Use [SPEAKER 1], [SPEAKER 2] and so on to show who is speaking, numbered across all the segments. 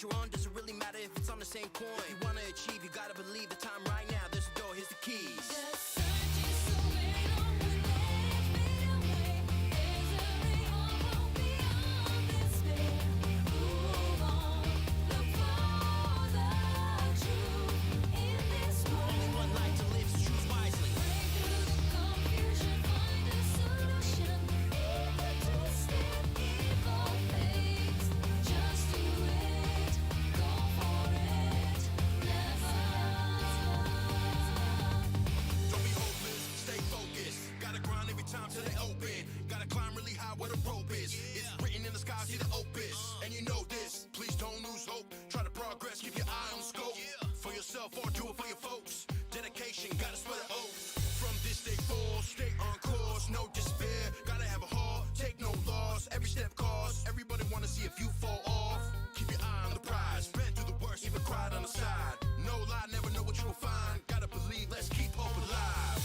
[SPEAKER 1] you're on, doesn't really matter if it's on the same coin. If you wanna achieve, you gotta believe the time right now. There's a door, here's the keys.
[SPEAKER 2] Or do it for your folks. Dedication, gotta swear the oath. From this day forward, stay on course. No despair, gotta have a heart. Take no loss, every step costs. Everybody wanna see if you fall off. Keep your eye on the prize. Been through the worst, even cried on the side. No lie, never know what you'll find. Gotta believe, let's keep hope alive.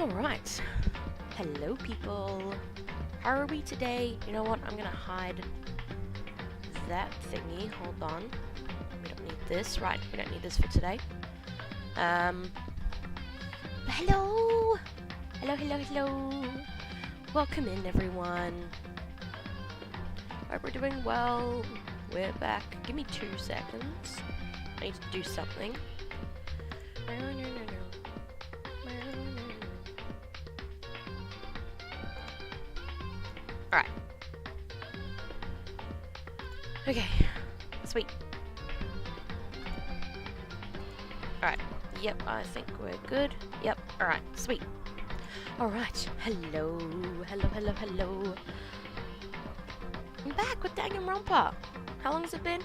[SPEAKER 3] Alright, hello people, how are we today? You know what, I'm gonna hide that thingy, hold on, we don't need this, right, we don't need this for today. Hello! Hello, welcome in everyone. Hope we're doing well. we're back. Give me 2 seconds. I need to do something. Alright. Okay. Sweet. Alright. Yep, I think we're good. Yep, alright. Sweet. Alright. Hello. Hello, hello, hello. I'm back with Danganronpa. How long has it been?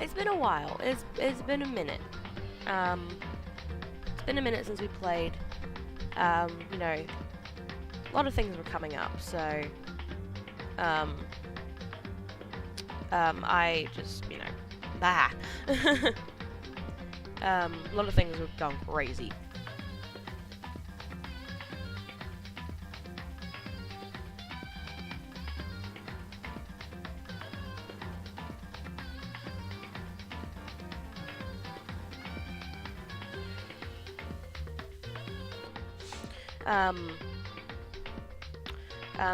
[SPEAKER 3] It's been a while. It's been a minute. It's been a minute since we played. You know, a lot of things were coming up, so I just, you know, bah. A lot of things have gone crazy.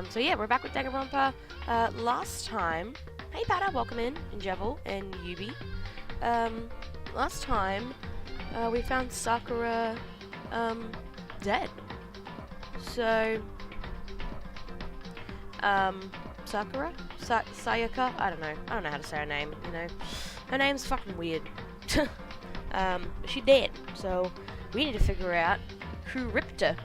[SPEAKER 3] So yeah, we're back with Danganronpa. Last time, hey Pada, welcome in, and Jevil, and Yubi. Last time, we found Sakura, dead. So, Sakura? Sayaka? I don't know how to say her name, you know. Her name's fucking weird. She's dead, so we need to figure out who ripped her.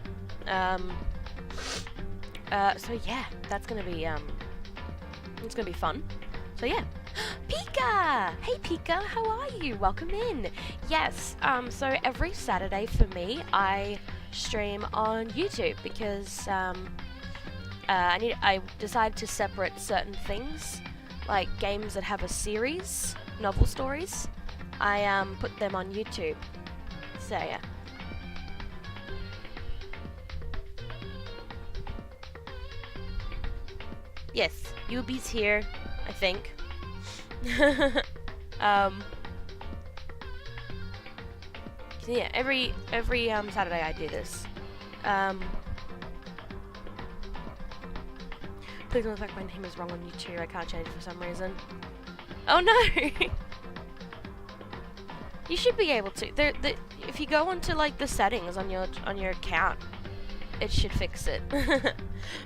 [SPEAKER 3] So yeah, that's gonna be, it's gonna be fun. So yeah. Pika! Hey Pika, how are you? Welcome in. Yes, so every Saturday for me, I stream on YouTube because, I decided to separate certain things, like games that have a series, novel stories. I, put them on YouTube. So yeah. Yes, Yubi's here, I think. So yeah, every Saturday I do this. Please don't think my name is wrong on YouTube. I can't change it for some reason. Oh no! You should be able to. If you go onto like the settings on your account, it should fix it. But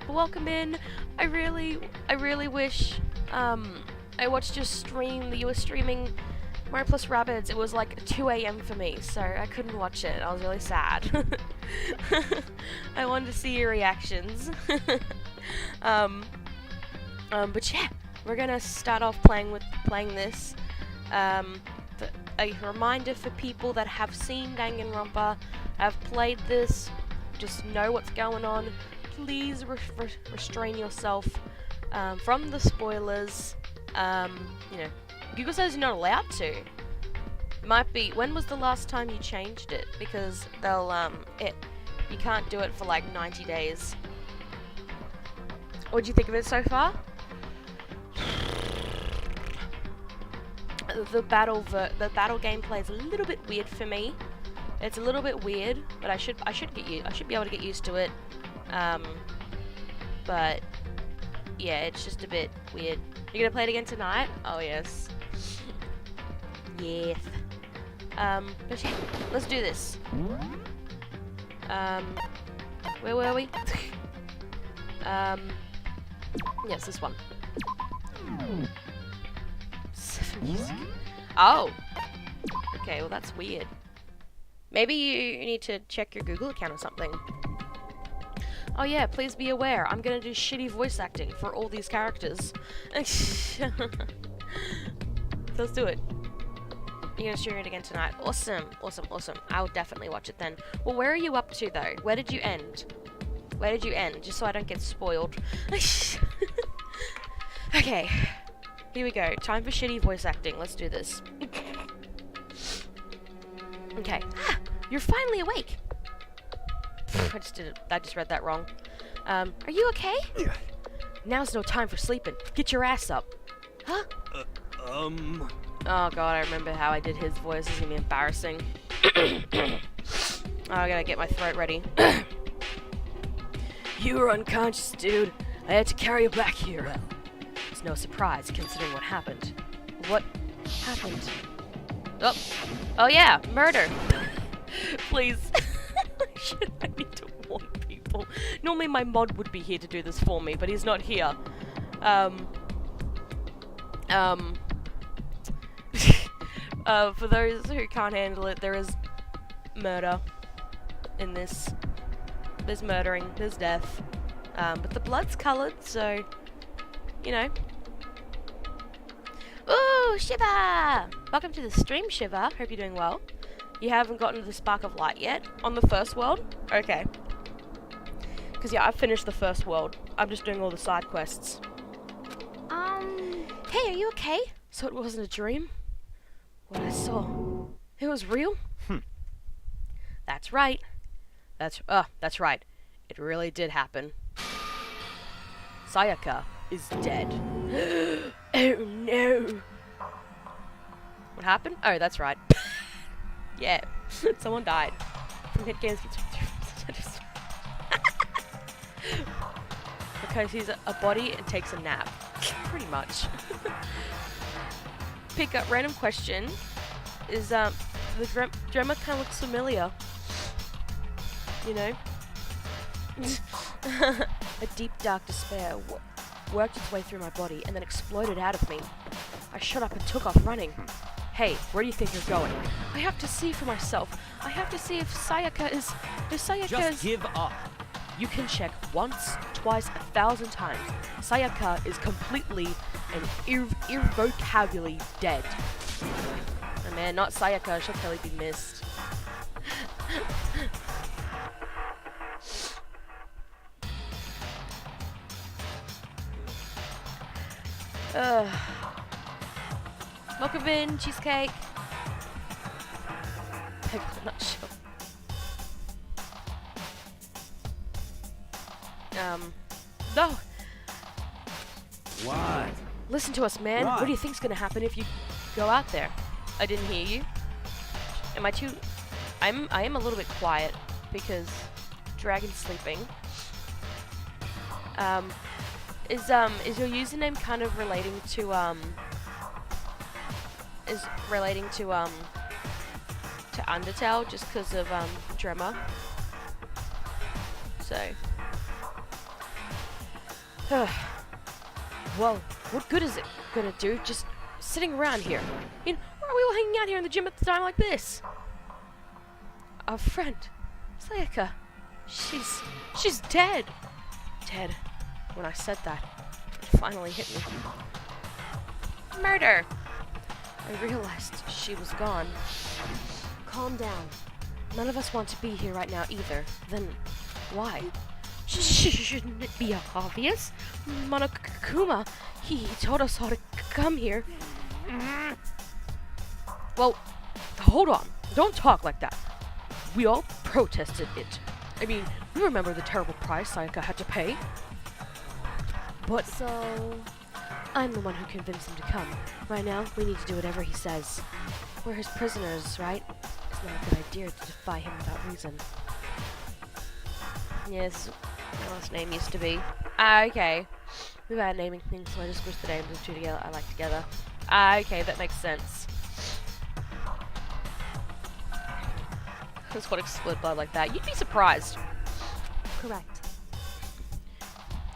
[SPEAKER 3] welcome in. I really wish I watched your stream. You were streaming Mario Plus Rabbids. It was like 2 AM for me, so I couldn't watch it. I was really sad. I wanted to see your reactions. But yeah, we're gonna start off playing this. A reminder for people that have seen Danganronpa, have played this, just know what's going on. Please restrain yourself from the spoilers. You know, Google says you're not allowed to. Might be. When was the last time you changed it? Because they'll you can't do it for like 90 days. What do you think of it so far? The battle gameplay is a little bit weird for me. It's a little bit weird, but I should be able to get used to it. But yeah, it's just a bit weird. You're gonna play it again tonight? Oh yes. Yes. But yeah, let's do this. Where were we? Yes, this one. 7 years ago. Oh! Okay, well that's weird. Maybe you need to check your Google account or something. Oh yeah, please be aware, I'm gonna do shitty voice acting for all these characters. Let's do it. You're gonna stream it again tonight. Awesome, awesome, awesome. I'll definitely watch it then. Well, where are you up to though? Where did you end? Where did you end? Just so I don't get spoiled. Okay. Here we go. Time for shitty voice acting. Let's do this. Okay. Ah, you're finally awake. I just read that wrong. Are you okay? Now's no time for sleeping. Get your ass up. Huh? Oh god, I remember how I did his voice. This is gonna be embarrassing. Oh, I gotta get my throat ready. You were unconscious, dude. I had to carry you back here.
[SPEAKER 4] Well, it's
[SPEAKER 3] it's no surprise considering what happened. What happened? Oh yeah, murder. Please. I need to warn people. Normally my mod would be here to do this for me, but he's not here. For those who can't handle it, there is murder in this. There's murdering, there's death. But the blood's coloured, so, you know. Ooh, Shiva! Welcome to the stream, Shiva. Hope you're doing well. You haven't gotten to the Spark of Light yet on the first world? Okay. Because, yeah, I've finished the first world. I'm just doing all the side quests. Hey, are you okay? So it wasn't a dream? What I saw, it was real? That's right. That's right. It really did happen. Sayaka is dead. Oh no. What happened? Oh, that's right. Yeah, someone died from hit games. Because he's a body and takes a nap. Pretty much. Pick up random question. Is the Drema kind of looks familiar? You know? A deep dark despair worked its way through my body and then exploded out of me. I shut up and took off running. Hey, where do you think you're going? I have to see for myself. I have to see if Sayaka is...
[SPEAKER 4] Just give up.
[SPEAKER 3] You can check once, twice, 1,000 times. Sayaka is completely and irrevocably dead. Oh man, not Sayaka. She'll probably be missed. Welcome in, cheesecake. I'm not sure. No.
[SPEAKER 4] What?
[SPEAKER 3] Listen to us, man.
[SPEAKER 4] What?
[SPEAKER 3] What do you think's gonna happen if you go out there? I didn't hear you. Am I too... I am a little bit quiet because Dragon's sleeping. Is your username kind of relating to Undertale just because of Drema? So well, what good is it gonna do just sitting around here? You know, why are we all hanging out here in the gym at the time like this? Our friend, Sayaka, she's dead. Dead. When I said that, it finally hit me. Murder! I realized she was gone. Calm down. None of us want to be here right now either. Then, why? Shouldn't it be obvious? Monokuma, he told us all to come here. Well, hold on. Don't talk like that. We all protested it. I mean, we remember the terrible price Sayaka had to pay. But so, I'm the one who convinced him to come. Right now, we need to do whatever he says. We're his prisoners, right? It's not a good idea to defy him without reason. Yes, my last name used to be. Okay. We've had naming things, so I just squished the names of two together. I like together. Okay, that makes sense. That's what explode blood like that. You'd be surprised. Correct.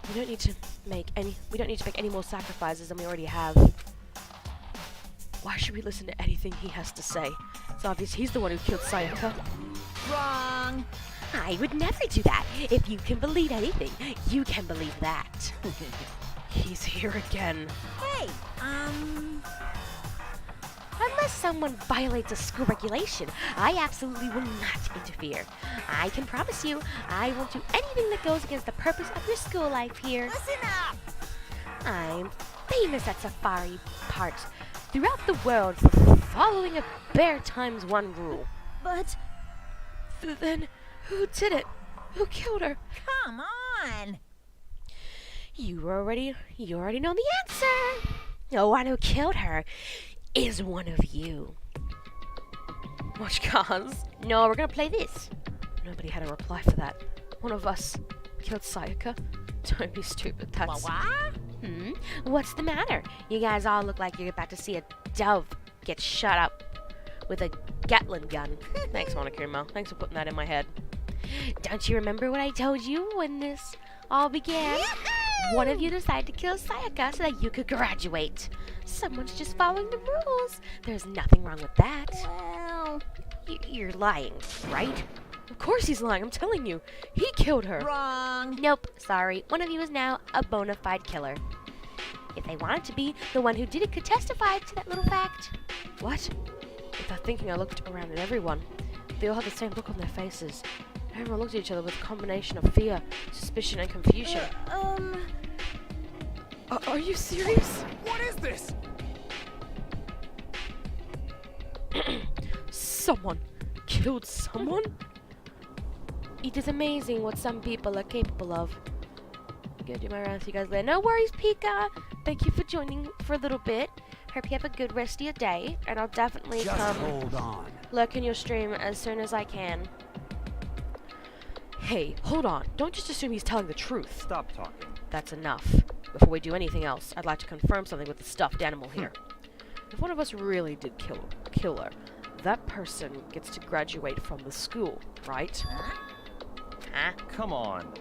[SPEAKER 3] We don't need to make any more sacrifices than we already have. Why should we listen to anything he has to say? It's obvious he's the one who killed Sayaka.
[SPEAKER 5] Wrong.
[SPEAKER 3] I would never do that. If you can believe anything, you can believe that. He's here again.
[SPEAKER 5] Hey,
[SPEAKER 3] Unless someone violates a school regulation, I absolutely will not interfere. I can promise you, I won't do anything that goes against the purpose of your school life here.
[SPEAKER 5] listen up.
[SPEAKER 3] I'm famous at safari parks throughout the world for following a bear times one rule.
[SPEAKER 5] But
[SPEAKER 3] Then, who did it? Who killed her?
[SPEAKER 5] come on.
[SPEAKER 3] You already know the answer. The one who killed her is one of you. Watch cars. No, we're gonna play this. Nobody had a reply for that. One of us killed Sayaka. Don't be stupid. That's
[SPEAKER 5] What?
[SPEAKER 3] What's the matter? You guys all look like you're about to see a dove get shot up with a Gatling gun. Thanks, Monokuma. Thanks for putting that in my head. Don't you remember what I told you when this all began? One of you decided to kill Sayaka so that you could graduate. Someone's just following the rules. There's nothing wrong with that.
[SPEAKER 5] Well,
[SPEAKER 3] You're lying, right? Of course he's lying, I'm telling you. He killed her.
[SPEAKER 5] wrong.
[SPEAKER 3] Nope, sorry. One of you is now a bona fide killer. If they wanted to be, the one who did it could testify to that little fact. What? Without thinking, I looked around at everyone. They all had the same look on their faces. Everyone looked at each other with a combination of fear, suspicion, and confusion. Are you serious?
[SPEAKER 4] What is this?
[SPEAKER 3] Someone killed someone? It is amazing what some people are capable of. I'm gonna do my rounds with you guys later. No worries, Pika. Thank you for joining for a little bit. Hope you have a good rest of your day, and I'll definitely
[SPEAKER 4] Just
[SPEAKER 3] come
[SPEAKER 4] hold on.
[SPEAKER 3] lurk in your stream as soon as I can. Hey, hold on. Don't just assume he's telling the truth.
[SPEAKER 4] Stop talking.
[SPEAKER 3] That's enough. Before we do anything else, I'd like to confirm something with the stuffed animal here. If one of us really did kill her, that person gets to graduate from the school, right? Huh?
[SPEAKER 4] Come on.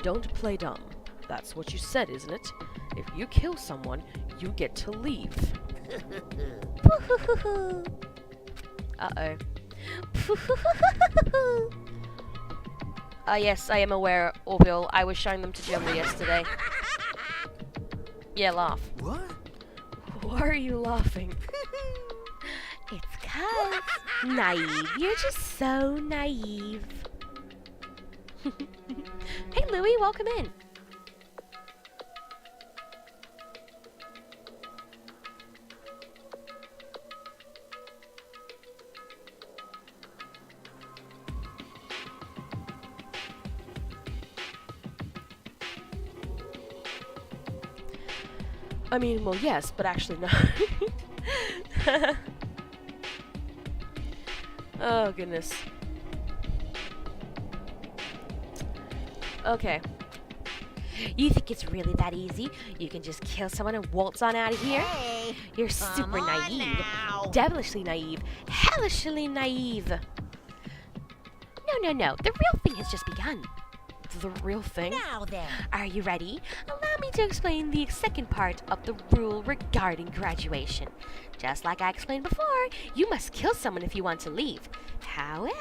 [SPEAKER 3] Don't play dumb. That's what you said, isn't it? If you kill someone, you get to leave. Uh-oh. Yes, I am aware, Orville. I was showing them to Gemma yesterday. Yeah, laugh.
[SPEAKER 2] What?
[SPEAKER 3] Why are you laughing? It's 'cause naive. You're just so naive. Hey, Louie, welcome in. I mean, well, yes, but actually no. Oh, goodness. Okay. You think it's really that easy? You can just kill someone and waltz on out of here?
[SPEAKER 5] Hey,
[SPEAKER 3] You're
[SPEAKER 5] come
[SPEAKER 3] super
[SPEAKER 5] on
[SPEAKER 3] naive.
[SPEAKER 5] now.
[SPEAKER 3] Devilishly naive. Hellishly naive. No. The real thing has just begun. The real thing?
[SPEAKER 5] Now then.
[SPEAKER 3] Are you ready? Allow me to explain the second part of the rule regarding graduation. Just like I explained before, you must kill someone if you want to leave. However,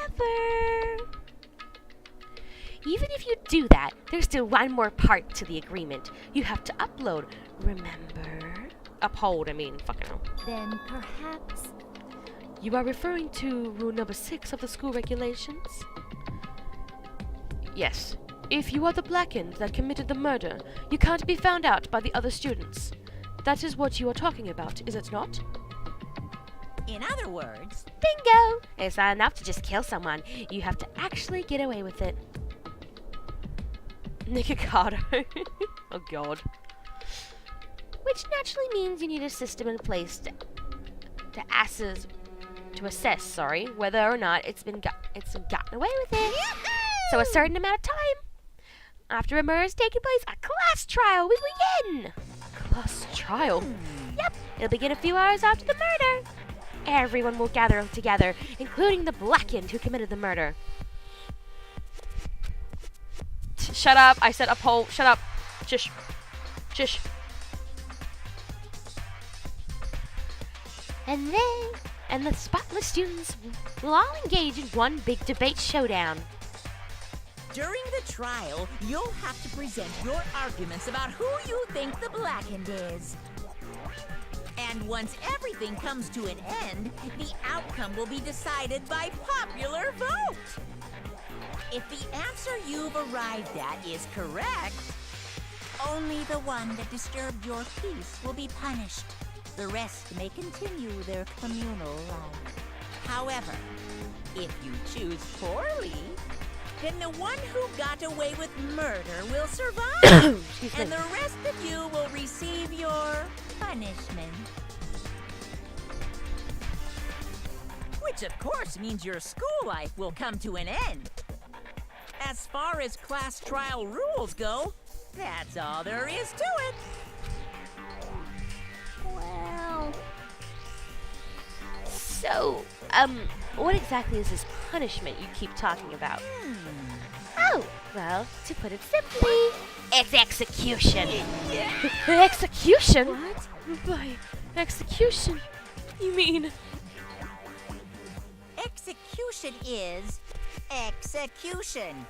[SPEAKER 3] even if you do that, there's still one more part to the agreement. You have to upload, remember? Uphold, I mean, fucking hell.
[SPEAKER 5] Then perhaps.
[SPEAKER 3] You are referring to rule number 6 of the school regulations? Yes. If you are the Blackened that committed the murder, you can't be found out by the other students. That is what you are talking about, is it not?
[SPEAKER 5] In other words,
[SPEAKER 3] Bingo! It's not enough to just kill someone. You have to actually get away with it. Nikocado. Oh god. Which naturally means you need a system in place to assess, whether or not it's been gotten away with it. So a certain amount of time after a murder has taken place, a class trial will begin. Class trial? Yep, it'll begin a few hours after the murder. Everyone will gather together, including the Blackened who committed the murder. Shut up! I said uphold. Shut up. Shush. Shush. And the spotless students will all engage in one big debate showdown.
[SPEAKER 5] during the trial, you'll have to present your arguments about who you think the Blackened is. And once everything comes to an end, the outcome will be decided by popular vote. If the answer you've arrived at is correct, only the one that disturbed your peace will be punished. The rest may continue their communal life. However, if you choose poorly, then the one who got away with murder will survive, and the rest of you will receive your punishment. Which, of course, means your school life will come to an end. As far as class trial rules go, That's all there is to it.
[SPEAKER 3] Well... So, what exactly is this punishment you keep talking about? Oh, well, to put it simply, it's execution. Execution? What? By execution, you mean?
[SPEAKER 5] Execution is execution.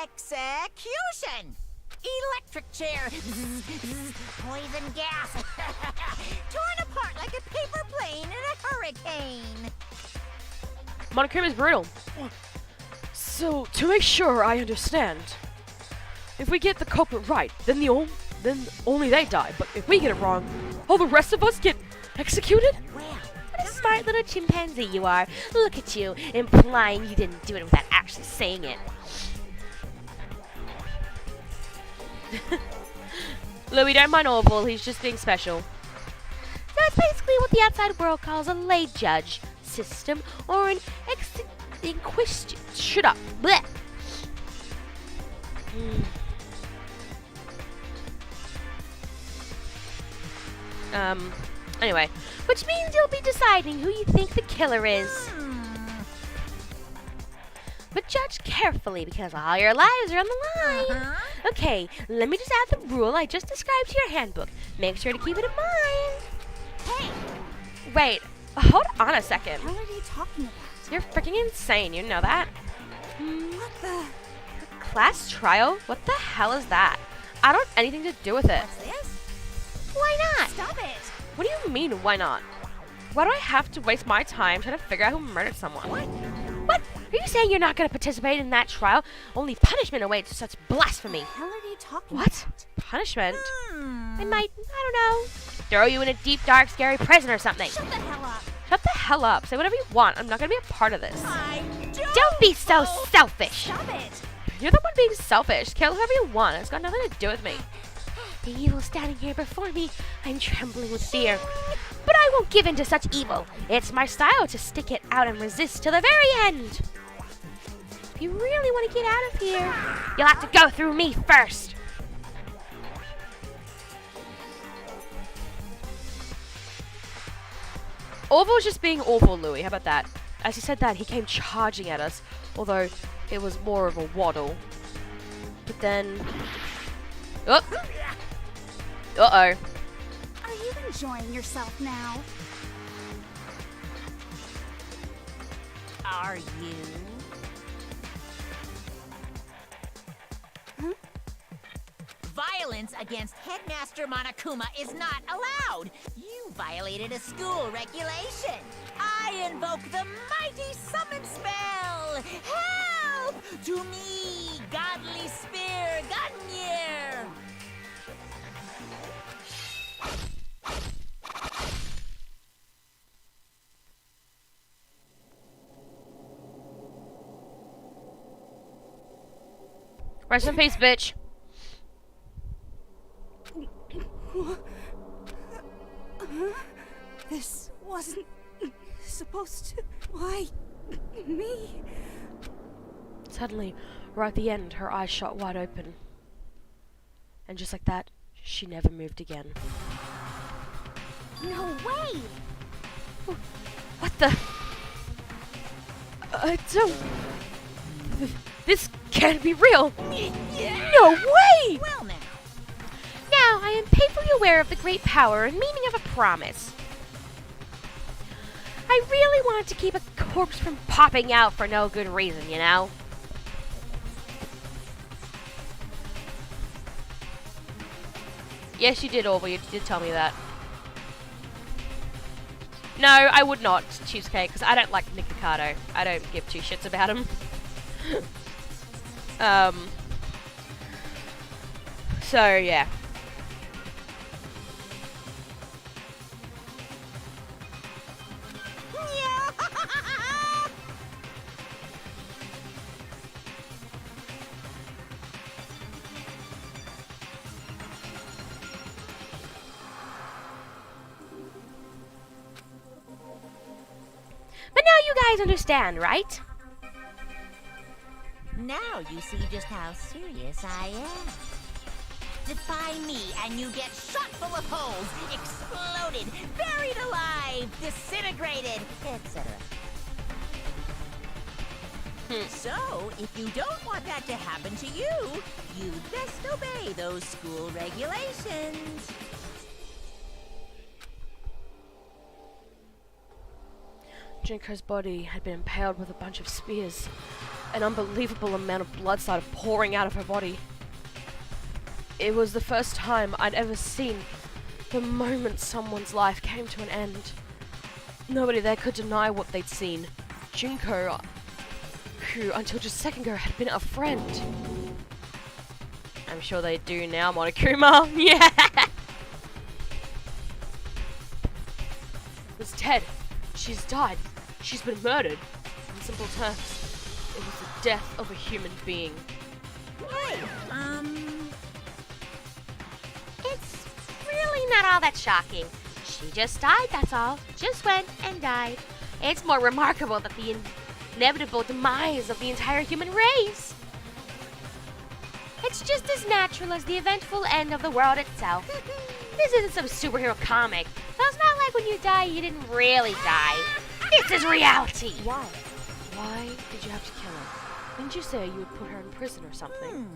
[SPEAKER 5] Execution! Electric chair. Poison gas. Torn apart like a paper plane in a hurricane.
[SPEAKER 3] Monokuma is brutal.
[SPEAKER 6] So, to make sure I understand, if we get the culprit right, then only they die. But if we get it wrong, all the rest of us get executed?
[SPEAKER 5] Well,
[SPEAKER 3] What a smart little chimpanzee you are. Look at you, implying you didn't do it without actually saying it. Louis, don't mind Orville, he's just being special. That's basically what the outside world calls a lay judge system, or an inquisition. Shut up. Blech. Anyway, which means you'll be deciding who you think the killer is. But judge carefully, because all your lives are on the line. Okay, let me just add the rule I just described to your handbook. Make sure to keep it in mind.
[SPEAKER 5] Hey,
[SPEAKER 3] Wait, hold on a second.
[SPEAKER 7] What are you talking about?
[SPEAKER 3] You're freaking insane, you know that?
[SPEAKER 7] What the?
[SPEAKER 3] Class trial? What the hell is that? I don't have anything to do with it.
[SPEAKER 5] what's this?
[SPEAKER 3] Why not?
[SPEAKER 7] Stop it!
[SPEAKER 3] What do you mean, why not? Why do I have to waste my time trying to figure out who murdered someone? What? Are you saying you're not going to participate in that trial? Only punishment awaits such blasphemy.
[SPEAKER 7] What are you talking
[SPEAKER 3] What?
[SPEAKER 7] about?
[SPEAKER 3] Punishment? I might, I don't know, throw you in a deep, dark, scary prison or something.
[SPEAKER 7] Shut the hell up!
[SPEAKER 3] Shut the hell up. Say whatever you want. I'm not going to be a part of this.
[SPEAKER 5] I
[SPEAKER 3] Don't be so selfish.
[SPEAKER 7] Stop it!
[SPEAKER 3] You're the one being selfish. Kill whoever you want. It's got nothing to do with me. The evil standing here before me, I'm trembling with fear. But I won't give in to such evil. It's my style to stick it out and resist till the very end. If you really want to get out of here, you'll have to go through me first. Orville was just being Orville, Louis. How about that? As he said that, he came charging at us, although it was more of a waddle. But then... Oh! Uh-oh.
[SPEAKER 7] Are you enjoying yourself now?
[SPEAKER 5] Are you? Violence against Headmaster Monokuma is not allowed. You violated a school regulation. I invoke the mighty summon spell. Help! To me, godly spear, Gungnir!
[SPEAKER 3] Rest in peace, bitch.
[SPEAKER 7] This wasn't supposed to. Why me?
[SPEAKER 3] Suddenly, right at the end, her eyes shot wide open. And just like that, she never moved again.
[SPEAKER 7] No way!
[SPEAKER 3] What the? I don't... This can't be real! No way!
[SPEAKER 5] Well now.
[SPEAKER 3] Now, I am painfully aware of the great power and meaning of a promise. I really wanted to keep a corpse from popping out for no good reason, you know? Yes, you did, Orville. You did tell me that. No, I would not, Cheesecake, because I don't like Nick Ricardo. I don't give two shits about him. So, yeah. But now you guys understand, right?
[SPEAKER 5] Now you see just how serious I am. defy me, and you get shot full of holes, exploded, buried alive, disintegrated, etc. So, if you don't want that to happen to you, you'd best obey those school regulations.
[SPEAKER 6] Junko's body had been impaled with a bunch of spears. An unbelievable amount of blood started pouring out of her body. It was the first time I'd ever seen the moment someone's life came to an end. Nobody there could deny what they'd seen. Junko, who until just a second ago had been a friend. I'm sure they do now, Monokuma. Yeah! Was dead. She's died. She's been murdered. In simple terms, it was the death of a human being.
[SPEAKER 5] Hey,
[SPEAKER 3] It's really not all that shocking. She just died, that's all. Just went and died. It's more remarkable that the inevitable demise of the entire human race. It's just as natural as the eventful end of the world itself. This isn't some superhero comic, so it's not like when you die, you didn't really die. This is reality.
[SPEAKER 6] Why? Why did you have to kill her? Didn't you say you would put her in prison or something?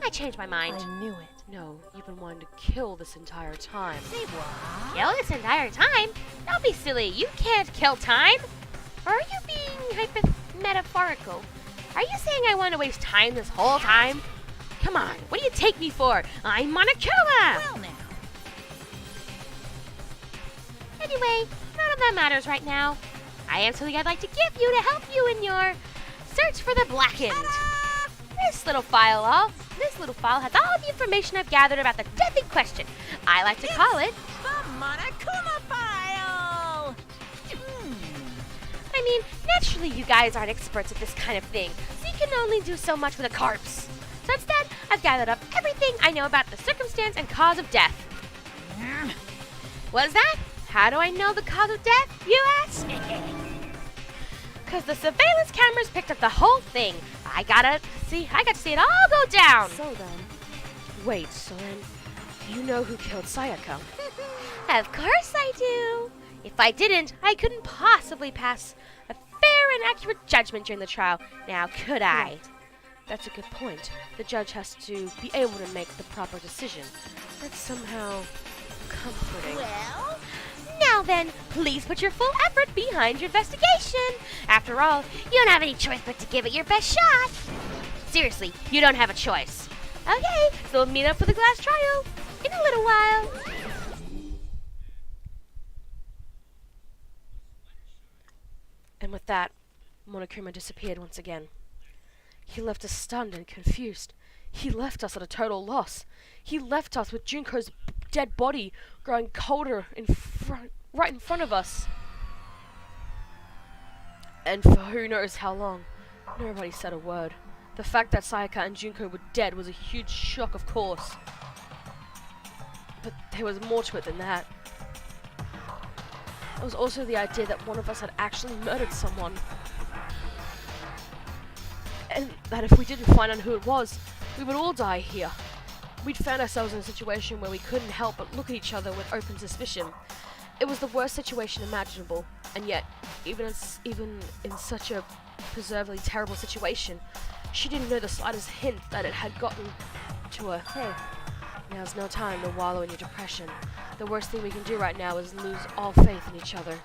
[SPEAKER 3] I changed my mind.
[SPEAKER 6] I knew it. No, you've been wanting to kill this entire time.
[SPEAKER 5] say what?
[SPEAKER 3] Kill this entire time? Don't be silly. You can't kill time. Or are you being metaphorical? Are you saying I want to waste time this whole time? Come on, what do you take me for? I'm Monokuma!
[SPEAKER 5] Well now.
[SPEAKER 3] Anyway, none of that matters right now. I have something I'd like to give you to help you in your search for the Blackened. This little file has all the information I've gathered about the death in question. I like to call it.
[SPEAKER 5] The Monokuma file!
[SPEAKER 3] I mean, naturally you guys aren't experts at this kind of thing, so you can only do so much with a corpse. So instead, I've gathered up everything I know about the circumstance and cause of death. What is that? How do I know the cause of death, you ask? Because the surveillance cameras picked up the whole thing. I got to see it all go down.
[SPEAKER 6] So then, you know who killed Sayaka?
[SPEAKER 3] Of course I do. If I didn't, I couldn't possibly pass a fair and accurate judgment during the trial. Now, could I?
[SPEAKER 6] Right. That's a good point. The judge has to be able to make the proper decision. That's somehow comforting.
[SPEAKER 5] Well,
[SPEAKER 3] Now then, please put your full effort behind your investigation. After all, you don't have any choice but to give it your best shot. Seriously, you don't have a choice. Okay, so we'll meet up for the glass trial in a little while.
[SPEAKER 6] And with that, Monokuma disappeared once again. He left us stunned and confused. He left us at a total loss. He left us with Junko's dead body growing colder right in front of us. And for who knows how long, nobody said a word. The fact that Sayaka and Junko were dead was a huge shock, of course. But there was more to it than that. It was also the idea that one of us had actually murdered someone. And that if we didn't find out who it was, we would all die here. We'd found ourselves in a situation where we couldn't help but look at each other with open suspicion. It was the worst situation imaginable, and yet, even in such a preservedly terrible situation, she didn't know the slightest hint that it had gotten to her. Hey, now's no time to wallow in your depression. The worst thing we can do right now is lose all faith in each other.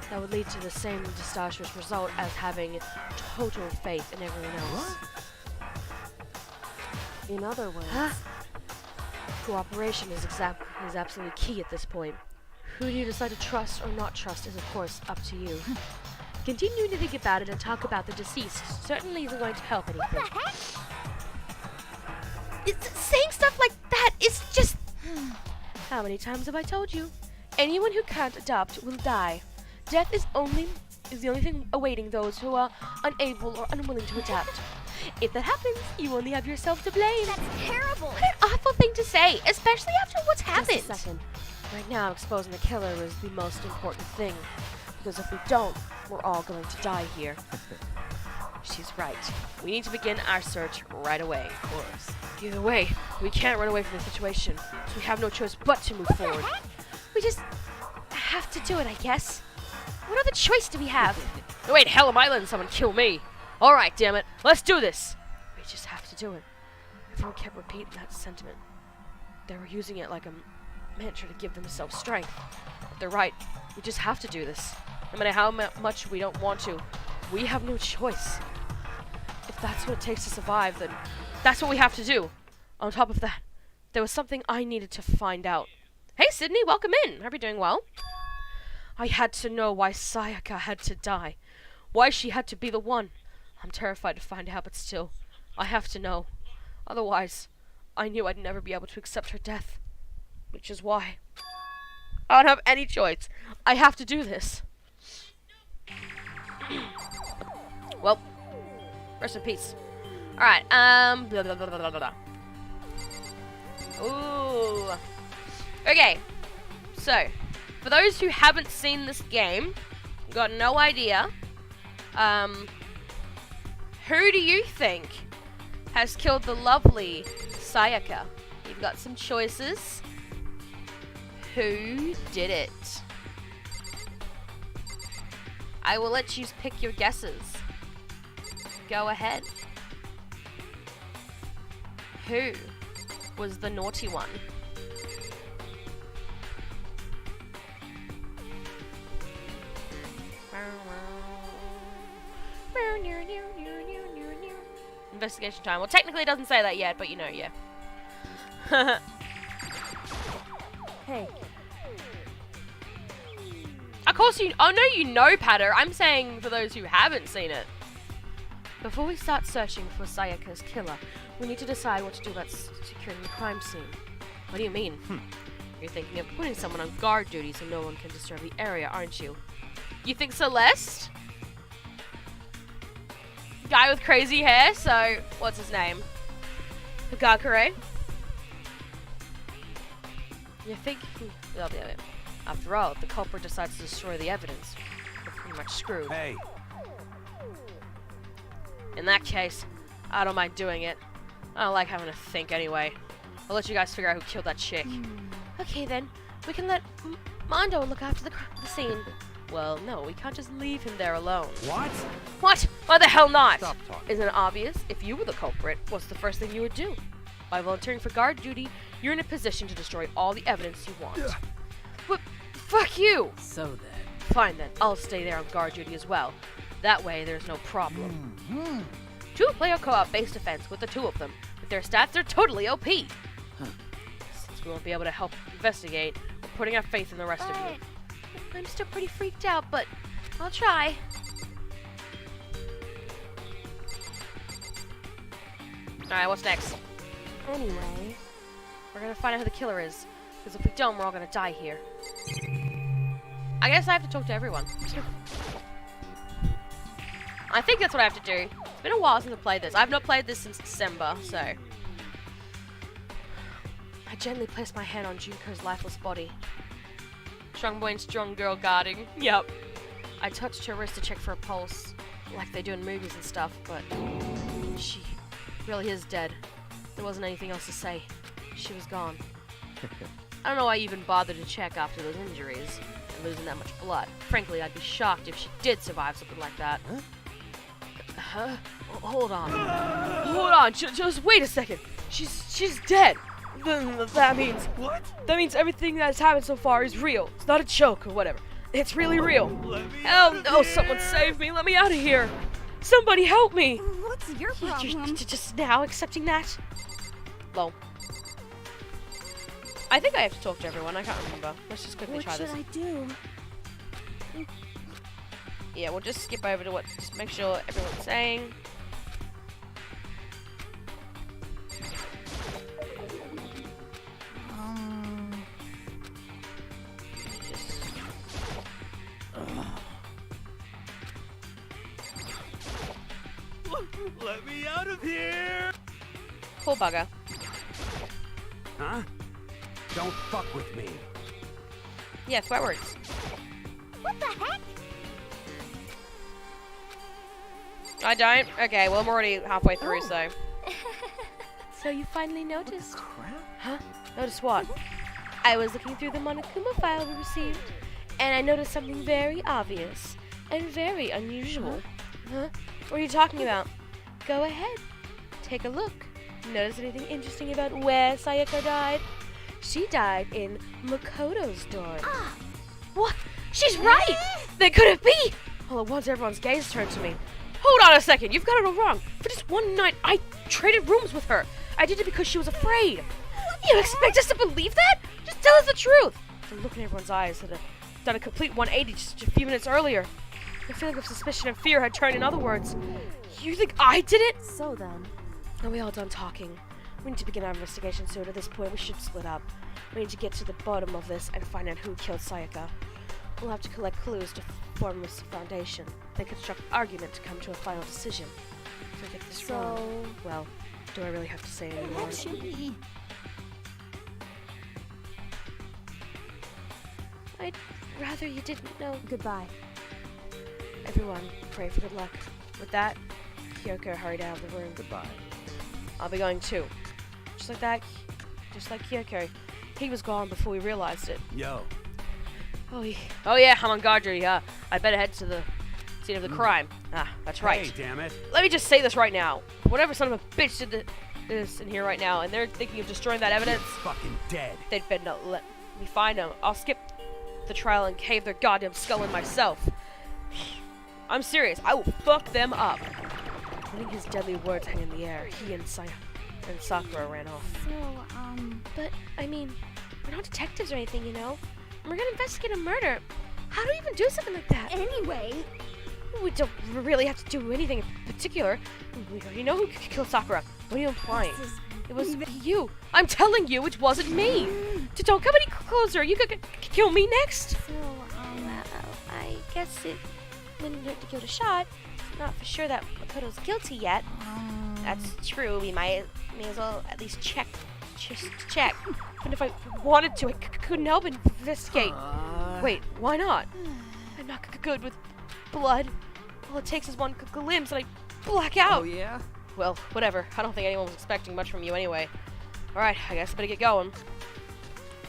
[SPEAKER 6] That would lead to the same disastrous result as having total faith in everyone else. In other words, cooperation is absolutely key at this point. Who do you decide to trust or not trust is, of course, up to you. Continuing to think about it and talk about the deceased certainly isn't going to help anything.
[SPEAKER 3] What the heck? Saying stuff like that is just...
[SPEAKER 6] How many times have I told you? Anyone who can't adapt will die. Death is the only thing awaiting those who are unable or unwilling to adapt. If that happens, you only have yourself to blame.
[SPEAKER 7] That's terrible.
[SPEAKER 3] What an awful thing to say, especially after what's happened.
[SPEAKER 6] Just a second. Right now, exposing the killer is the most important thing. Because if we don't, we're all going to die here. She's right. We need to begin our search right away.
[SPEAKER 4] Of course.
[SPEAKER 6] Either way, we can't run away from the situation, so we have no choice but to move forward. We just have to do it, I guess. What other choice do we have? No, wait, hell am I letting someone kill me? Alright, damn it, let's do this! We just have to do it. Everyone kept repeating that sentiment. They were using it like a mantra to give themselves strength. But they're right, we just have to do this. No matter how much we don't want to, we have no choice. If that's what it takes to survive, then that's what we have to do. On top of that, there was something I needed to find out. Hey, Sydney, welcome in. Hope you're doing well. I had to know why Sayaka had to die. Why she had to be the one. I'm terrified to find out, but still, I have to know. Otherwise, I knew I'd never be able to accept her death. Which is why I don't have any choice. I have to do this. Well, rest in peace. Alright, blah, blah, blah, blah, blah, blah. Ooh. Okay, so, for those who haven't seen this game, got no idea, who do you think has killed the lovely Sayaka? You've got some choices. Who did it? I will let you pick your guesses. Go ahead. Who was the naughty one? Investigation time. Well, technically it doesn't say that yet, but you know, yeah.
[SPEAKER 5] Hey.
[SPEAKER 6] Of course you... Oh, no, you know, Patter. I'm saying for those who haven't seen it. Before we start searching for Sayaka's killer, we need to decide what to do about securing the crime scene. What do you mean? You're thinking of putting someone on guard duty so no one can disturb the area, aren't you? You think Celeste? Guy with crazy hair, so... What's his name? Hagakure? You think... After all, if the culprit decides to destroy the evidence, we're pretty much screwed.
[SPEAKER 4] Hey.
[SPEAKER 6] In that case, I don't mind doing it. I don't like having to think anyway. I'll let you guys figure out who killed that chick. Okay then, we can let Mondo look after the scene. Well, no, we can't just leave him there alone.
[SPEAKER 4] What?
[SPEAKER 6] What? Why the hell not?
[SPEAKER 4] Stop talking.
[SPEAKER 6] Isn't it obvious? If you were the culprit, what's the first thing you would do? By volunteering for guard duty, you're in a position to destroy all the evidence you want. But fuck you!
[SPEAKER 4] So then.
[SPEAKER 6] Fine then, I'll stay there on guard duty as well. That way, there's no problem. Two-player co-op base defense with the two of them. With their stats, they're totally OP. Since we won't be able to help investigate, we're putting our faith in the rest of you. I'm still pretty freaked out, but I'll try. Alright, what's next? Anyway, we're gonna find out who the killer is. Because if we don't, we're all gonna die here. I guess I have to talk to everyone. I think that's what I have to do. It's been a while since I played this. I've not played this since December, so... I gently placed my hand on Junko's lifeless body. Strong boy and strong girl guarding. Yep. I touched her wrist to check for a pulse, like they do in movies and stuff, but... She really is dead. There wasn't anything else to say. She was gone. I don't know why I even bothered to check after those injuries and losing that much blood. Frankly, I'd be shocked if she did survive something like that. Huh? Hold on. Hold on. Just wait a second. She's dead. That means... What? That means everything that's happened so far is real. It's not a joke or whatever. It's really real. Hell no, someone save me. Let me out of here. Somebody help me.
[SPEAKER 7] What's your problem?
[SPEAKER 6] Just now accepting that? Lol. I think I have to talk to everyone. I can't remember. Let's just quickly try this.
[SPEAKER 7] What should I do?
[SPEAKER 6] Yeah, we'll just skip over to what. Just make sure everyone's saying.
[SPEAKER 4] Let me out of here!
[SPEAKER 6] Poor bugger.
[SPEAKER 4] Huh? Don't fuck with me.
[SPEAKER 6] Yeah, swear words.
[SPEAKER 7] What the heck?
[SPEAKER 6] I don't? Okay, well, I'm already halfway through, so.
[SPEAKER 3] So you finally noticed?
[SPEAKER 4] Crap.
[SPEAKER 6] Huh? Notice what?
[SPEAKER 3] I was looking through the Monokuma file we received, and I noticed something very obvious and very unusual.
[SPEAKER 6] Huh? What are you talking about?
[SPEAKER 3] Go ahead. Take a look. Notice anything interesting about where Sayaka died? She died in Makoto's dorm.
[SPEAKER 6] What? She's right! There could it be? All at once, everyone's gaze turned to me. Hold on a second, you've got it all wrong. For just one night, I traded rooms with her. I did it because she was afraid. You expect us to believe that? Just tell us the truth. The look in everyone's eyes had done a complete 180 just a few minutes earlier. The feeling of suspicion and fear had turned. In other words, you think I did it?
[SPEAKER 3] So then,
[SPEAKER 6] Are we all done talking? We need to begin our investigation soon. At this point, we should split up. We need to get to the bottom of this and find out who killed Sayaka. We'll have to collect clues to form this foundation, then construct argument to come to a final decision. If I get this wrong, well, do I really have to say anymore?
[SPEAKER 5] What should we?
[SPEAKER 3] I'd rather you didn't know.
[SPEAKER 5] Goodbye.
[SPEAKER 6] Everyone, pray for good luck. With that, Kyoko hurried out of the room.
[SPEAKER 4] Goodbye.
[SPEAKER 6] I'll be going too. Just like that, just like Kyoko. He was gone before we realized it.
[SPEAKER 4] Yo.
[SPEAKER 6] Oh yeah, I'm on guard duty. I better head to the scene of the crime. Ah, that's right.
[SPEAKER 4] Hey, damn it.
[SPEAKER 6] Let me just say this right now. Whatever son of a bitch did this in here right now, and they're thinking of destroying that evidence,
[SPEAKER 4] Fucking dead.
[SPEAKER 6] they'd better not let me find them. I'll skip the trial and cave their goddamn skull in myself. I'm serious. I will fuck them up. Letting his deadly words hang in the air, he and Sakura ran off.
[SPEAKER 7] So,
[SPEAKER 3] But, I mean, we're not detectives or anything, you know? We're gonna investigate a murder. How do we even do something like that?
[SPEAKER 7] anyway,
[SPEAKER 6] We don't really have to do anything in particular. We already know who killed Sakura. What are you implying? It was you. I'm telling you, it wasn't me. Don't come any closer. You could kill me next.
[SPEAKER 3] So, well, I guess it wouldn't hurt to give it a shot. Not for sure that Makoto's guilty yet. That's true. We may as well at least check. Just check.
[SPEAKER 6] And if I wanted to, I couldn't help but investigate. Wait, why not? I'm not good with blood. All it takes is one glimpse and I black out.
[SPEAKER 4] Oh, yeah?
[SPEAKER 6] Well, whatever. I don't think anyone was expecting much from you anyway. Alright, I guess I better get going.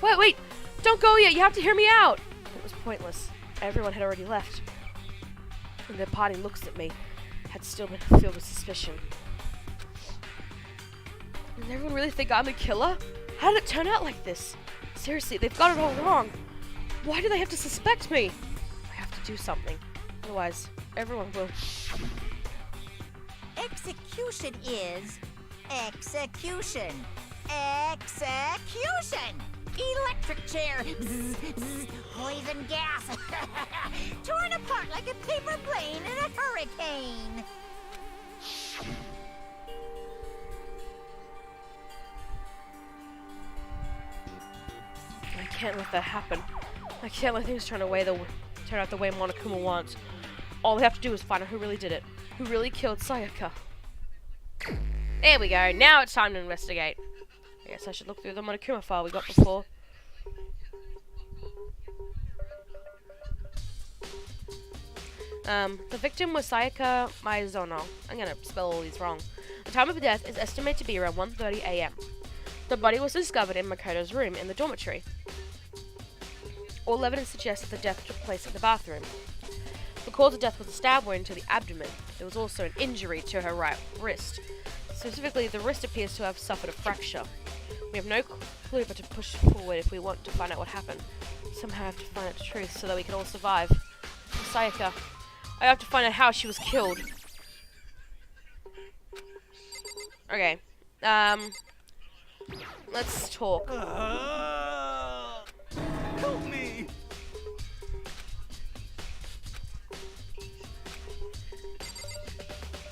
[SPEAKER 6] Wait! Don't go yet! You have to hear me out! It was pointless. Everyone had already left. And their parting looks at me had still been filled with suspicion. Does everyone really think I'm the killer? How did it turn out like this? Seriously, they've got it all wrong. Why do they have to suspect me? I have to do something. Otherwise, everyone will...
[SPEAKER 5] Execution is execution. Execution! Electric chair. Bzz, bzz, poison gas. Torn apart like a paper plane in a hurricane.
[SPEAKER 6] I can't let that happen. I can't let things turn out the way Monokuma wants. All we have to do is find out who really did it. Who really killed Sayaka. There we go. Now it's time to investigate. I guess I should look through the Monokuma file we got before. The victim was Sayaka Maizono. I'm gonna spell all these wrong. The time of her death is estimated to be around 1:30 a.m. The body was discovered in Makoto's room in the dormitory. All evidence suggests that the death took place in the bathroom. The cause of death was a stab wound to the abdomen. There was also an injury to her right wrist. Specifically, the wrist appears to have suffered a fracture. We have no clue but to push forward if we want to find out what happened. Somehow I have to find out the truth so that we can all survive. Sayaka, I have to find out how she was killed. Okay. Let's talk.
[SPEAKER 4] Help me!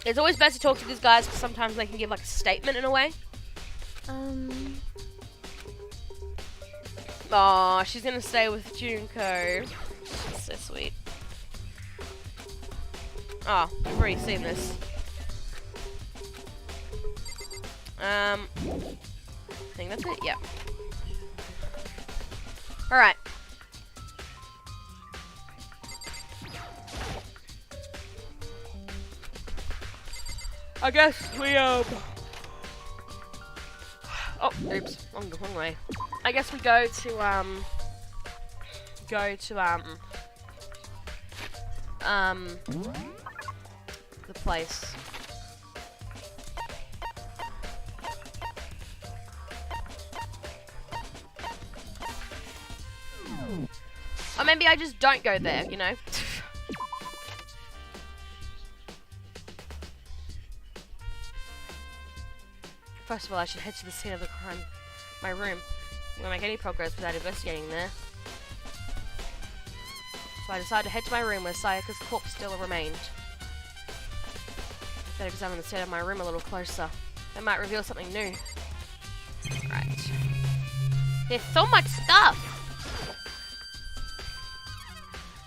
[SPEAKER 6] It's always best to talk to these guys because sometimes they can give like a statement in a way. Aw, she's gonna stay with Junko. She's so sweet. Oh, I've already seen this. I think that's it, yeah. Alright. I guess we, Oh, oops. Wrong way. I guess we go to, the place. Or maybe I just don't go there, you know? First of all, I should head to the scene of the crime. My room. I won't make any progress without investigating there. So I decided to head to my room where Sayaka's corpse still remained. Better examine the state of my room a little closer. That might reveal something new. Right. There's so much stuff!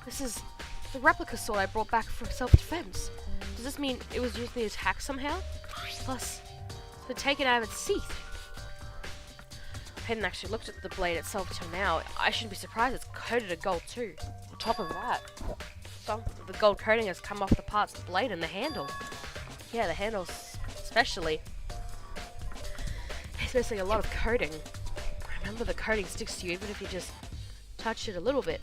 [SPEAKER 6] This is the replica sword I brought back for self-defense. Does this mean it was used in the attack somehow? Plus, it's been taken out of its sheath. I hadn't actually looked at the blade itself till now. I shouldn't be surprised it's coated in gold too. On top of that, some of the gold coating has come off the parts of the blade and the handle. Yeah, the handle especially. It's missing a lot of coating. Remember, the coating sticks to you even if you just touch it a little bit.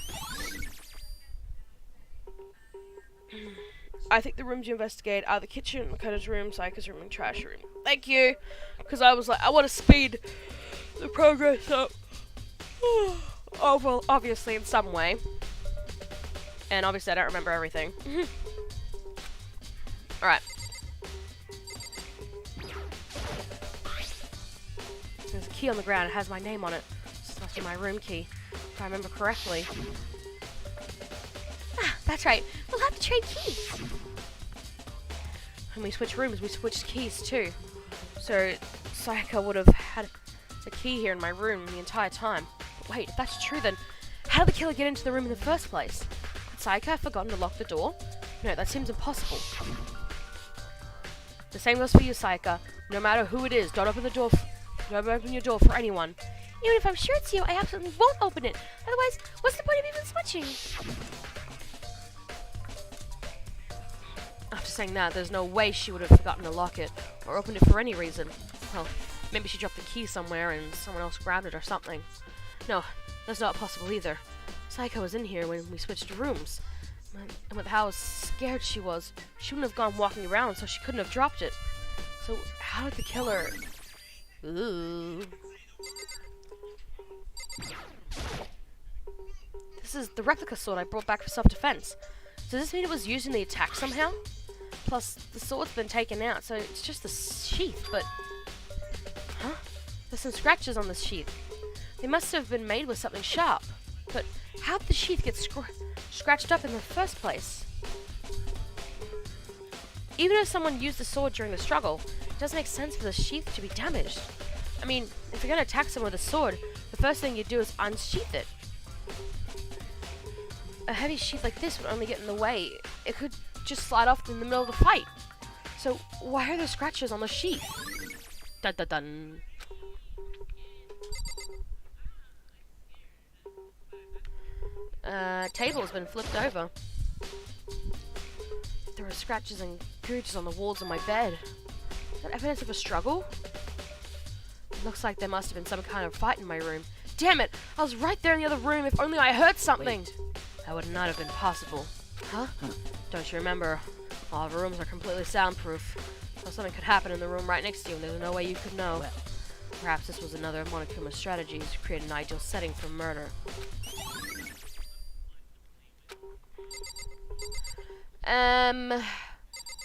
[SPEAKER 6] I think the rooms you investigate are the kitchen, Makoto's room, Sayaka's room, and trash room. Thank you! Because I was like, I want to speed the progress up. Oh, well, obviously in some way. And obviously I don't remember everything. Alright. There's a key on the ground. It has my name on it. This must be my room key, if I remember correctly. Ah, that's right. We'll have to trade keys. When we switch rooms, we switched keys too. So Sayaka would have had a key here in my room the entire time. But wait, if that's true, then how did the killer get into the room in the first place? Had Sayaka have forgotten to lock the door? No, that seems impossible. The same goes for you, Sayaka. No matter who it is, don't open the door. Don't open your door for anyone. Even if I'm sure it's you, I absolutely won't open it. Otherwise, what's the point of even switching? After saying that, there's no way she would have forgotten to lock it, or opened it for any reason. Well, maybe she dropped the key somewhere and someone else grabbed it or something. No, that's not possible either. Sayaka was in here when we switched rooms. And with how scared she was, she wouldn't have gone walking around, so she couldn't have dropped it. So, how did the killer... Ooh. This is the replica sword I brought back for self-defense. Does this mean it was used in the attack somehow? Plus, the sword's been taken out, so it's just the sheath, but... Huh? There's some scratches on this sheath. They must have been made with something sharp. But how did the sheath get scratched up in the first place? Even if someone used the sword during the struggle, it doesn't make sense for the sheath to be damaged. I mean, if you're going to attack someone with a sword, the first thing you do is unsheath it. A heavy sheath like this would only get in the way. It could just slide off in the middle of the fight. So, why are there scratches on the sheath? Dun dun dun. Table has been flipped over. There are scratches and googes on the walls of my bed. Is that evidence of a struggle? It looks like there must have been some kind of fight in my room. Damn it! I was right there in the other room. If only I heard something! Wait. That would not have been possible. Huh? Don't you remember? All of our rooms are completely soundproof. So something could happen in the room right next to you and there's no way you could know. Well, perhaps this was another of Monokuma's strategies to create an ideal setting for murder.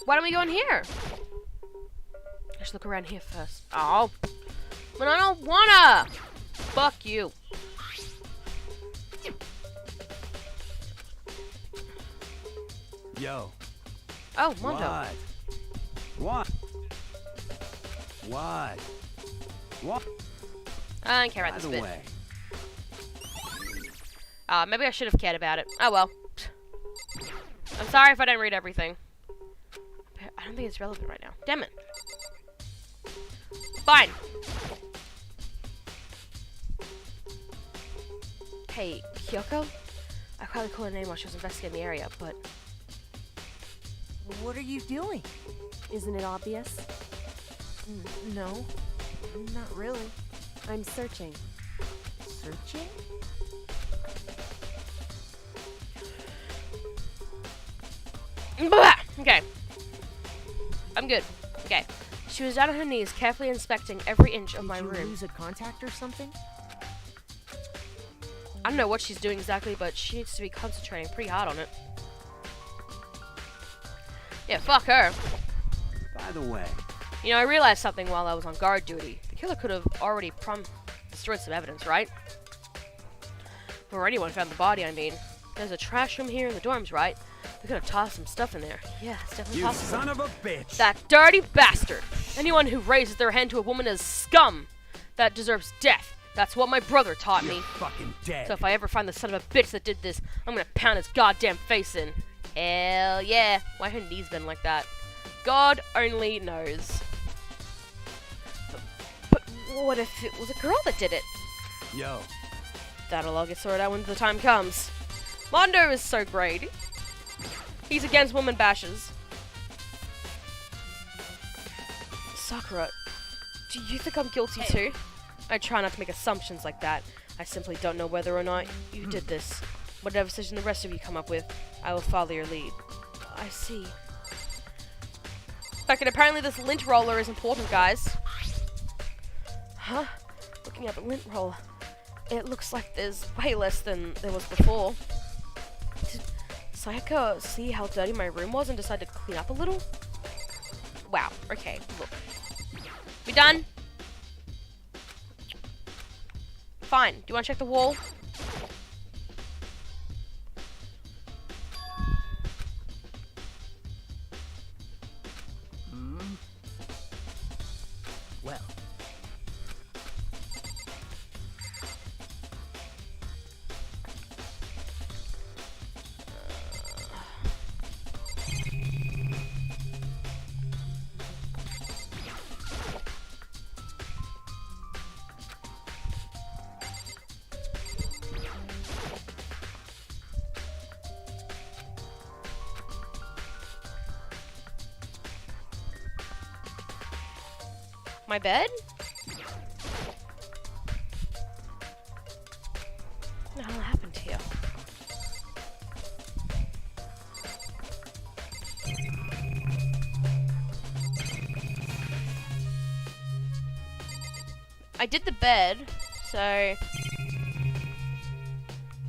[SPEAKER 6] Why don't we go in here? I should look around here first. Oh, but I don't wanna! Fuck you.
[SPEAKER 4] Yo.
[SPEAKER 6] Oh, Mondo.
[SPEAKER 4] What?
[SPEAKER 6] I don't care about
[SPEAKER 4] By
[SPEAKER 6] this
[SPEAKER 4] the
[SPEAKER 6] bit.
[SPEAKER 4] way,
[SPEAKER 6] Maybe I should have cared about it. Oh well. I'm sorry if I didn't read everything. I don't think it's relevant right now. Damn it. Fine. Hey, Kyoko? I probably called her name while she was investigating the area, but...
[SPEAKER 5] What are you doing?
[SPEAKER 8] Isn't it obvious?
[SPEAKER 5] No, not really.
[SPEAKER 8] I'm searching.
[SPEAKER 5] Searching?
[SPEAKER 6] Blah! Okay. I'm good. Okay. She was down on her knees, carefully inspecting every inch of my
[SPEAKER 5] Did you
[SPEAKER 6] room.
[SPEAKER 5] lose a contact or something?
[SPEAKER 6] I don't know what she's doing exactly, but she needs to be concentrating pretty hard on it. Yeah, fuck her.
[SPEAKER 4] By the way,
[SPEAKER 6] You know, I realized something while I was on guard duty. The killer could have already destroyed some evidence, right? Or anyone found the body, I mean. There's a trash room here in the dorms, right? They could have tossed some stuff in there. Yeah, it's definitely
[SPEAKER 4] you
[SPEAKER 6] possible.
[SPEAKER 4] son of a bitch!
[SPEAKER 6] That dirty bastard! Anyone who raises their hand to a woman is scum! That deserves death. That's what my brother taught me.
[SPEAKER 4] You're fucking dead.
[SPEAKER 6] So if I ever find the son of a bitch that did this, I'm gonna pound his goddamn face in. Hell yeah. Why her knees been like that? God only knows. But what if it was a girl that did it?
[SPEAKER 4] Yo,
[SPEAKER 6] That'll all get sorted out when the time comes. Mondo is so great. He's against woman bashes. Sakura, do you think I'm guilty too? I try not to make assumptions like that. I simply don't know whether or not you did this. Whatever decision the rest of you come up with, I will follow your lead. I see. Fucking apparently this lint roller is important, guys. Huh? Looking at the lint roller. It looks like there's way less than there was before. Did Sayaka see how dirty my room was and decide to clean up a little? Wow, okay, look. We done? Fine. Do you want to check the wall?
[SPEAKER 5] Well,
[SPEAKER 6] My bed? What the hell happened here? I did the bed, so...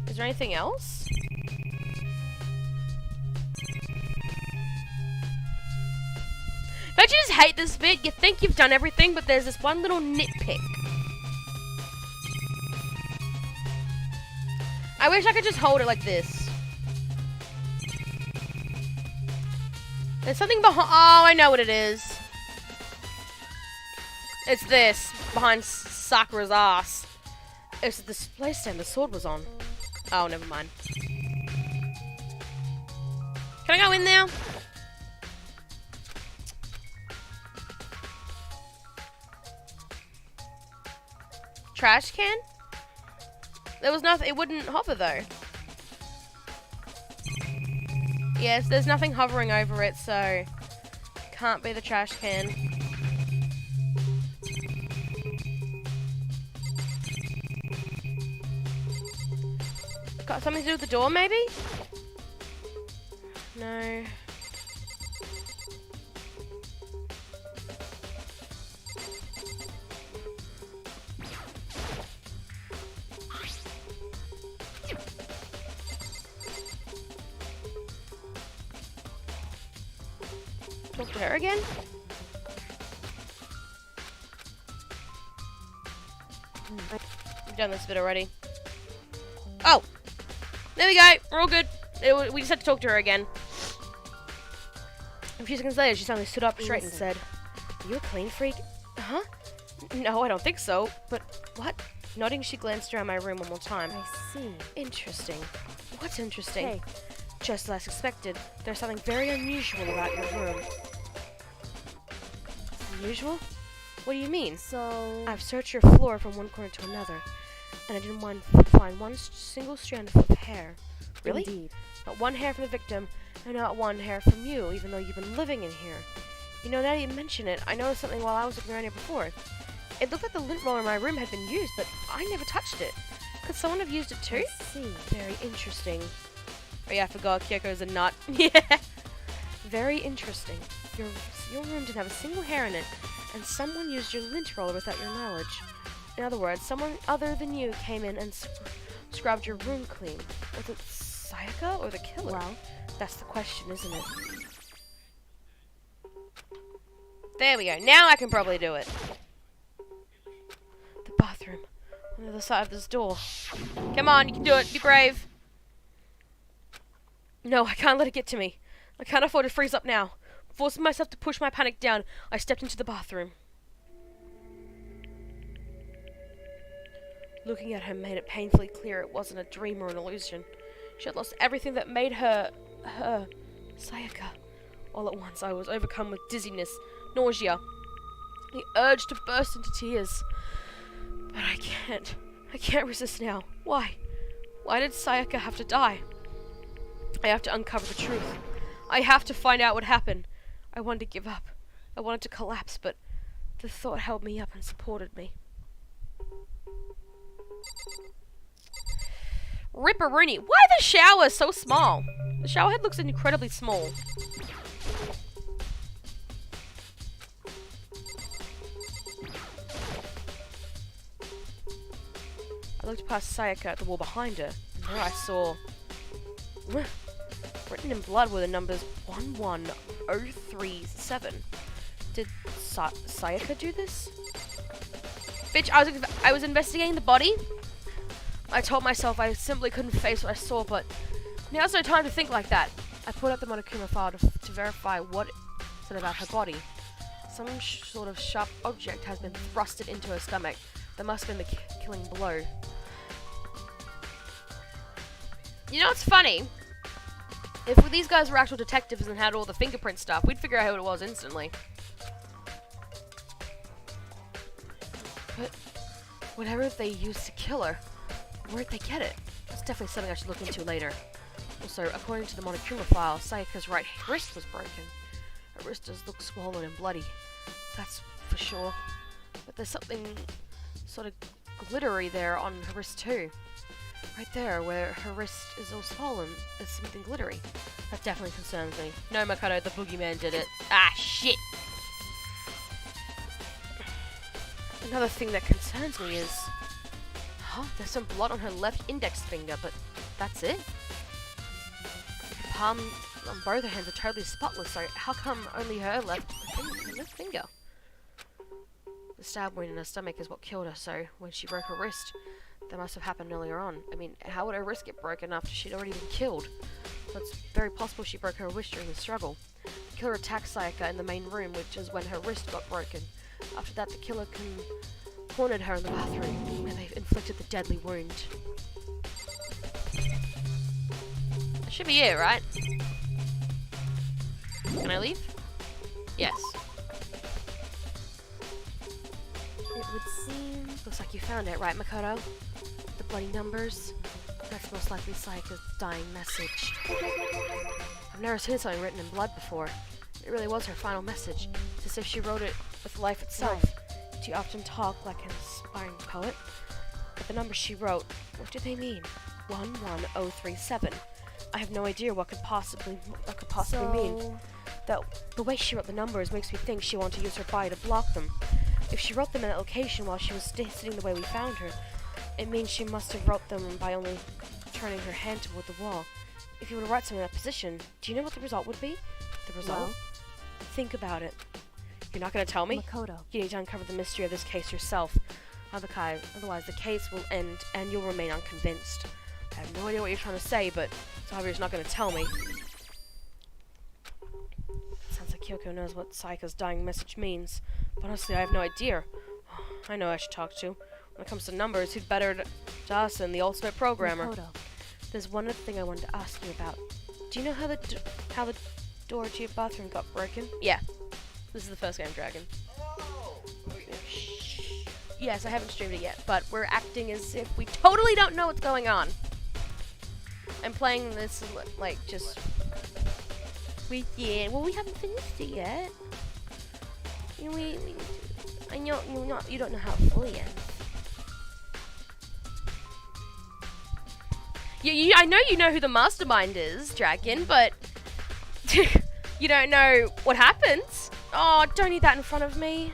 [SPEAKER 6] Is there anything else? Don't you just hate this bit? You think you've done everything, but there's this one little nitpick. I wish I could just hold it like this. There's something behind. Oh, I know what it is. It's this behind Sakura's ass. It's the display stand the sword was on. Oh, never mind. Can I go in there? Trash can? There was nothing. It wouldn't hover though. Yes, there's nothing hovering over it, so can't be the trash can. Got something to do with the door, maybe? No. Talk to her again? We've done this bit already. Oh! There we go! We're all good. We just had to talk to her again. A few seconds later, she suddenly stood up straight and said, "Are you a clean freak?" Huh? No, I don't think so. But what? Nodding, she glanced around my room one more time.
[SPEAKER 8] I see.
[SPEAKER 6] Interesting. What's interesting?
[SPEAKER 8] Hey,
[SPEAKER 6] Just as expected, there's something very unusual about your room. Unusual? What do you mean?
[SPEAKER 8] so...
[SPEAKER 6] I've searched your floor from one corner to another. and I didn't find one single strand of hair. Really?
[SPEAKER 8] Indeed.
[SPEAKER 6] Not one hair from the victim, and not one hair from you, even though you've been living in here. You know, now that you mention it, I noticed something while I was looking around here before. It looked like the lint roller in my room had been used, but I never touched it. Could someone have used it too?
[SPEAKER 8] I see.
[SPEAKER 6] Very interesting. Oh yeah, I forgot Kyoko's a nut. Yeah. Very interesting. Your room didn't have a single hair in it, and someone used your lint roller without your knowledge. In other words, someone other than you came in and scrubbed your room clean. Was it Sayaka or the killer?
[SPEAKER 8] Well,
[SPEAKER 6] That's the question, isn't it? There we go. Now I can probably do it. The bathroom. On the other side of this door. Come on, you can do it. Be brave. No, I can't let it get to me. I can't afford to freeze up now. Forcing myself to push my panic down, I stepped into the bathroom. Looking at her made it painfully clear it wasn't a dream or an illusion. She had lost everything that made her Sayaka. All at once I was overcome with dizziness, nausea, the urge to burst into tears. But I can't resist now. Why? Why did Sayaka have to die? I have to uncover the truth. I have to find out what happened. I wanted to give up. I wanted to collapse, but the thought held me up and supported me. Ripperoonie. Why the shower so small? The shower head looks incredibly small. I looked past Sayaka at the wall behind her, and there I saw... written in blood were the numbers 11037. Did Sayaka do this? Bitch, I was investigating the body. I told myself I simply couldn't face what I saw, but now's no time to think like that. I pulled out the Monokuma file to verify what it said about her body. Some sort of sharp object has been thrusted into her stomach. That must have been the killing blow. You know what's funny? If these guys were actual detectives and had all the fingerprint stuff, we'd figure out who it was instantly. But whatever they used to kill her, where'd they get it? That's definitely something I should look into later. Also, according to the Monokuma file, Sayaka's right wrist was broken. Her wrist does look swollen and bloody. That's for sure. But there's something sort of glittery there on her wrist too. Right there, where her wrist is all swollen, is something glittery. That definitely concerns me. No, Makoto, the boogeyman did it. Ah, shit! Another thing that concerns me is... Huh? There's some blood on her left index finger, but that's it? The palm on both her hands are totally spotless, so how come only her left finger? The stab wound in her stomach is what killed her, so when she broke her wrist, that must have happened earlier on. I mean, how would her wrist get broken after she'd already been killed? So it's very possible she broke her wrist during the struggle. The killer attacked Sayaka in the main room, which is when her wrist got broken. After that, the killer cornered her in the bathroom, where they inflicted the deadly wound. That should be it, right? Can I leave? Yes. It would seem... Looks like you found it, right, Makoto? The bloody numbers? That's most likely Sayaka's dying message. I've never seen something written in blood before. It really was her final message. It's as if she wrote it with life itself. Do you often talk like an inspiring poet? But the numbers she wrote, what do they mean? 11037. I have no idea what could possibly mean. The way she wrote the numbers makes me think she wanted to use her body to block them. If she wrote them in that location while she was sitting the way we found her, it means she must have wrote them by only turning her hand toward the wall. If you were to write something in that position, do you know what the result would be? The result?
[SPEAKER 8] Well?
[SPEAKER 6] Think about it. You're not going to tell me?
[SPEAKER 8] Makoto.
[SPEAKER 6] You need to uncover the mystery of this case yourself. Otherwise the case will end and you'll remain unconvinced. I have no idea what you're trying to say, but it's obvious you're not going to tell me. Sounds like Kyoko knows what Sayaka's dying message means, but honestly I have no idea. I know who I should talk to. When it comes to numbers, who's better to us than the ultimate programmer?
[SPEAKER 8] Makoto.
[SPEAKER 6] There's one other thing I wanted to ask you about. Do you know how the door to your bathroom got broken? Yeah. This is the first game, Dragon. yes, I haven't streamed it yet, but we're acting as if we totally don't know what's going on. I'm playing this, like, just... we haven't finished it yet. I know you don't know how it fully ends. I know you know who the mastermind is, Dragon, but you don't know what happens. Oh, don't eat that in front of me.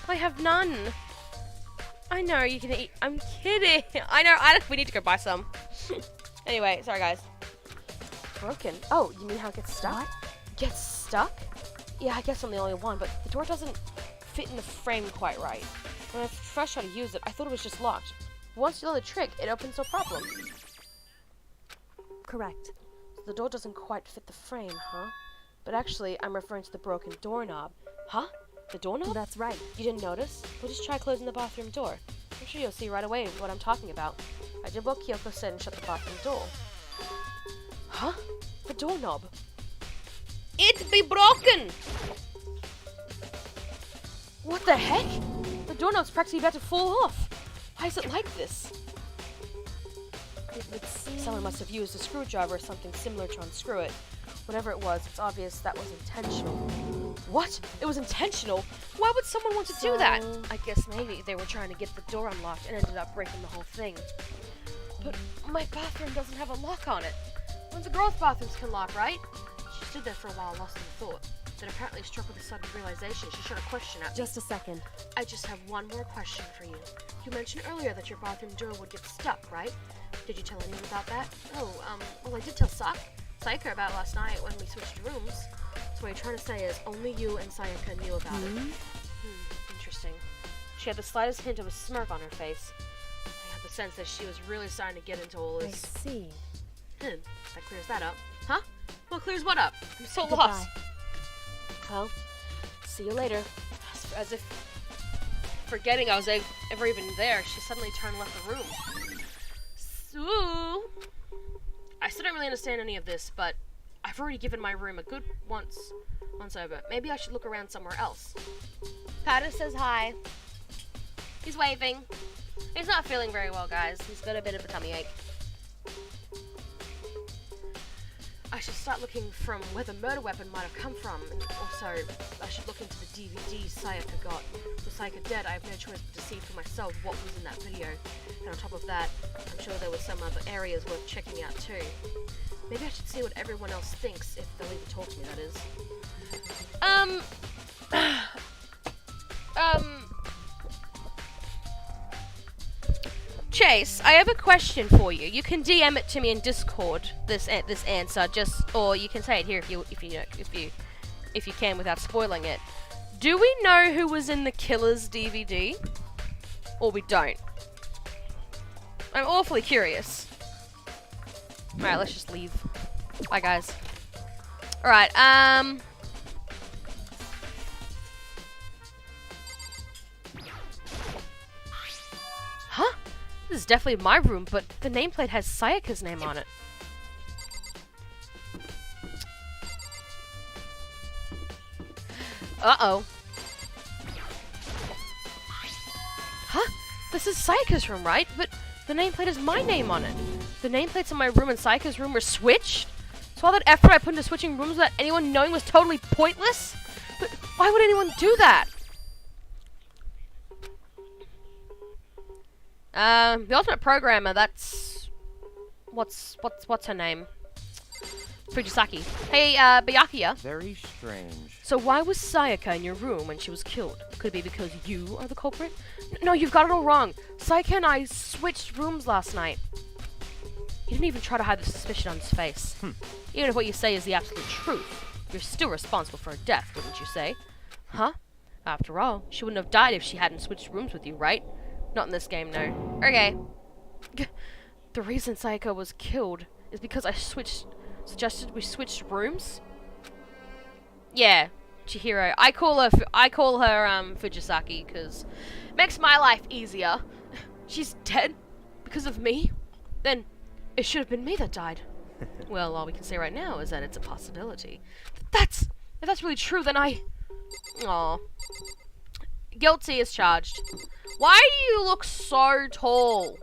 [SPEAKER 6] I have none. I know you can eat. I'm kidding. I know. We need to go buy some. Anyway, sorry guys. Broken. Oh, you mean how it gets stuck? Gets stuck? Yeah, I guess I'm the only one, but the door doesn't fit in the frame quite right. When I first tried to use it, I thought it was just locked. Once you know the trick, it opens no problem.
[SPEAKER 8] Correct.
[SPEAKER 6] So the door doesn't quite fit the frame, huh? But actually, I'm referring to the broken doorknob. Huh? The doorknob?
[SPEAKER 8] That's right.
[SPEAKER 6] You didn't notice? We'll just try closing the bathroom door. I'm sure you'll see right away what I'm talking about. I did what Kyoko said and shut the bathroom door. Huh? The doorknob. It be broken! What the heck? The doorknob's practically about to fall off. Why is it like this?
[SPEAKER 8] It would seem...
[SPEAKER 6] Someone must have used a screwdriver or something similar to unscrew it. Whatever it was, it's obvious that was intentional. What? It was intentional? Why would someone want to do that? I guess maybe they were trying to get the door unlocked and ended up breaking the whole thing. But my bathroom doesn't have a lock on it. When the girls' bathrooms can lock, right? She stood there for a while, lost in thought. Then apparently struck with a sudden realization. She shot a question at me.
[SPEAKER 8] Just a second.
[SPEAKER 6] I just have one more question for you. You mentioned earlier that your bathroom door would get stuck, right? Did you tell anyone about that? Oh, well, I did tell Sayaka about last night when we switched rooms. So what you're trying to say is only you and Sayaka knew about it. Interesting. She had the slightest hint of a smirk on her face. I had the sense that she was really starting to get into all
[SPEAKER 8] I
[SPEAKER 6] this.
[SPEAKER 8] see.
[SPEAKER 6] That clears that up. Huh? What clears what up? I'm so
[SPEAKER 8] Goodbye.
[SPEAKER 6] lost. Well, see you later. As if forgetting I was ever even there, she suddenly turned and left the room. So, I still don't really understand any of this, but I've already given my room a good once over. Maybe I should look around somewhere else. Pata says hi. He's waving. He's not feeling very well, guys. He's got a bit of a tummy ache. I should start looking from where the murder weapon might have come from, and also I should look into the DVD Sayaka got. With Sayaka dead, I have no choice but to see for myself what was in that video. And on top of that, I'm sure there were some other areas worth checking out too. Maybe I should see what everyone else thinks, if they'll even talk to me, that is. Chase, I have a question for you. You can DM it to me in Discord. This answer, or you can say it here if you can without spoiling it. Do we know who was in the Killers DVD, or we don't? I'm awfully curious. All right, let's just leave. Bye, guys. All right. Huh? This is definitely my room, but the nameplate has Sayaka's name on it. Uh-oh. Huh? This is Sayaka's room, right? But the nameplate has my name on it. The nameplates in my room and Sayaka's room were switched? So all that effort I put into switching rooms without anyone knowing was totally pointless? But why would anyone do that? The ultimate programmer, that's... What's her name? Fujisaki. Hey, Byakuya.
[SPEAKER 9] Very strange.
[SPEAKER 6] So why was Sayaka in your room when she was killed? Could it be because you are the culprit? No, you've got it all wrong. Sayaka and I switched rooms last night. He didn't even try to hide the suspicion on his face. Even if what you say is the absolute truth, you're still responsible for her death, wouldn't you say? Huh? After all, she wouldn't have died if she hadn't switched rooms with you, right? Not in this game, no. Okay. The reason Sayaka was killed is because I suggested we switched rooms? Yeah, Chihiro. I call her Fujisaki, because it makes my life easier. She's dead because of me? Then it should have been me that died. Well, all we can say right now is that it's a possibility. If that's really true, then Aw. guilty is charged. Why do you look so tall?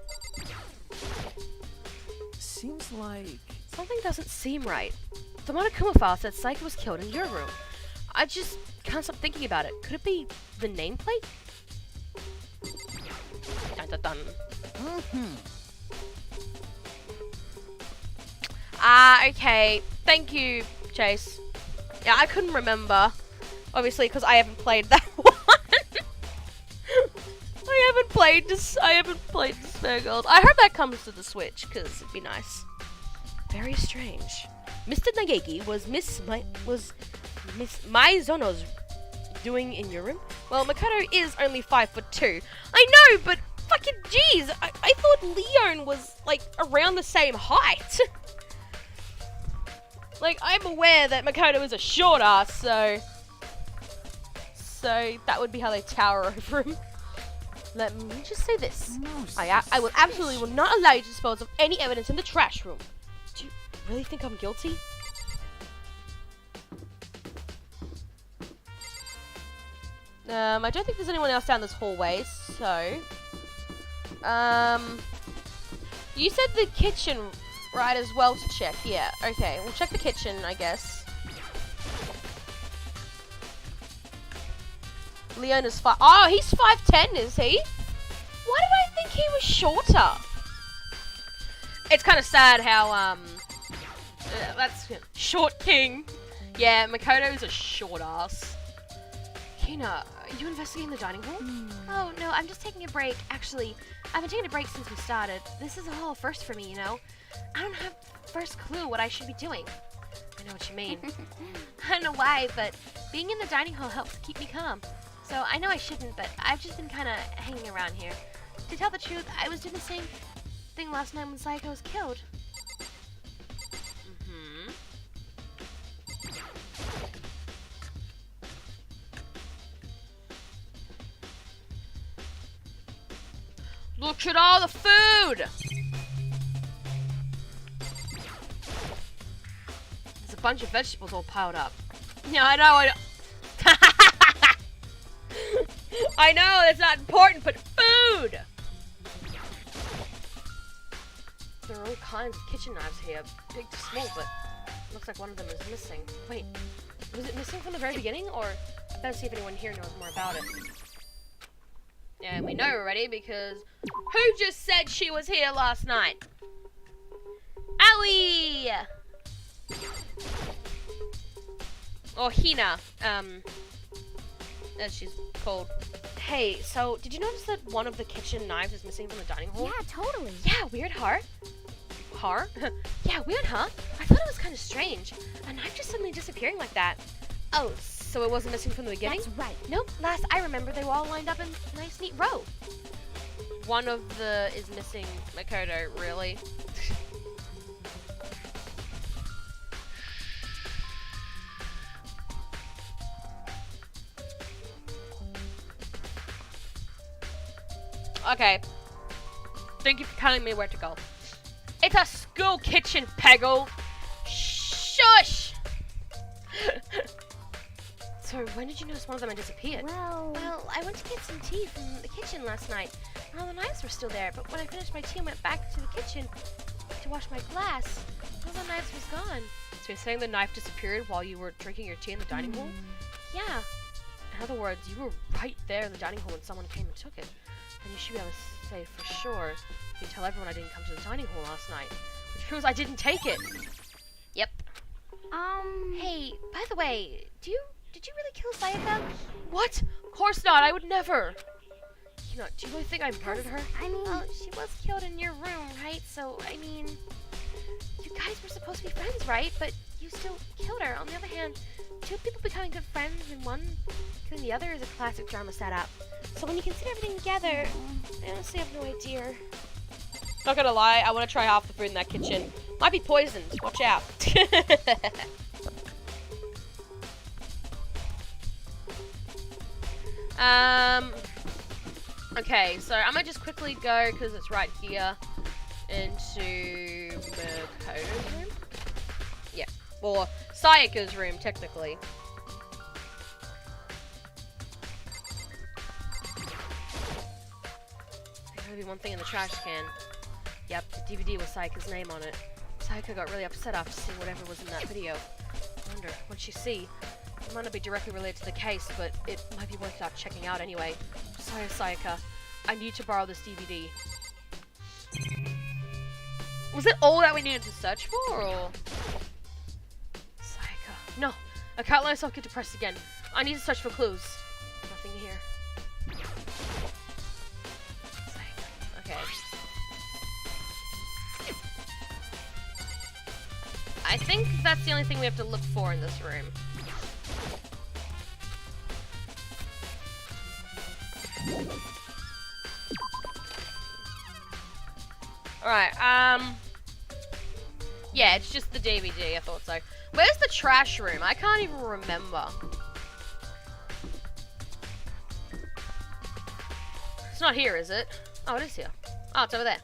[SPEAKER 4] Seems like...
[SPEAKER 6] Something doesn't seem right. The Monokuma file said Saika was killed in your room. I just can't stop thinking about it. Could it be the nameplate? Dun dun dun. Okay. Thank you, Chase. Yeah, I couldn't remember. Obviously, because I haven't played that one. I haven't played Despair Girls. I hope that comes to the Switch, because it'd be nice. Very strange. Mr. Nageki was Miss Maizono's doing in your room? Well, Makoto is only 5'2". I know, but fucking jeez, I thought Leon was, like, around the same height. Like, I'm aware that Makoto is a short ass, so that would be how they tower over him. Let me just say this. I will absolutely not allow you to dispose of any evidence in the trash room. Do you really think I'm guilty? I don't think there's anyone else down this hallway, so... You said the kitchen, right, as well to check. Yeah, okay. We'll check the kitchen, I guess. Leon is oh, he's 5'10", is he? Why did I think he was shorter? It's kind of sad how, that's short king. Yeah, Makoto's a short ass. Kina, are you investigating the dining hall?
[SPEAKER 8] Oh, no, I'm just taking a break. Actually, I've been taking a break since we started. This is a whole first for me, you know? I don't have first clue what I should be doing.
[SPEAKER 6] I know what you mean.
[SPEAKER 8] I don't know why, but being in the dining hall helps keep me calm. So I know I shouldn't, but I've just been kind of hanging around here. To tell the truth, I was doing the same thing last night when Saika was killed.
[SPEAKER 6] Look at all the food! There's a bunch of vegetables all piled up. Yeah, I know, I know, that's not important, but food! There are all kinds of kitchen knives here, big to small, but looks like one of them is missing. Wait, was it missing from the very beginning, or I better see if anyone here knows more about it. And we know already because who just said she was here last night? Aoi! Or Hina, as she's called. Hey, so did you notice that one of the kitchen knives is missing from the dining hall?
[SPEAKER 8] Yeah, totally.
[SPEAKER 6] Yeah, weird, huh? Huh? Yeah, weird, huh? I thought it was kind of strange. A knife just suddenly disappearing like that. Oh, so it wasn't missing from the beginning?
[SPEAKER 8] That's right.
[SPEAKER 6] Nope, last I remember they were all lined up in a nice neat row. One of the is missing Makoto, really? Okay. Thank you for telling me where to go. It's a school kitchen, Peggle! Shush! So, when did you notice one of them had disappeared?
[SPEAKER 8] Well, I went to get some tea from the kitchen last night. And all the knives were still there, but when I finished my tea and went back to the kitchen to wash my glass, all the knives was gone.
[SPEAKER 6] So you're saying the knife disappeared while you were drinking your tea in the dining hall?
[SPEAKER 8] Yeah.
[SPEAKER 6] In other words, you were right there in the dining hall when someone came and took it. And you should be able to say for sure you tell everyone I didn't come to the dining hall last night. Which proves I didn't take it. Yep.
[SPEAKER 8] Hey, by the way, did you really kill Sayaka?
[SPEAKER 6] What? Of course not, I would never. You know, do you really think I murdered her?
[SPEAKER 8] I mean, well, she was killed in your room, right? So, I mean, you guys were supposed to be friends, right? But you still killed her. On the other hand, two people becoming good friends and one killing the other is a classic drama setup. So when you consider everything together, I honestly have no idea.
[SPEAKER 6] Not gonna lie, I want to try half the food in that kitchen. Might be poisoned. Watch out. Okay, so I'm gonna just quickly go, because it's right here, into Makoto's room? Yeah, or Sayaka's room, technically. Maybe one thing in the trash can. Yep, the DVD with Sayaka's name on it. Sayaka got really upset after seeing whatever was in that video. I wonder, what'd she see? It might not be directly related to the case, but it might be worth checking out anyway. Sorry, Sayaka. I need to borrow this DVD. Was it all that we needed to search for, or...? Sayaka. No! I can't let myself get depressed again. I need to search for clues. Nothing here. Sayaka. Okay. I think that's the only thing we have to look for in this room. Alright, yeah, it's just the DVD, I thought so. Where's the trash room? I can't even remember. It's not here, is it? Oh, it is here. Oh, it's over there.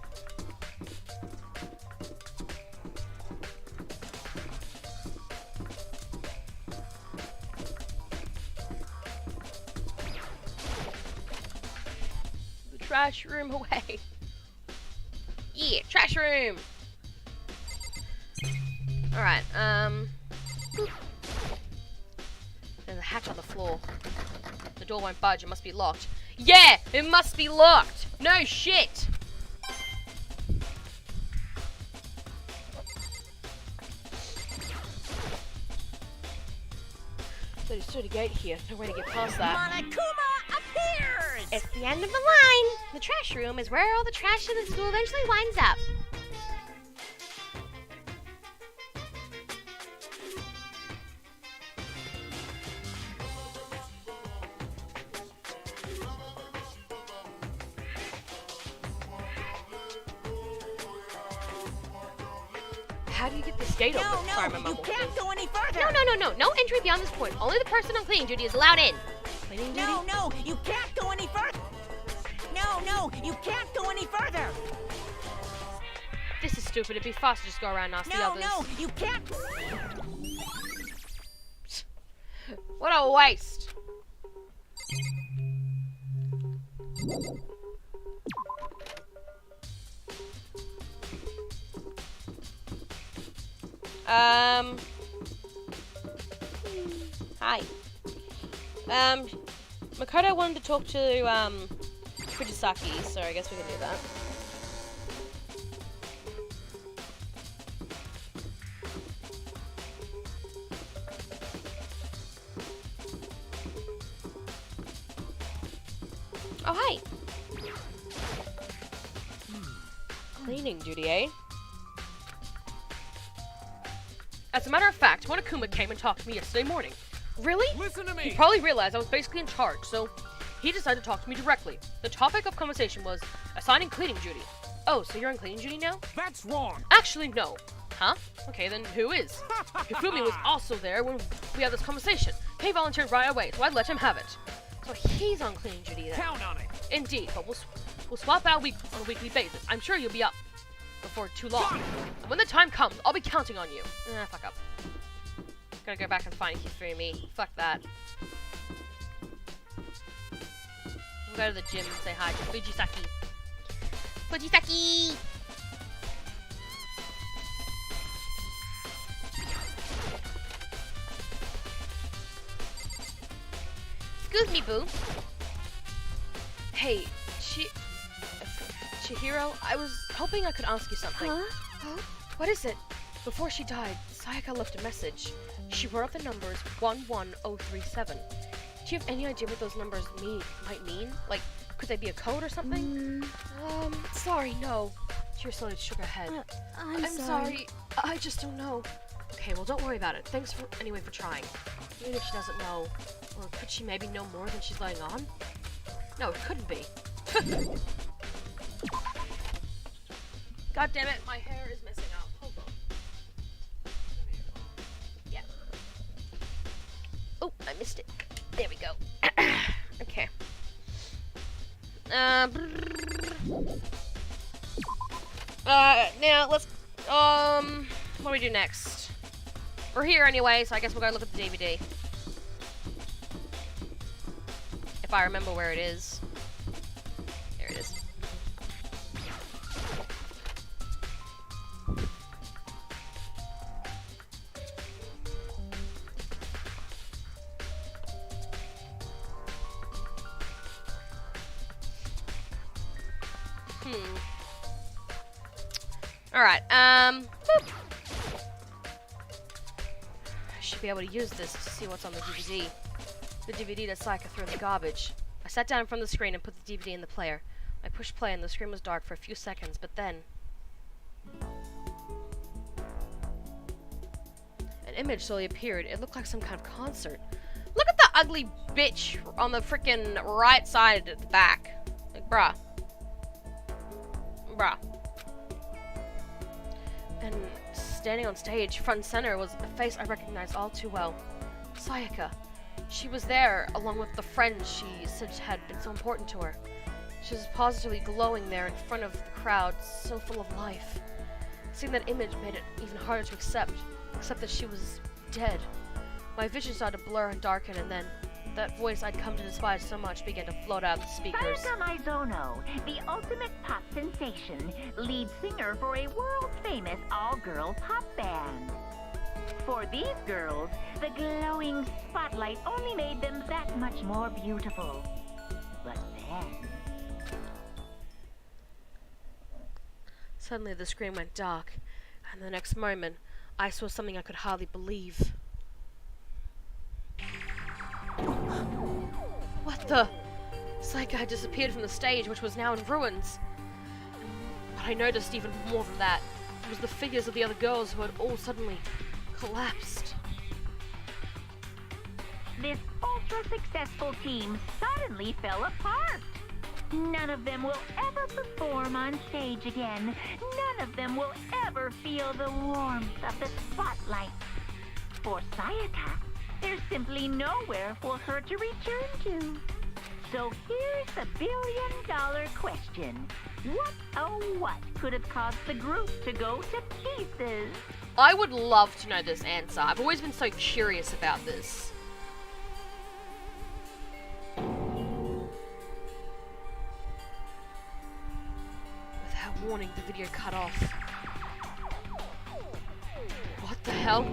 [SPEAKER 6] The trash room away. Yeah, trash room! Alright, there's a hatch on the floor. The door won't budge, it must be locked. Yeah! It must be locked! No shit! So there's a gate here, no way to get past that.
[SPEAKER 5] Monokuma appears!
[SPEAKER 8] It's the end of the line. The trash room is where all the trash in the school eventually winds up.
[SPEAKER 6] How do you get this gate open? Sorry, my
[SPEAKER 5] No,
[SPEAKER 6] mum
[SPEAKER 5] you
[SPEAKER 6] will
[SPEAKER 5] can't
[SPEAKER 6] do.
[SPEAKER 5] go any further!
[SPEAKER 8] No entry beyond this point. Only the person on cleaning duty is allowed in.
[SPEAKER 6] Cleaning duty?
[SPEAKER 5] No, you can't go any further! No, you can't go any further!
[SPEAKER 6] This is stupid. It'd be faster to just go around and ask the others.
[SPEAKER 5] No, you can't!
[SPEAKER 6] What a waste. Hi. Makoto wanted to talk to, Fujisaki, so I guess we can do that. Oh, hi! Cleaning duty, eh? As a matter of fact, Monokuma came and talked to me yesterday morning. Really?
[SPEAKER 4] Listen to
[SPEAKER 6] He
[SPEAKER 4] me.
[SPEAKER 6] probably realized I was basically in charge, so he decided to talk to me directly. The topic of conversation was assigning cleaning duty. Oh, so you're on cleaning duty now?
[SPEAKER 4] That's wrong.
[SPEAKER 6] Actually, no. Huh? Okay, then who is? Hifumi was also there when we had this conversation. He volunteered right away, so I'd let him have it. So he's on cleaning duty then.
[SPEAKER 4] Count on it.
[SPEAKER 6] Indeed, but we'll swap out on a weekly basis. I'm sure you'll be up before too long. And when the time comes, I'll be counting on you. Fuck up. Gotta go back and find Hifumi. Fuck that. We'll go to the gym and say hi to Fujisaki.
[SPEAKER 8] Fujisaki! Excuse me, boo.
[SPEAKER 6] Hey, Chihiro, I was hoping I could ask you something.
[SPEAKER 8] Huh?
[SPEAKER 6] What is it? Before she died, Sayaka left a message. She wrote out the numbers 11037. Do you have any idea what those numbers might mean? Like, could they be a code or something? Sorry, no. Chihiro slowly shook her head.
[SPEAKER 7] I'm
[SPEAKER 6] sorry. I just don't know. Okay, well, don't worry about it. Thanks anyway for trying. Even if she doesn't know. Or could she maybe know more than she's letting on? No, it couldn't be. God damn it, my hair is messing up. Hold on. Yeah. Oh, I missed it. There we go. Okay. Now let's, what do we do next? We're here anyway, so I guess we'll go look at the DVD. If I remember where it is. There it is. Alright, I should be able to use this to see what's on the DVD. The DVD that Sayaka threw in the garbage. I sat down in front of the screen and put the DVD in the player. I pushed play and the screen was dark for a few seconds, but then... an image slowly appeared. It looked like some kind of concert. Look at the ugly bitch on the freaking right side at the back. Like, bruh. Bruh. And standing on stage, front and center, was a face I recognized all too well. Sayaka. She was there, along with the friends she said had been so important to her. She was positively glowing there in front of the crowd, so full of life. Seeing that image made it even harder to accept that she was dead. My vision started to blur and darken, and then that voice I'd come to despise so much began to float out of the speakers.
[SPEAKER 5] Sayaka Mizono, the ultimate pop sensation, lead singer for a world-famous all-girl pop band. For these girls, the glowing spotlight only made them that much more beautiful. But then...
[SPEAKER 6] Suddenly the screen went dark, and the next moment, I saw something I could hardly believe. What the? Sayaka had disappeared from the stage, which was now in ruins. But I noticed even more than that. It was the figures of the other girls who had all suddenly collapsed.
[SPEAKER 5] This ultra-successful team suddenly fell apart. None of them will ever perform on stage again. None of them will ever feel the warmth of the spotlight. For Sayaka, there's simply nowhere for her to return to. So here's the billion-dollar question. What, oh what, could have caused the group to go to pieces?
[SPEAKER 6] I would love to know this answer. I've always been so curious about this. Without warning, the video cut off. What the hell?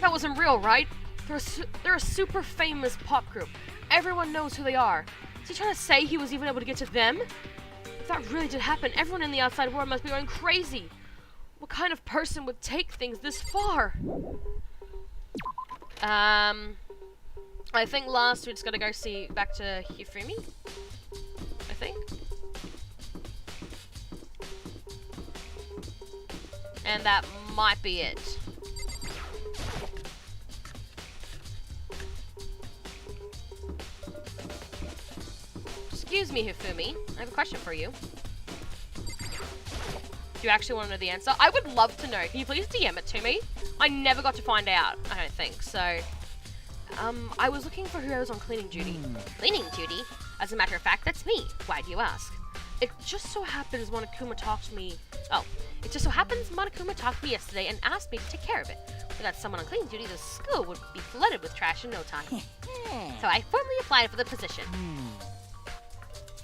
[SPEAKER 6] That wasn't real, right? They're a super famous pop group. Everyone knows who they are. Is he trying to say he was even able to get to them? If that really did happen, everyone in the outside world must be going crazy. What kind of person would take things this far? I think last we just gotta go see back to Hifumi. I think. And that might be it. Excuse me, Hifumi. I have a question for you. Do you actually want to know the answer? I would love to know. Can you please DM it to me? I never got to find out, I don't think. So, I was looking for who was on cleaning duty. Cleaning duty? As a matter of fact, that's me. Why do you ask? It just so happens Monokuma talked to me... Oh, it just so happens Monokuma talked to me yesterday and asked me to take care of it. Without someone on cleaning duty, the school would be flooded with trash in no time. So I formally applied for the position.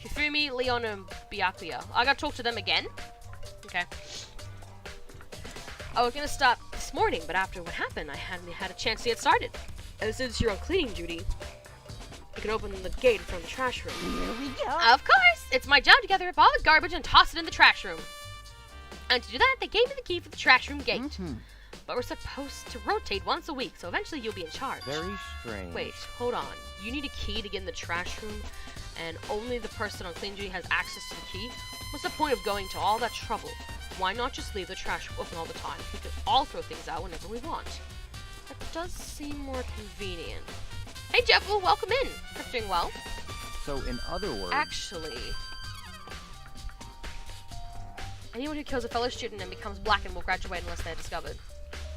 [SPEAKER 6] Hifumi, Leon, and Byakuya. I gotta talk to them again? Okay. I was gonna start this morning, but after what happened, I hadn't had a chance to get started. And since you're on cleaning duty, you can open the gate from the trash room.
[SPEAKER 5] Here we go.
[SPEAKER 6] Of course! It's my job to gather up all the garbage and toss it in the trash room. And to do that, they gave me the key for the trash room gate. But we're supposed to rotate once a week, so eventually you'll be in charge.
[SPEAKER 9] Very strange.
[SPEAKER 6] Wait, hold on. You need a key to get in the trash room, and only the person on cleaning duty has access to the key? What's the point of going to all that trouble? Why not just leave the trash open all the time? We could all throw things out whenever we want. That does seem more convenient. Hey Jeff, well, welcome in. Hope you're doing well.
[SPEAKER 9] So, in other words...
[SPEAKER 6] Actually, anyone who kills a fellow student and becomes blackened will graduate unless they're discovered.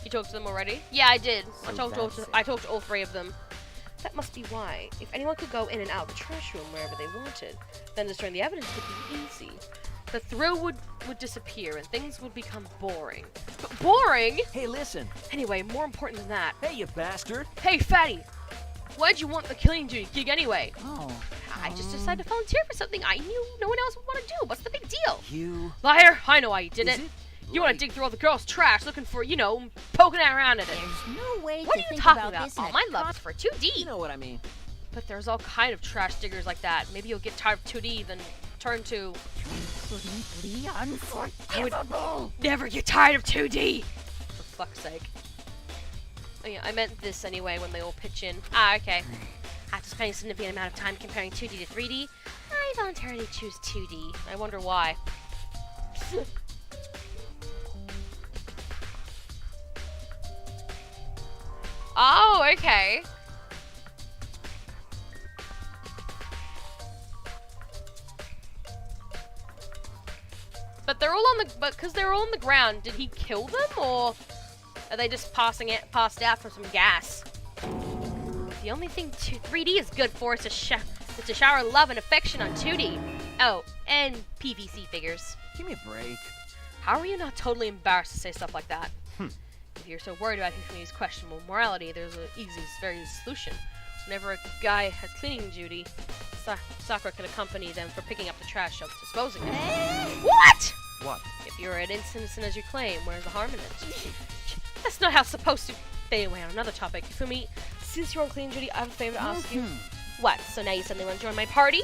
[SPEAKER 6] You talked to them already? Yeah, I did. I talked to all three of them. That must be why. If anyone could go in and out of the trash room wherever they wanted, then destroying the evidence would be easy. The thrill would disappear and things would become boring. But boring?
[SPEAKER 4] Hey, listen.
[SPEAKER 6] Anyway, more important than that.
[SPEAKER 4] Hey, you bastard.
[SPEAKER 6] Hey, fatty! Why'd you want the killing duty gig anyway?
[SPEAKER 9] Oh.
[SPEAKER 6] I just decided to volunteer for something I knew no one else would want to do. What's the big deal?
[SPEAKER 4] You...
[SPEAKER 6] Liar! I know why you did
[SPEAKER 4] Is
[SPEAKER 6] it.
[SPEAKER 4] it?
[SPEAKER 6] You want to dig through all the girls' trash looking for, you know, poking around at it.
[SPEAKER 5] There's no way
[SPEAKER 6] What
[SPEAKER 5] to
[SPEAKER 6] are you
[SPEAKER 5] think
[SPEAKER 6] talking
[SPEAKER 5] about
[SPEAKER 6] about?
[SPEAKER 5] this in
[SPEAKER 6] Oh,
[SPEAKER 5] a
[SPEAKER 6] my love is for 2D.
[SPEAKER 4] You know what I mean.
[SPEAKER 6] But there's all kind of trash diggers like that. Maybe you'll get tired of 2D, then turn to.
[SPEAKER 5] Completely
[SPEAKER 6] I would
[SPEAKER 5] unforgivable.
[SPEAKER 6] never get tired of 2D! For fuck's sake. Oh yeah, I meant this anyway when they all pitch in. Ah, okay. After spending a significant amount of time comparing 2D to 3D, I voluntarily choose 2D. I wonder why. Oh, okay. But they're all on the, because they're all on the ground, did he kill them, or are they just passed out from some gas? The only thing 3D is good for is to shower love and affection on 2D. Oh, and PVC figures.
[SPEAKER 9] Give me a break.
[SPEAKER 6] How are you not totally embarrassed to say stuff like that? If you're so worried about Hifumi's questionable morality, there's an very easy solution. Whenever a guy has cleaning duty, Sakura can accompany them for picking up the trash or disposing of it. What?
[SPEAKER 9] What?
[SPEAKER 6] If you're as innocent as you claim, where's the harm in it? That's not how it's supposed to. Anyway, on another topic, Hifumi, since you're on cleaning duty, I have a favor to ask you. What? So now you suddenly want to join my party?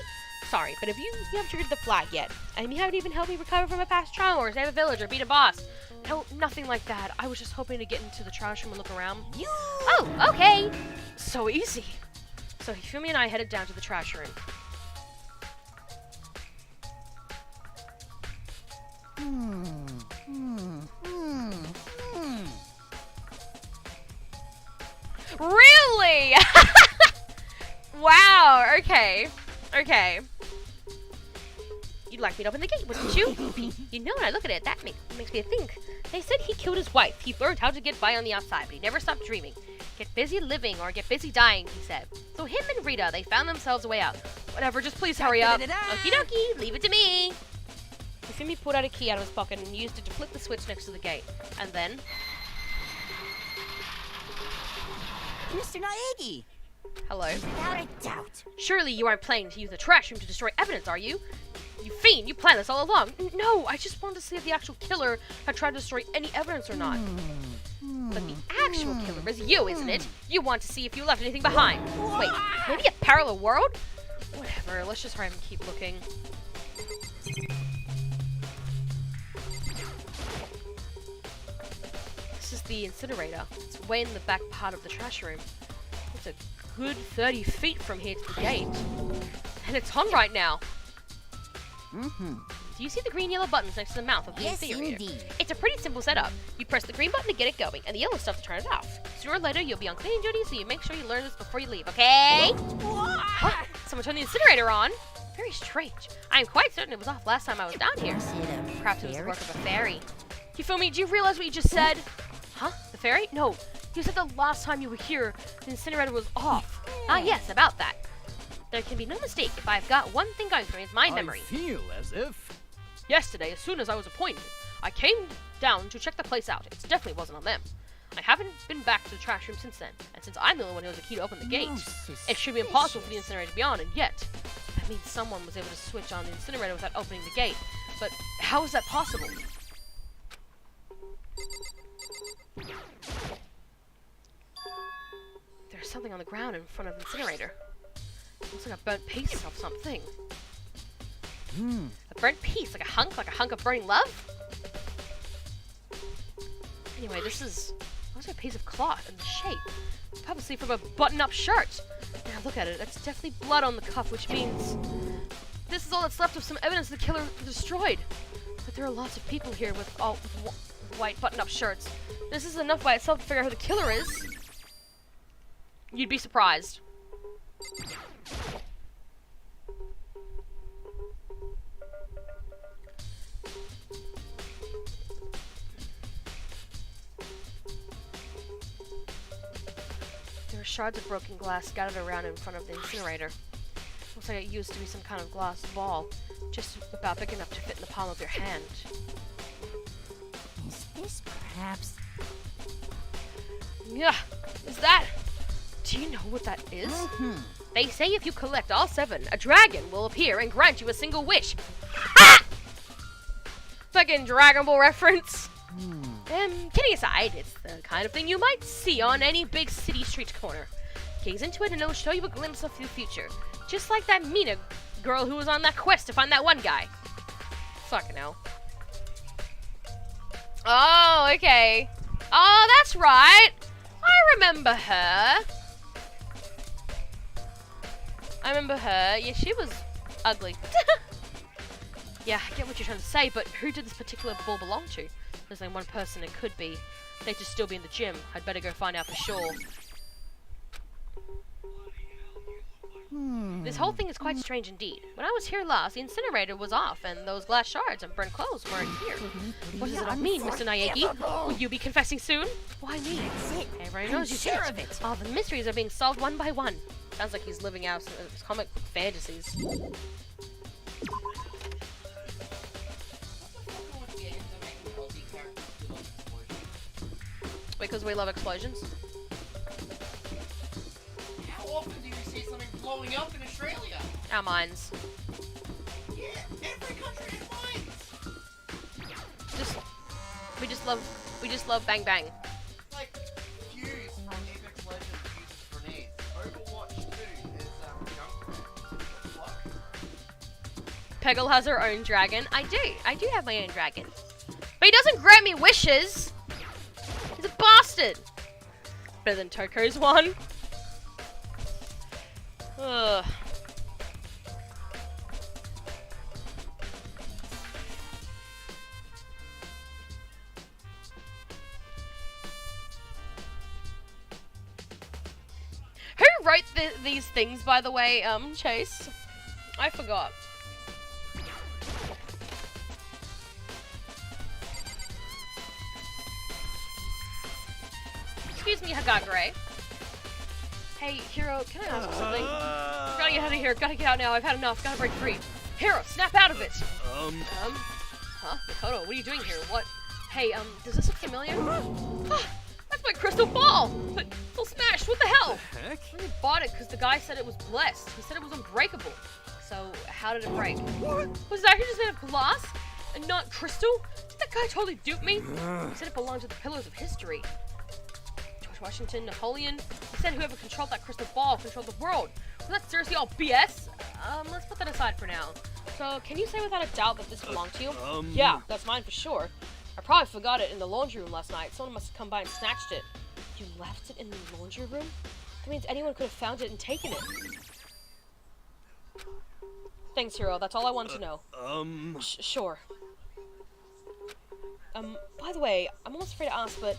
[SPEAKER 6] Sorry, but you haven't triggered the flag yet, and you haven't even helped me recover from a past trauma or save a village or beat a boss. No, nothing like that. I was just hoping to get into the trash room and look around. Oh, okay. So easy. So Hifumi and I headed down to the trash room. Really? Wow, okay. Okay. You'd like me to open the gate, wouldn't you? You know, when I look at it, that makes me think. They said he killed his wife. He learned how to get by on the outside, but he never stopped dreaming. Get busy living or get busy dying, he said. So him and Rita, they found themselves a way out. Whatever, just please hurry up. Okie dokie, leave it to me. Hifumi pulled out a key out of his pocket and used it to flip the switch next to the gate. And then...
[SPEAKER 5] Mr. Naegi.
[SPEAKER 6] Hello.
[SPEAKER 5] Without a doubt.
[SPEAKER 6] Surely you aren't planning to use the trash room to destroy evidence, are you? You fiend, you planned this all along. No, I just wanted to see if the actual killer had tried to destroy any evidence or not. But the actual killer is you, isn't it? You want to see if you left anything behind. Wait, maybe a parallel world? Whatever, let's just hurry up and keep looking. This is the incinerator. It's way in the back part of the trash room. It's a good 30 feet from here to the gate. And it's on right now. Do you see the green-yellow buttons next to the mouth of the incinerator?
[SPEAKER 5] Indeed.
[SPEAKER 6] It's a pretty simple setup. You press the green button to get it going, and the yellow stuff to turn it off. Sooner or later, you'll be on cleaning duty, so you make sure you learn this before you leave, okay? Huh? Someone turned the incinerator on? Very strange. I am quite certain it was off last time I was down here. Perhaps it was the work of a fairy. Hifumi, do you realize what you just said? Huh? The fairy? No. You said the last time you were here, the incinerator was off. Ah, yes, about that. There can be no mistake if I've got one thing going for me, it's my memory.
[SPEAKER 4] I feel as if...
[SPEAKER 6] Yesterday, as soon as I was appointed, I came down to check the place out. It definitely wasn't on them. I haven't been back to the trash room since then, and since I'm the only one who has a key to open the gate, it should be impossible for the incinerator to be on, and yet, that means someone was able to switch on the incinerator without opening the gate. But how is that possible? There's something on the ground in front of the incinerator. Looks like a burnt piece of something. A burnt piece, like a hunk of burning love? Anyway, this is a piece of cloth in the shape. Probably from a button-up shirt. Now look at it, that's definitely blood on the cuff, which means this is all that's left of some evidence the killer destroyed. But there are lots of people here with white button-up shirts. This is enough by itself to figure out who the killer is. You'd be surprised. There are shards of broken glass scattered around in front of the incinerator. Looks like it used to be some kind of glass ball, just about big enough to fit in the palm of your hand.
[SPEAKER 5] Is this perhaps...
[SPEAKER 6] Yeah, is that? Do you know what that is? They say if you collect all 7, a dragon will appear and grant you a single wish. Ah! Fucking Dragon Ball reference. Kidding aside, it's the kind of thing you might see on any big city street corner. Gaze into it and it'll show you a glimpse of the future. Just like that Mina girl who was on that quest to find that one guy. Fucking hell. Oh, okay. Oh, that's right. I remember her. I remember her. Yeah, she was ugly. Yeah, I get what you're trying to say, but who did this particular ball belong to? There's only one person it could be. They'd just still be in the gym. I'd better go find out for sure. This whole thing is quite strange indeed. When I was here last, the incinerator was off, and those glass shards and burnt clothes weren't here. What does it all mean, Mr. Naegi? Will you be confessing soon? Why me? Everyone knows you
[SPEAKER 5] sure
[SPEAKER 6] did
[SPEAKER 5] of it.
[SPEAKER 6] All the mysteries are being solved one by one. Sounds like he's living out his comic book fantasies. Because we love explosions.
[SPEAKER 10] How often do you see something blowing up in Australia?
[SPEAKER 6] Our minds.
[SPEAKER 10] Yeah, every country has mines.
[SPEAKER 6] We just love bang bang.
[SPEAKER 10] Like, Fuse from Apex Legends uses grenades. Overwatch 2 is Junkrat.
[SPEAKER 6] Peggle has her own dragon. I do have my own dragon. But he doesn't grant me wishes! He's a bastard! Better than Toko's one. Ugh. Who wrote these things, by the way, Chase? I forgot. Excuse me, Hagagure. Hey, Hero, can I ask you something? Gotta get out of here. Gotta get out now. I've had enough. Gotta break free. Hero, snap out of it. Huh? Makoto, what are you doing here? What? Hey, does this look familiar? That's my crystal ball! But it's all smashed. What the hell?
[SPEAKER 4] Heck?
[SPEAKER 6] I only bought it because the guy said it was blessed. He said it was unbreakable. So, how did it break? What? Was it actually just made of glass? And not crystal? Did that guy totally dupe me? He said it belonged to the pillars of history. Washington, Napoleon. He said whoever controlled that crystal ball controlled the world. Was that seriously all BS? Let's put that aside for now. So, can you say without a doubt that this belonged to you? Yeah, that's mine for sure. I probably forgot it in the laundry room last night. Someone must have come by and snatched it. You left it in the laundry room? That means anyone could have found it and taken it. Thanks, Hero. That's all I wanted to know. Sure. By the way, I'm almost afraid to ask, but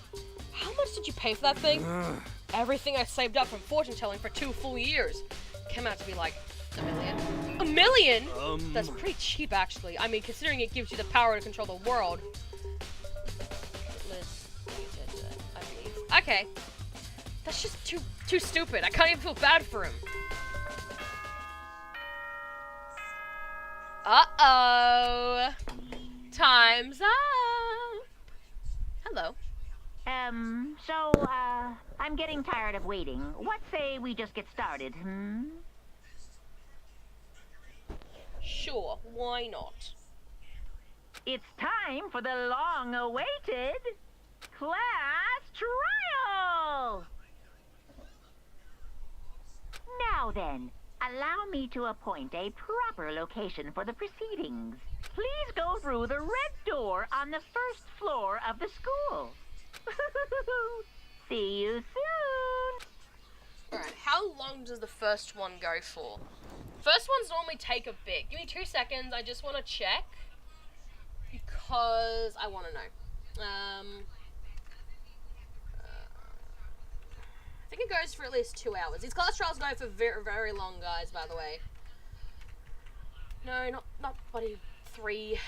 [SPEAKER 6] how much did you pay for that thing? Everything I saved up from fortune telling for 2 full years. Came out to be like $1 million. $1 million? That's pretty cheap, actually. I mean, considering it gives you the power to control the world. I believe. Okay. That's just too stupid. I can't even feel bad for him. Uh-oh. Time's up. Hello.
[SPEAKER 5] I'm getting tired of waiting. What say we just get started,
[SPEAKER 6] Sure, why not?
[SPEAKER 5] It's time for the long-awaited class trial! Now then, allow me to appoint a proper location for the proceedings. Please go through the red door on the first floor of the school. See you soon!
[SPEAKER 6] Alright, how long does the first one go for? First ones normally take a bit. Give me 2 seconds, I just want to check. Because I want to know. I think it goes for at least 2 hours. These class trials go for very, very long, guys, by the way. No, not bloody 3.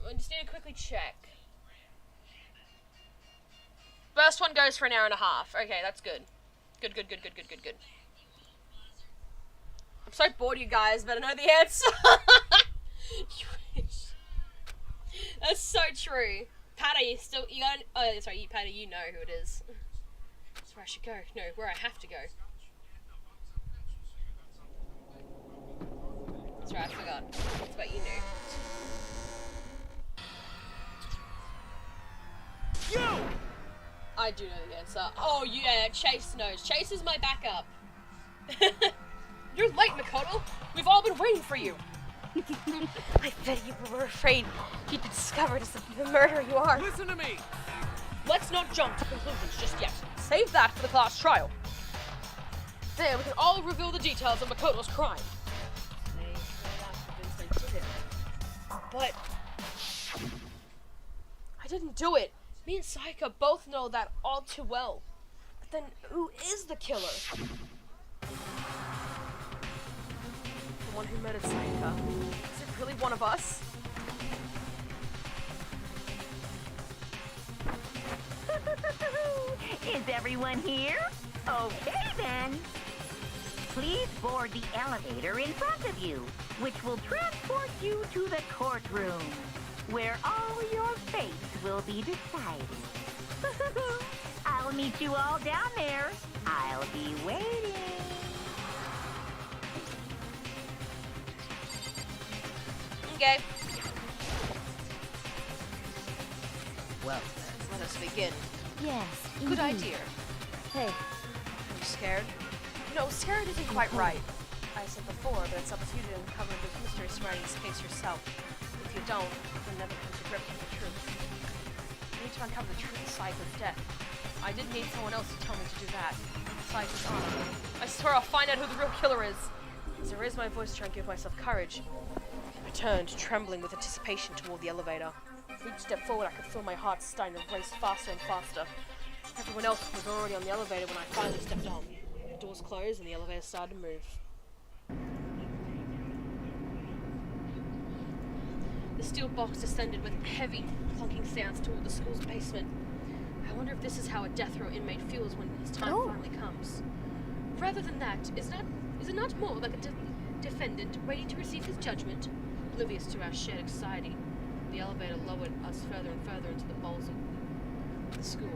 [SPEAKER 6] I just need to quickly check. First one goes for an hour and a half. Okay, that's good. Good. I'm so bored, you guys, but I know the answer. You wish. That's so true. Patty, you got. Oh, sorry, Patty, you know who it is. That's where I should go. No, where I have to go. That's right, I forgot. That's what you knew.
[SPEAKER 4] Yo!
[SPEAKER 6] I do know the answer. Oh, yeah, Chase knows. Chase is my backup. You're late, Makoto. We've all been waiting for you.
[SPEAKER 3] I bet you were afraid you'd be discovered as the murderer you are.
[SPEAKER 4] Listen to me.
[SPEAKER 6] Let's not jump to conclusions just yet. Save that for the class trial. There, we can all reveal the details of Makoto's crime. But I didn't do it. Me and Saika both know that all too well. But then, who is the killer? The one who murdered Saika. Is it really one of us?
[SPEAKER 5] Is everyone here? Okay then. Please board the elevator in front of you, which will transport you to the courtroom, where all your fates will be decided. I'll meet you all down there. I'll be waiting.
[SPEAKER 6] Okay.
[SPEAKER 3] Well,
[SPEAKER 6] Let us begin.
[SPEAKER 3] yes.
[SPEAKER 6] Good idea.
[SPEAKER 3] Hey,
[SPEAKER 6] Are you scared? No, scared isn't quite right. I said before, but it's up to you to uncover the mystery surrounding this case yourself. If you don't, you'll never come to grips with the truth. You need to uncover the truth of Saika's death. I didn't need someone else to tell me to do that. Saika's honor. I swear I'll find out who the real killer is. As I raised my voice to try and give myself courage, I turned, trembling with anticipation toward the elevator. Each step forward, I could feel my heart starting to race faster and faster. Everyone else was already on the elevator when I finally stepped on. The doors closed and the elevator started to move. The steel box descended with heavy, clunking sounds toward the school's basement. I wonder if this is how a death row inmate feels when his time finally comes. Rather than that, is it not more like a defendant waiting to receive his judgment, oblivious to our shared anxiety? The elevator lowered us further and further into the bowels of the school.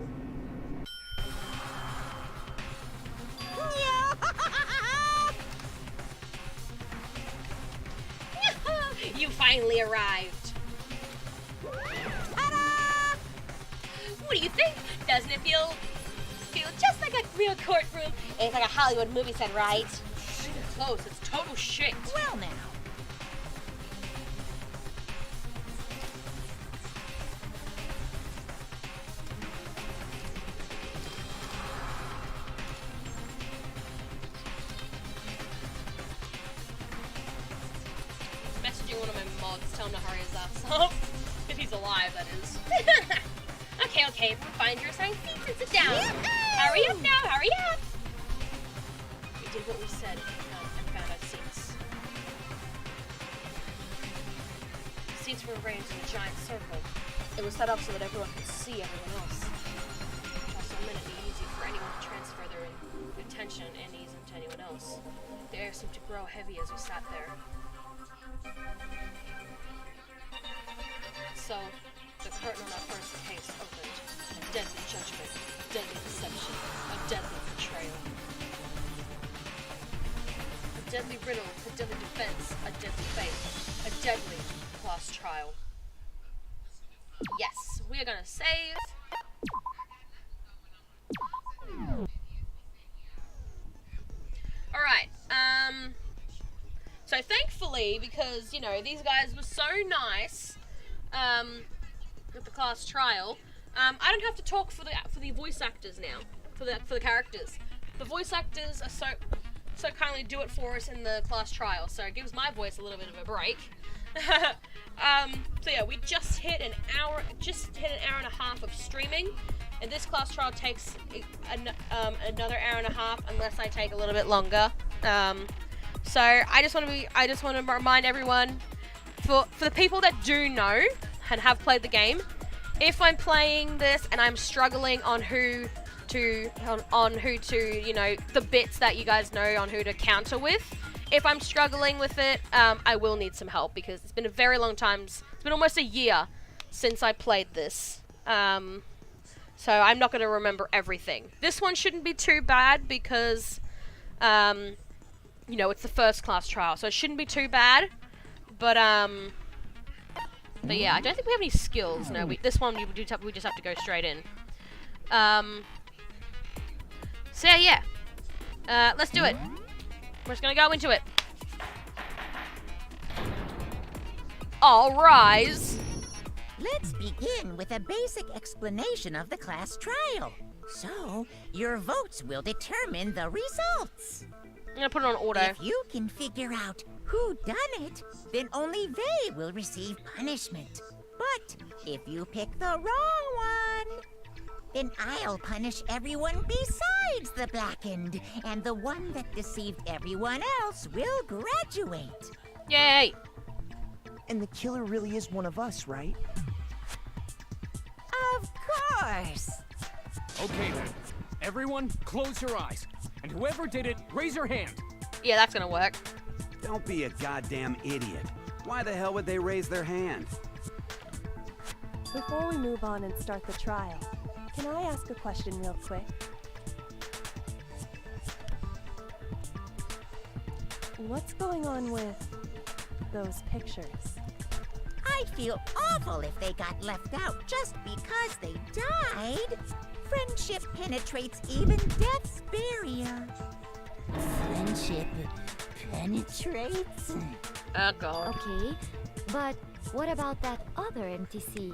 [SPEAKER 6] You finally arrived. Ta-da! What do you think? Doesn't it feel just like a real courtroom? It's like a Hollywood movie set, right? It's close. It's total shit.
[SPEAKER 5] Well now.
[SPEAKER 6] Messaging one of my mods, tell him to hurry his ass up. If he's alive, that is. Okay, find your assigned seats and sit down. Hurry up now, hurry up! We did what we said and found our seats. The seats were arranged in a giant circle. It was set up so that everyone could see everyone else. Which also meant it'd be easy for anyone to transfer their attention and ease into anyone else. The air seemed to grow heavy as we sat there. So, the curtain on our first case opened. A deadly judgment, a deadly deception, a deadly betrayal. A deadly riddle, a deadly defense, a deadly fate, a deadly class trial. Yes, we are gonna save. Alright, so thankfully, because, you know, these guys were so nice, with the class trial, I don't have to talk for the voice actors now, for the characters. The voice actors are so kindly do it for us in the class trial, so it gives my voice a little bit of a break. So yeah, we just hit an hour and a half of streaming, and this class trial takes another hour and a half unless I take a little bit longer. So I just want to remind everyone, for the people that do know and have played the game, if I'm playing this and I'm struggling on who to, you know, the bits that you guys know on who to counter with, if I'm struggling with it, I will need some help, because it's been a very long time. It's been almost a year since I played this. So I'm not going to remember everything. This one shouldn't be too bad because, you know, it's the first class trial, so it shouldn't be too bad. But yeah, I don't think we have any skills. No, this one we just have to go straight in. So yeah, let's do it. We're just gonna go into it. All rise.
[SPEAKER 5] Let's begin with a basic explanation of the class trial. So, your votes will determine the results.
[SPEAKER 6] I'm gonna put it on auto.
[SPEAKER 5] If you can figure out who done it, then only they will receive punishment. But if you pick the wrong one, then I'll punish everyone besides the Blackened, and the one that deceived everyone else will graduate.
[SPEAKER 6] Yay!
[SPEAKER 11] And the killer really is one of us, right?
[SPEAKER 5] Of course.
[SPEAKER 12] Okay then. Everyone, close your eyes. And whoever did it, raise your hand.
[SPEAKER 6] Yeah, that's gonna work.
[SPEAKER 13] Don't be a goddamn idiot. Why the hell would they raise their hand?
[SPEAKER 14] Before we move on and start the trial, can I ask a question real quick? What's going on with those pictures?
[SPEAKER 5] I'd feel awful if they got left out just because they died. Friendship penetrates even death's barrier.
[SPEAKER 15] Friendship penetrates?
[SPEAKER 6] Oh god.
[SPEAKER 15] Okay, but what about that other empty seat?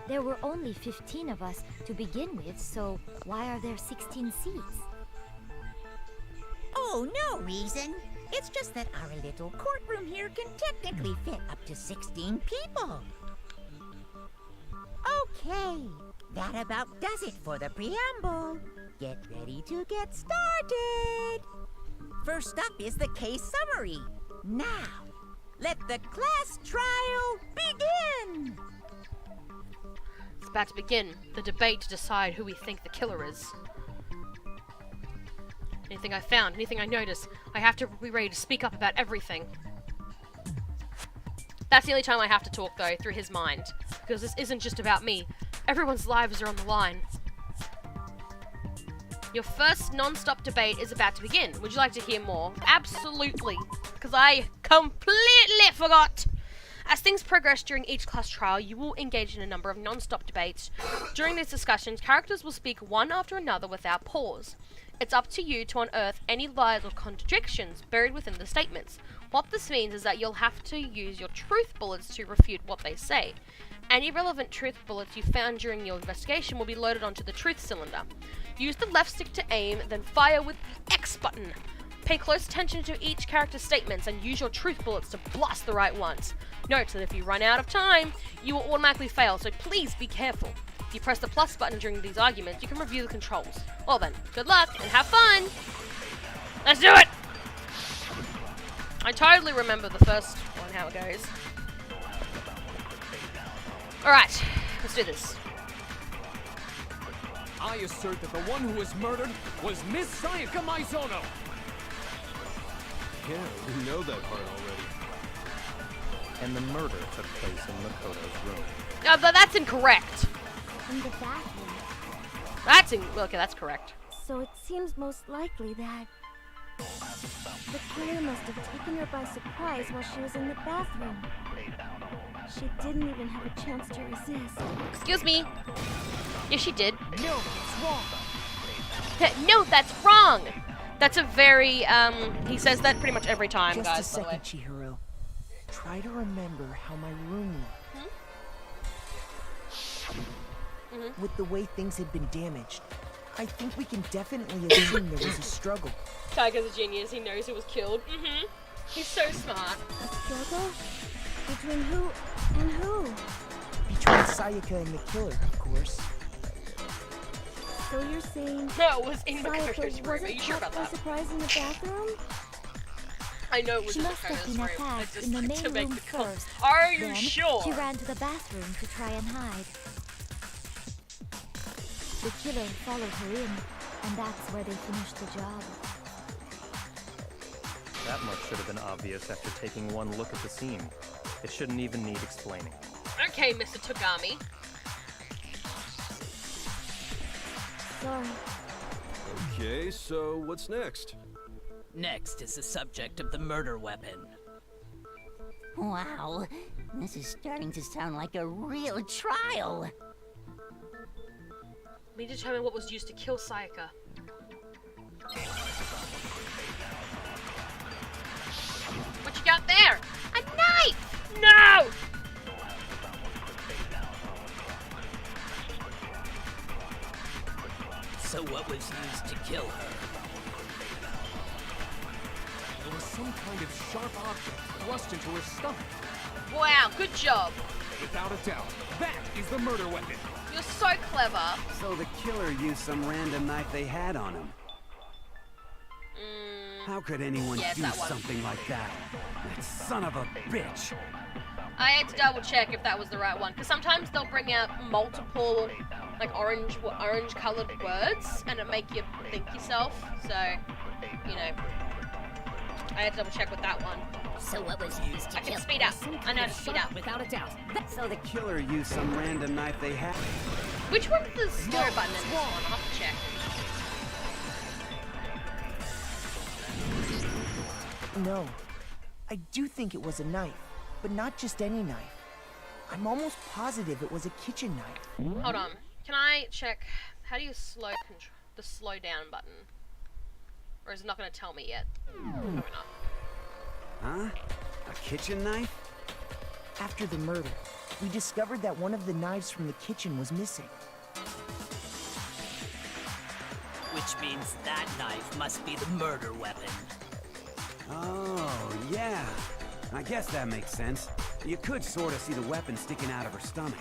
[SPEAKER 15] There were only 15 of us to begin with, so why are there 16 seats?
[SPEAKER 5] Oh, no reason. It's just that our little courtroom here can technically fit up to 16 people. Okay, that about does it for the preamble. Get ready to get started. First up is the case summary. Now, let the class trial begin!
[SPEAKER 6] It's about to begin. The debate to decide who we think the killer is. Anything I found, anything I notice, I have to be ready to speak up about everything. That's the only time I have to talk, though, through his mind. Because this isn't just about me. Everyone's lives are on the line. Your first non-stop debate is about to begin. Would you like to hear more? Absolutely. Because I completely forgot. As things progress during each class trial, you will engage in a number of non-stop debates. During these discussions, characters will speak one after another without pause. It's up to you to unearth any lies or contradictions buried within the statements. What this means is that you'll have to use your truth bullets to refute what they say. Any relevant truth bullets you found during your investigation will be loaded onto the truth cylinder. Use the left stick to aim, then fire with the X button. Pay close attention to each character's statements and use your truth bullets to blast the right ones. Note that if you run out of time, you will automatically fail, so please be careful. If you press the plus button during these arguments, you can review the controls. Well then, good luck and have fun! Let's do it! I totally remember the first one, how it goes. Alright, let's do this.
[SPEAKER 12] I assert that the one who was murdered was Miss Sayaka Maizono.
[SPEAKER 16] Yeah, we know that part already.
[SPEAKER 9] And the murder took place in Makoto's room.
[SPEAKER 6] But that's incorrect.
[SPEAKER 15] In the bathroom.
[SPEAKER 6] Okay, that's correct.
[SPEAKER 14] So it seems most likely that the killer must have taken her by surprise while she was in the bathroom. She didn't even have a chance to resist.
[SPEAKER 6] Excuse me. Yes, she did.
[SPEAKER 5] No, it's wrong.
[SPEAKER 6] No, that's wrong. That's a very, he says that pretty much every time,
[SPEAKER 11] Just
[SPEAKER 6] guys,
[SPEAKER 11] a second,
[SPEAKER 6] by the way.
[SPEAKER 11] Chihiro. Try to remember how my room looked. With the way things had been damaged, I think we can definitely assume there was a struggle.
[SPEAKER 6] Tiger's a genius. He knows who was killed. He's so smart.
[SPEAKER 14] A struggle? Between who and who?
[SPEAKER 11] Between Sayaka and the killer, of course.
[SPEAKER 14] So you're saying
[SPEAKER 6] No, it was in
[SPEAKER 14] Sayaka
[SPEAKER 6] Makoto's room. Are
[SPEAKER 14] wasn't
[SPEAKER 6] you sure
[SPEAKER 14] caught
[SPEAKER 6] about
[SPEAKER 14] by
[SPEAKER 6] that?
[SPEAKER 14] surprise in the bathroom?
[SPEAKER 6] I know it was
[SPEAKER 15] She
[SPEAKER 6] in
[SPEAKER 15] must have
[SPEAKER 6] Makoto's
[SPEAKER 15] been
[SPEAKER 6] room. I
[SPEAKER 15] attacked
[SPEAKER 6] just
[SPEAKER 15] in the
[SPEAKER 6] like to
[SPEAKER 15] main
[SPEAKER 6] make
[SPEAKER 15] room
[SPEAKER 6] the call.
[SPEAKER 15] first.
[SPEAKER 6] Are you
[SPEAKER 15] Then
[SPEAKER 6] sure?
[SPEAKER 15] she ran to the bathroom to try and hide. The killer followed her in, and that's where they finished the job.
[SPEAKER 9] That much should have been obvious after taking one look at the scene. It shouldn't even need explaining.
[SPEAKER 6] Okay, Mr. Togami.
[SPEAKER 14] Sorry.
[SPEAKER 16] Okay, so what's next?
[SPEAKER 17] Next is the subject of the murder weapon.
[SPEAKER 15] Wow, this is starting to sound like a real trial.
[SPEAKER 6] We determine what was used to kill Sayaka. What you got there? A knife! No!
[SPEAKER 17] So what was used to kill her?
[SPEAKER 12] There was some kind of sharp object thrust into her stomach.
[SPEAKER 6] Wow, good job.
[SPEAKER 12] Without a doubt, that is the murder weapon.
[SPEAKER 6] You're so clever.
[SPEAKER 13] So the killer used some random knife they had on him. How could anyone
[SPEAKER 6] Yeah, it's
[SPEAKER 13] do
[SPEAKER 6] that one.
[SPEAKER 13] something like that? That son of a bitch.
[SPEAKER 6] I had to double check if that was the right one, because sometimes they'll bring out multiple, like orange colored words, and it make you think yourself. So, you know, I had to double check with that one.
[SPEAKER 15] So what was used to
[SPEAKER 6] I can
[SPEAKER 15] kill
[SPEAKER 6] speed up. I know how to speed up.
[SPEAKER 15] without a doubt.
[SPEAKER 13] So the killer used some random knife they had.
[SPEAKER 6] Which one's the slow button in this one? I'll have to check.
[SPEAKER 11] No. I do think it was a knife, but not just any knife. I'm almost positive it was a kitchen knife.
[SPEAKER 6] Hold on. Can I check? How do you the slow down button? Or is it not going to tell me yet? Probably not.
[SPEAKER 13] Huh? A kitchen knife?
[SPEAKER 11] After the murder, we discovered that one of the knives from the kitchen was missing.
[SPEAKER 17] Which means that knife must be the murder weapon.
[SPEAKER 13] Oh, yeah. I guess that makes sense. You could sort of see the weapon sticking out of her stomach.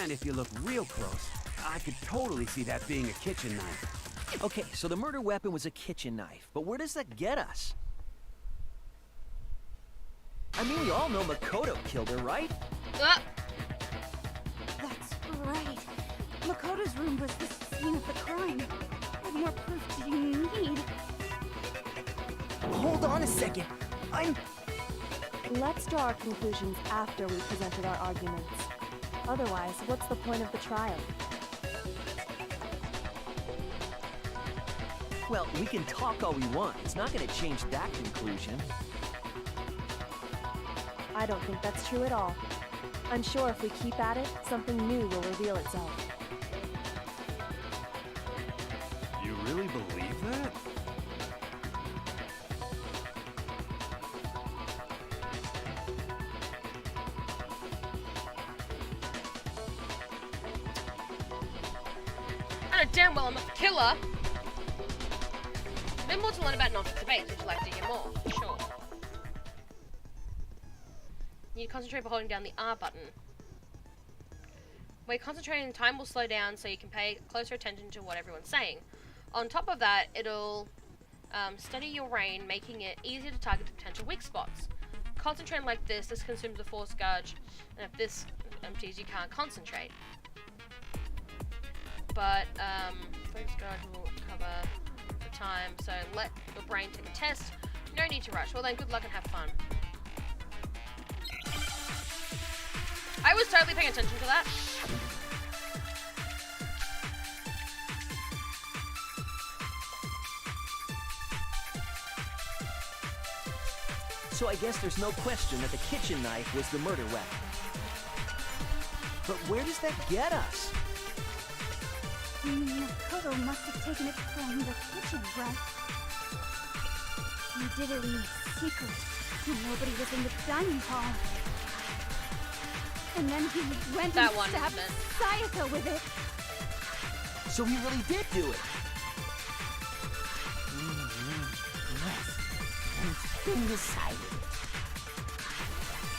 [SPEAKER 13] And if you look real close, I could totally see that being a kitchen knife.
[SPEAKER 18] Okay, so the murder weapon was a kitchen knife, but where does that get us? I mean, we all know Makoto killed her, right?
[SPEAKER 7] That's right. Makoto's room was the scene of the crime. What more proof do you need?
[SPEAKER 11] Hold on a second.
[SPEAKER 14] Let's draw our conclusions after we've presented our arguments. Otherwise, what's the point of the trial?
[SPEAKER 18] Well, we can talk all we want. It's not going to change that conclusion.
[SPEAKER 14] I don't think that's true at all. I'm sure if we keep at it, something new will reveal itself.
[SPEAKER 16] You really believe that?
[SPEAKER 6] I know damn well I'm not the killer. A bit more to learn about nonsense debates. Would you like to hear more? Sure. You need to concentrate by holding down the R button. When you're concentrating, time will slow down so you can pay closer attention to what everyone's saying. On top of that, it'll steady your brain, making it easier to target the potential weak spots. Concentrating like this consumes the force gauge, and if this empties, you can't concentrate. But force gauge will cover the time, so let your brain take a test. No need to rush. Well then, good luck and have fun. I was totally paying attention to that.
[SPEAKER 18] So I guess there's no question that the kitchen knife was the murder weapon. But where does that get us?
[SPEAKER 7] Makoto must have taken it from the kitchen, right? He did it in secret, when nobody was in the dining hall. And then he went
[SPEAKER 6] That
[SPEAKER 7] and
[SPEAKER 6] one
[SPEAKER 7] stabbed
[SPEAKER 6] meant.
[SPEAKER 7] Sayaka with it.
[SPEAKER 18] So he really did do it.
[SPEAKER 15] It's been decided.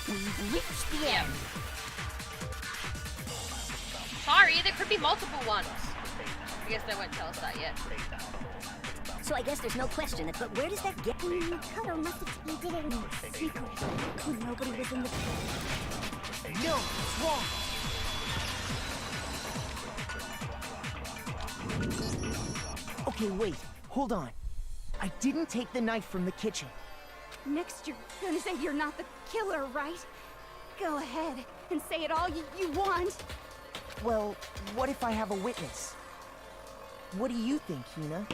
[SPEAKER 15] We've reached the end.
[SPEAKER 6] Sorry, there could be multiple ones. I guess they won't tell us that yet.
[SPEAKER 15] So I guess there's no question that, but where does that get? Makoto must have he did it in secret, when nobody was in the...
[SPEAKER 11] No, it's wrong. Okay, wait. Hold on. I didn't take the knife from the kitchen.
[SPEAKER 7] Next, you're gonna say you're not the killer, right? Go ahead and say it all you want.
[SPEAKER 11] Well, what if I have a witness? What do you think, Hina?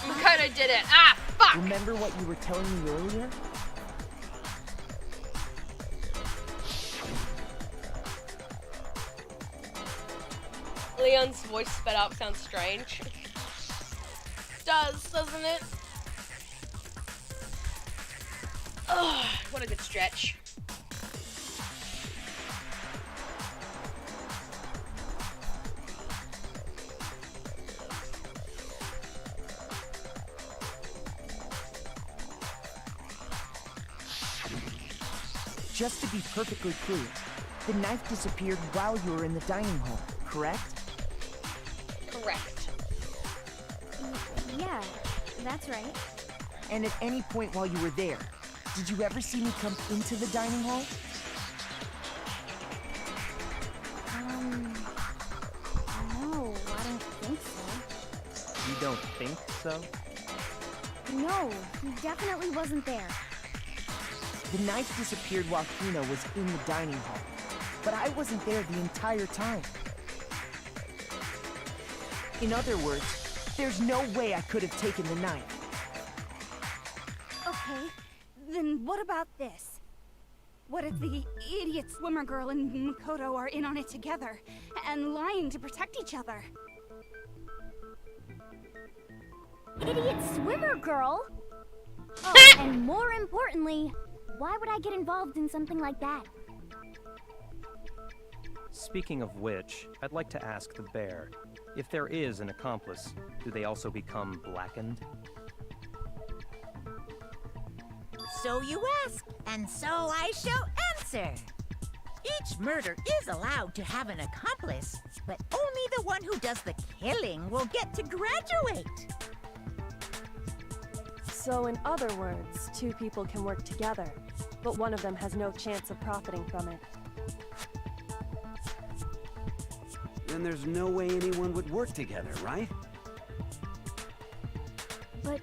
[SPEAKER 6] Makoto did it. Ah, fuck!
[SPEAKER 11] Remember what you were telling me earlier?
[SPEAKER 6] Leon's voice sped up sounds strange. Does, doesn't it? Oh, what a good stretch.
[SPEAKER 11] Just to be perfectly clear, the knife disappeared while you were in the dining hall, correct?
[SPEAKER 6] Correct.
[SPEAKER 14] Yeah, that's right.
[SPEAKER 11] And at any point while you were there, did you ever see me come into the dining hall?
[SPEAKER 14] No, I don't think so.
[SPEAKER 9] You don't think so?
[SPEAKER 14] No, he definitely wasn't there.
[SPEAKER 11] The knife disappeared while Hina was in the dining hall, but I wasn't there the entire time. In other words, there's no way I could have taken the knife.
[SPEAKER 7] Okay, then what about this? What if the idiot swimmer girl and Makoto are in on it together, and lying to protect each other?
[SPEAKER 14] Idiot swimmer girl? Oh, and more importantly, why would I get involved in something like that?
[SPEAKER 9] Speaking of which, I'd like to ask the bear, if there is an accomplice, do they also become blackened?
[SPEAKER 5] So you ask, and so I shall answer. Each murder is allowed to have an accomplice, but only the one who does the killing will get to graduate.
[SPEAKER 19] So in other words, two people can work together, but one of them has no chance of profiting from it.
[SPEAKER 13] Then there's no way anyone would work together, right?
[SPEAKER 14] But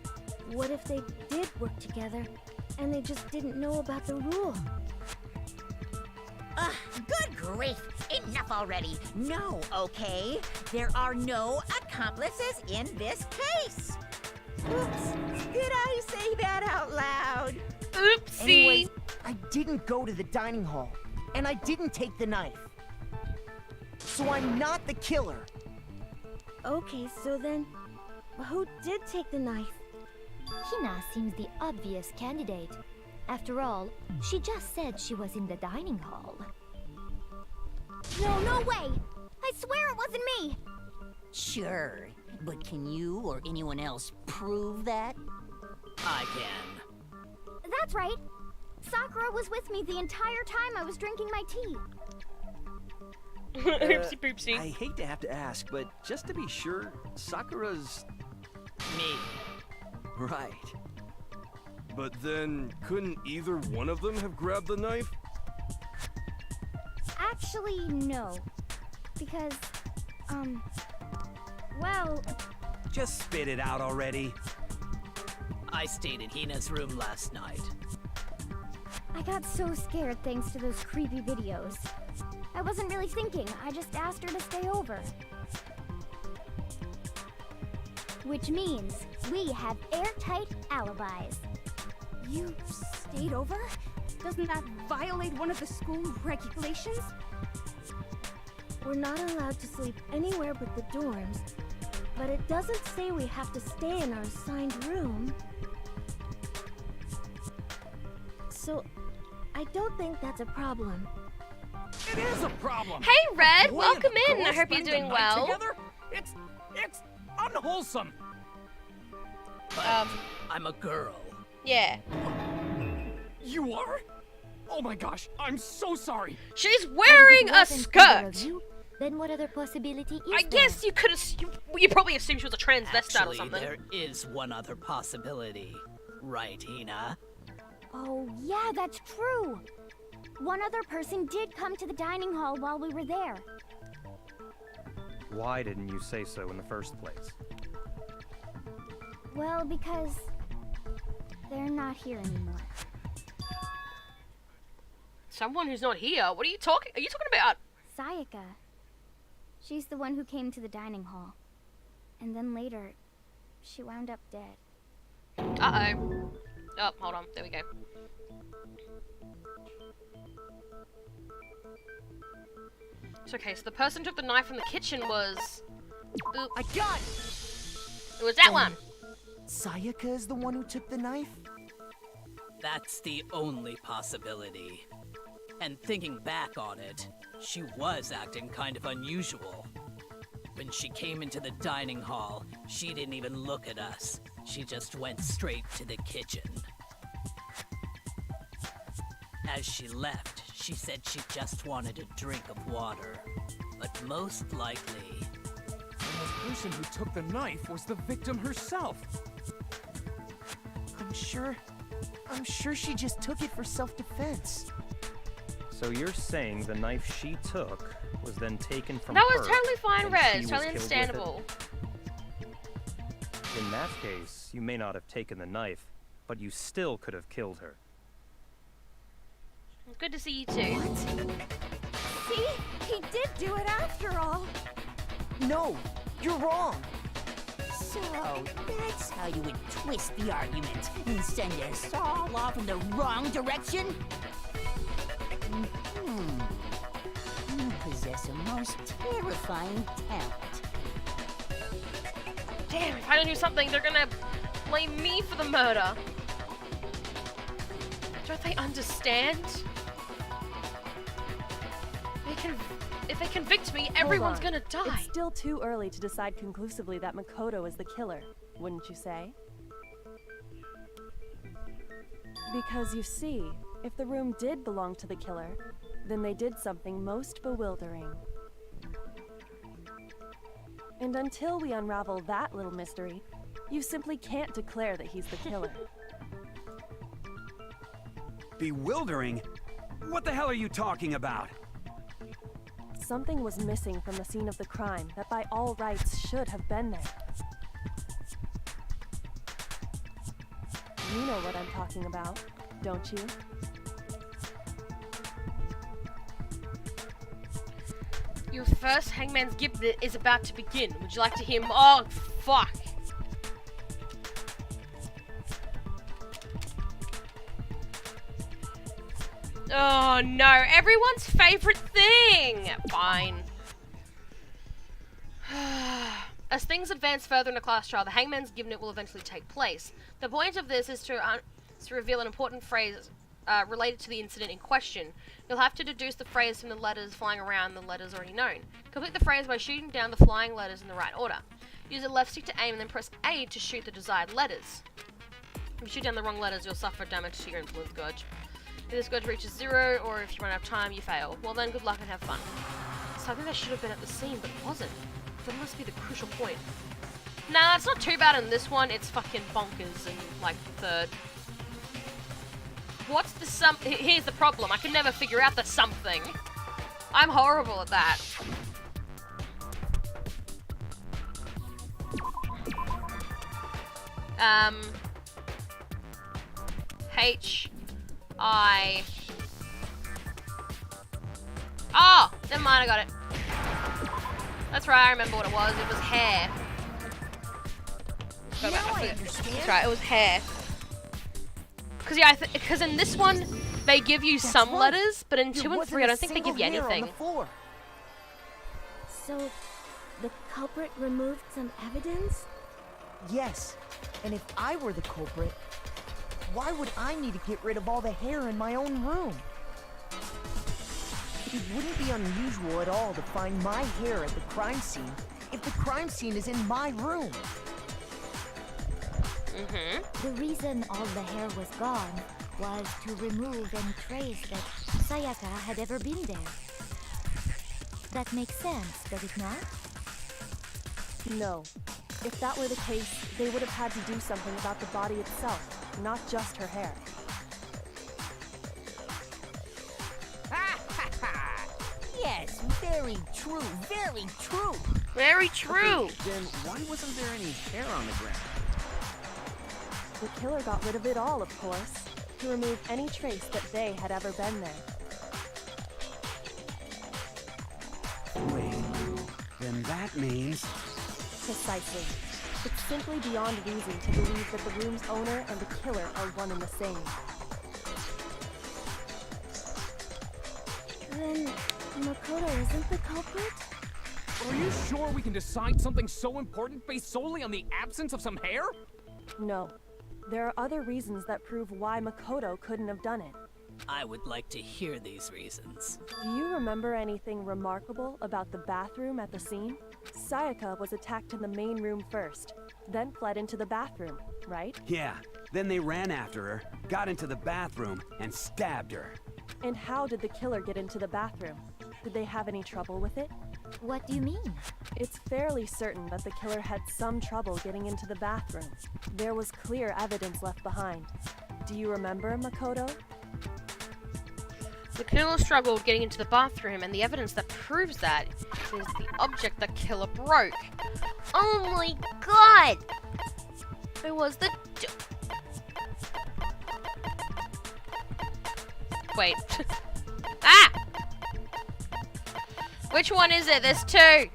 [SPEAKER 14] what if they did work together, and they just didn't know about the rule?
[SPEAKER 5] Good grief! Enough already! No, okay? There are no accomplices in this case! Oops! Did I say that out loud?
[SPEAKER 6] Oopsie!
[SPEAKER 11] Anyways, I didn't go to the dining hall, and I didn't take the knife. So I'm not the killer.
[SPEAKER 14] Okay, so then, who did take the knife?
[SPEAKER 15] Hina seems the obvious candidate. After all, she just said she was in the dining hall.
[SPEAKER 14] No way! I swear it wasn't me!
[SPEAKER 17] Sure, but can you or anyone else prove that? I can.
[SPEAKER 14] That's right. Sakura was with me the entire time I was drinking my tea.
[SPEAKER 6] Oopsie poopsie.
[SPEAKER 18] I hate to have to ask, but just to be sure, Sakura's...
[SPEAKER 17] Me.
[SPEAKER 16] Right. But then, couldn't either one of them have grabbed the knife?
[SPEAKER 14] Actually, no. Because, well...
[SPEAKER 13] Just spit it out already.
[SPEAKER 17] I stayed in Hina's room last night.
[SPEAKER 14] I got so scared thanks to those creepy videos. I wasn't really thinking, I just asked her to stay over. Which means we have airtight alibis.
[SPEAKER 7] You stayed over? Doesn't that violate one of the school regulations?
[SPEAKER 14] We're not allowed to sleep anywhere but the dorms, but it doesn't say we have to stay in our assigned room. So, I don't think that's a problem.
[SPEAKER 12] It is a problem.
[SPEAKER 6] Hey, Red,
[SPEAKER 12] Boy,
[SPEAKER 6] welcome
[SPEAKER 12] and
[SPEAKER 6] in. I
[SPEAKER 12] girl
[SPEAKER 6] hope you're
[SPEAKER 12] spend the
[SPEAKER 6] doing
[SPEAKER 12] night
[SPEAKER 6] well.
[SPEAKER 12] together? It's unwholesome.
[SPEAKER 17] But I'm a girl.
[SPEAKER 6] Yeah.
[SPEAKER 12] You are? Oh my gosh, I'm so sorry.
[SPEAKER 6] She's wearing a skirt.
[SPEAKER 15] Then what other possibility is
[SPEAKER 6] I guess you could assume, you probably assumed she was a transvestite or
[SPEAKER 17] Actually,
[SPEAKER 6] something.
[SPEAKER 17] there is one other possibility. Right, Hina?
[SPEAKER 14] Oh, yeah, that's true. One other person did come to the dining hall while we were there.
[SPEAKER 9] Why didn't you say so in the first place?
[SPEAKER 14] Well, because they're not here anymore.
[SPEAKER 6] Someone who's not here? What are you talking about?
[SPEAKER 14] Sayaka. She's the one who came to the dining hall. And then later, she wound up dead.
[SPEAKER 6] Uh-oh. Oh, hold on. There we go. It's okay, so the person who took the knife from the kitchen was... Oop.
[SPEAKER 11] I got it!
[SPEAKER 6] It was that one!
[SPEAKER 11] Sayaka is the one who took the knife?
[SPEAKER 17] That's the only possibility. And thinking back on it, she was acting kind of unusual. When she came into the dining hall, she didn't even look at us. She just went straight to the kitchen. As she left, she said she just wanted a drink of water. But most likely...
[SPEAKER 12] And the person who took the knife was the victim herself.
[SPEAKER 11] I'm sure she just took it for self-defense.
[SPEAKER 9] So you're saying the knife she took was then taken from
[SPEAKER 6] That
[SPEAKER 9] her?
[SPEAKER 6] was totally fine,
[SPEAKER 9] and
[SPEAKER 6] Rez.
[SPEAKER 9] she was
[SPEAKER 6] Totally
[SPEAKER 9] killed with it?
[SPEAKER 6] understandable.
[SPEAKER 9] In that case, you may not have taken the knife, but you still could have killed her.
[SPEAKER 6] Good to see you too.
[SPEAKER 7] See? He did do it after all.
[SPEAKER 11] No, you're wrong.
[SPEAKER 5] So, that's how you would twist the argument and send us all off in the wrong direction? You possess a most terrifying talent.
[SPEAKER 6] Damn, if I don't do something, they're gonna blame me for the murder. Don't they understand? If they convict me, everyone's
[SPEAKER 19] Hold on.
[SPEAKER 6] gonna die.
[SPEAKER 19] It's still too early to decide conclusively that Makoto is the killer, wouldn't you say? Because you see, if the room did belong to the killer, then they did something most bewildering. And until we unravel that little mystery, you simply can't declare that he's the killer.
[SPEAKER 13] Bewildering? What the hell are you talking about?
[SPEAKER 19] Something was missing from the scene of the crime that by all rights should have been there. You know what I'm talking about, don't you?
[SPEAKER 6] Your first Hangman's Gimlet is about to begin. Would you like to hear more? Oh, fuck. Oh no, everyone's favorite thing! Fine. As things advance further in the class trial, the Hangman's Gimlet will eventually take place. The point of this is to reveal an important phrase related to the incident in question. You'll have to deduce the phrase from the letters flying around the letters already known. Complete the phrase by shooting down the flying letters in the right order. Use the left stick to aim and then press A to shoot the desired letters. If you shoot down the wrong letters, you'll suffer damage to your influence gauge. If this gauge reaches 0, or if you run out of time, you fail. Well then, good luck and have fun. Something that should have been at the scene, but wasn't. That must be the crucial point. Nah, it's not too bad in this one. It's fucking bonkers in, like, the third. What's the Here's the problem. I can never figure out the something. I'm horrible at that. H-I... Oh! Never mind, I got it. That's right, I remember what it was. It was hair. That's right, it was hair. Because yeah, because in this one, they give you some letters, but in 2 and 3, I don't think they give you anything.
[SPEAKER 14] So, the culprit removed some evidence?
[SPEAKER 11] Yes, and if I were the culprit, why would I need to get rid of all the hair in my own room? It wouldn't be unusual at all to find my hair at the crime scene if the crime scene is in my room.
[SPEAKER 14] The reason all the hair was gone was to remove any trace that Sayaka had ever been there. That makes sense, does it not?
[SPEAKER 19] No. If that were the case, they would have had to do something about the body itself, not just her hair.
[SPEAKER 5] Yes, very true, very true.
[SPEAKER 6] Very true.
[SPEAKER 13] Okay, then why wasn't there any hair on the ground?
[SPEAKER 19] The killer got rid of it all, of course, to remove any trace that they had ever been there.
[SPEAKER 13] Wait, then that means...
[SPEAKER 19] Precisely. It's simply beyond reason to believe that the room's owner and the killer are one and the same.
[SPEAKER 14] Makoto isn't the culprit?
[SPEAKER 12] Are you sure we can decide something so important based solely on the absence of some hair?
[SPEAKER 19] No. There are other reasons that prove why Makoto couldn't have done it.
[SPEAKER 17] I would like to hear these reasons.
[SPEAKER 19] Do you remember anything remarkable about the bathroom at the scene? Sayaka was attacked in the main room first, then fled into the bathroom, right?
[SPEAKER 13] Yeah, then they ran after her, got into the bathroom, and stabbed her.
[SPEAKER 19] And how did the killer get into the bathroom? Did they have any trouble with it?
[SPEAKER 15] What do you mean?
[SPEAKER 19] It's fairly certain that the killer had some trouble getting into the bathroom. There was clear evidence left behind. Do you remember, Makoto?
[SPEAKER 6] The killer struggled getting into the bathroom, and the evidence that proves that is the object the killer broke.
[SPEAKER 8] Oh my god!
[SPEAKER 6] It was the... Wait. Ah! Which one is it? There's two!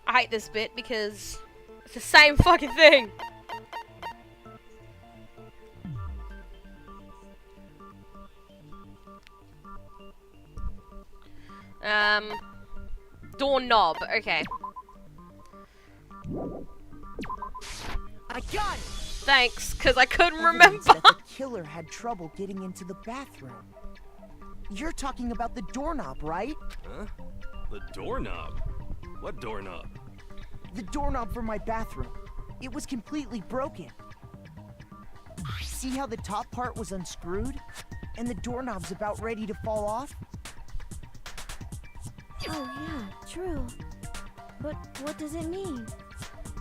[SPEAKER 6] I hate this bit because it's the same fucking thing. Doorknob, okay.
[SPEAKER 11] I got it!
[SPEAKER 6] Thanks, because I couldn't
[SPEAKER 11] Evidence
[SPEAKER 6] remember.
[SPEAKER 11] that the killer had trouble getting into the bathroom. You're talking about the doorknob, right?
[SPEAKER 16] Huh? The doorknob? What doorknob?
[SPEAKER 11] The doorknob for my bathroom. It was completely broken. See how the top part was unscrewed? And the doorknob's about ready to fall off?
[SPEAKER 14] Oh yeah, true. But what does it mean?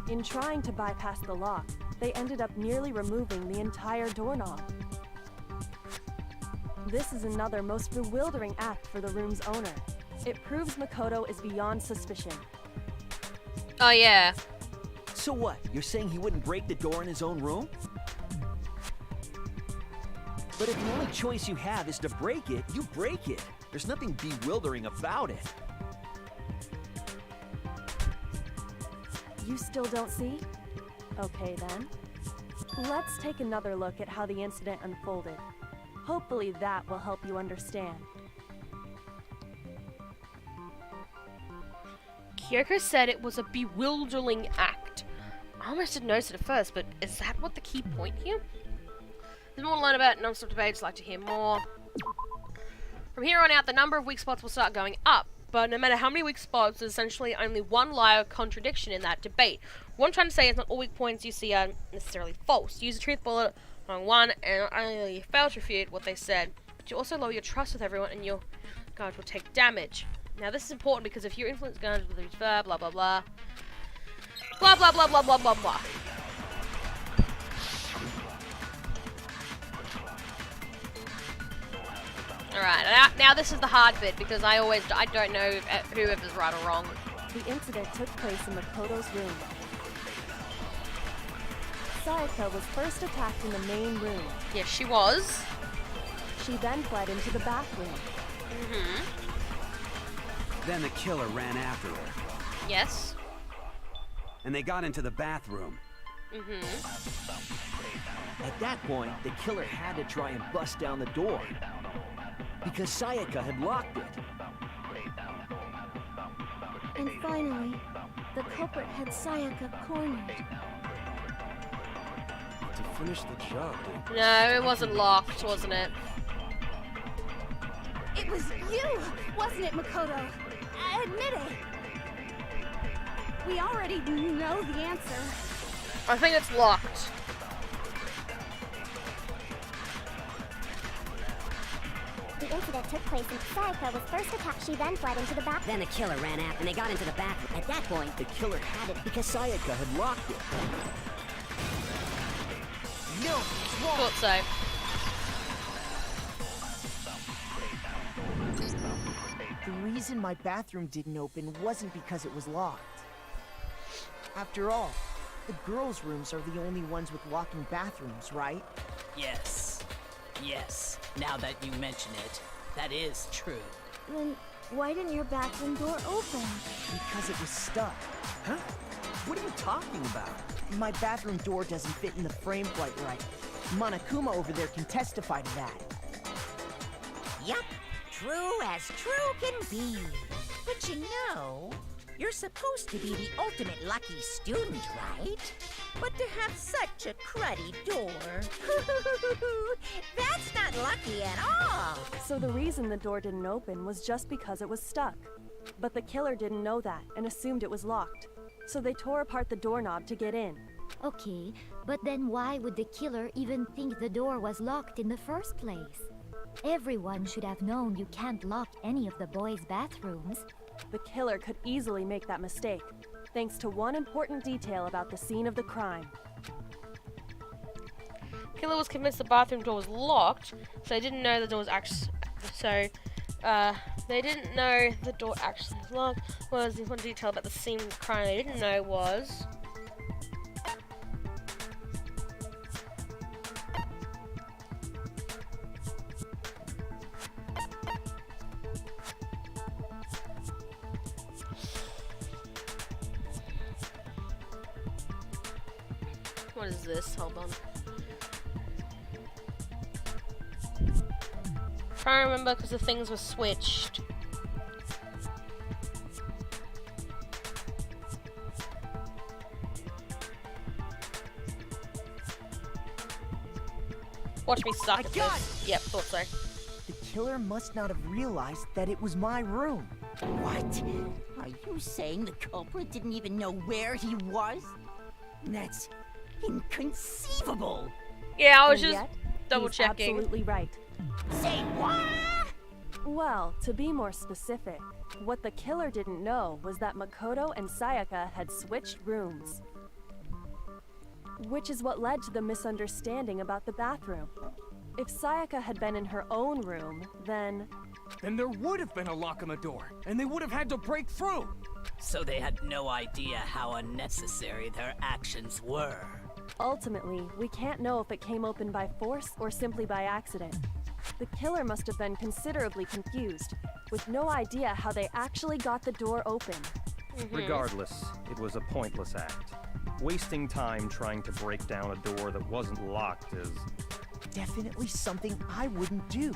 [SPEAKER 19] In trying to bypass the lock, they ended up nearly removing the entire doorknob. This is another most bewildering act for the room's owner. It proves Makoto is beyond suspicion.
[SPEAKER 6] Oh yeah.
[SPEAKER 18] So what? You're saying he wouldn't break the door in his own room? But if the only choice you have is to break it, you break it. There's nothing bewildering about it.
[SPEAKER 19] You still don't see? Okay then. Let's take another look at how the incident unfolded. Hopefully that will help you understand.
[SPEAKER 6] Kyoko said it was a bewildering act. I almost didn't notice it at first, but is that what the key point here? There's more to learn about non-stop debates, like to hear more. From here on out, the number of weak spots will start going up, but no matter how many weak spots, there's essentially only one lie or contradiction in that debate. What I'm trying to say is not all weak points you see are necessarily false. Use a truth bullet on one, and only you fail to refute what they said. But you also lower your trust with everyone, and your guards will take damage. Now this is important because if your influence guns with blah blah blah blah blah blah blah blah blah blah blah. Alright, now this is the hard bit because I don't know whoever's right or wrong.
[SPEAKER 19] The incident took place in Makoto's room. Sayaka was first attacked in the main room.
[SPEAKER 6] Yes, she was.
[SPEAKER 19] She then fled into the bathroom.
[SPEAKER 13] Then the killer ran after her.
[SPEAKER 6] Yes.
[SPEAKER 13] And they got into the bathroom.
[SPEAKER 18] At that point, the killer had to try and bust down the door. Because Sayaka had locked it.
[SPEAKER 14] And finally, the culprit had Sayaka cornered.
[SPEAKER 16] To finish the job, they...
[SPEAKER 6] No, it wasn't locked, wasn't it?
[SPEAKER 7] It was you, wasn't it, Makoto? Admit it. We already know the answer.
[SPEAKER 6] I think it's locked.
[SPEAKER 15] The incident took place and Sayaka was first attacked. She then fled into the bathroom. Then the killer ran after and they got into the bathroom. At that point,
[SPEAKER 18] The killer had it because Sayaka had locked it.
[SPEAKER 11] No, it's wrong.
[SPEAKER 6] Thought so.
[SPEAKER 11] The reason my bathroom didn't open wasn't because it was locked. After all, The girls' rooms are the only ones with locking bathrooms, right?
[SPEAKER 17] Yes. Yes. Now that you mention it, that is true.
[SPEAKER 14] Then why didn't your bathroom door open?
[SPEAKER 11] Because it was stuck.
[SPEAKER 18] Huh? What are you talking about?
[SPEAKER 11] My bathroom door doesn't fit in the frame quite right. Monokuma over there can testify to that.
[SPEAKER 5] Yup, true as true can be. But you know, you're supposed to be the ultimate lucky student, right? But to have such a cruddy door, that's not lucky at all.
[SPEAKER 19] So the reason the door didn't open was just because it was stuck. But the killer didn't know that and assumed it was locked. So they tore apart the doorknob to get in.
[SPEAKER 15] Okay, but then why would the killer even think the door was locked in the first place? Everyone should have known you can't lock any of the boys' bathrooms.
[SPEAKER 19] The killer could easily make that mistake, thanks to one important detail about the scene of the crime.
[SPEAKER 6] Killer was convinced the bathroom door was locked, so they didn't know the door was actually. They didn't know the door actually was locked. Was the important detail about the scene of the crime they didn't know was. What is this? Hold on. Trying to remember because the things were switched. Watch me suck at this. Yep, thought so.
[SPEAKER 11] The killer must not have realized that it was my room.
[SPEAKER 5] What? Are you saying the culprit didn't even know where he was? That's inconceivable.
[SPEAKER 6] Yeah, I was
[SPEAKER 19] And
[SPEAKER 6] just
[SPEAKER 19] yet,
[SPEAKER 6] double
[SPEAKER 19] he's
[SPEAKER 6] checking.
[SPEAKER 19] Absolutely right.
[SPEAKER 5] Say what?
[SPEAKER 19] Well, to be more specific, what the killer didn't know was that Makoto and Sayaka had switched rooms. Which is what led to the misunderstanding about the bathroom. If Sayaka had been in her own room, then
[SPEAKER 12] there would have been a lock on the door, and they would have had to break through.
[SPEAKER 17] So they had no idea how unnecessary their actions were.
[SPEAKER 19] ultimately, we can't know if it came open by force or simply by accident. The killer must have been considerably confused, with no idea how they actually got the door open.
[SPEAKER 9] Regardless, it was a pointless act. Wasting time trying to break down a door that wasn't locked is...
[SPEAKER 11] definitely something I wouldn't do,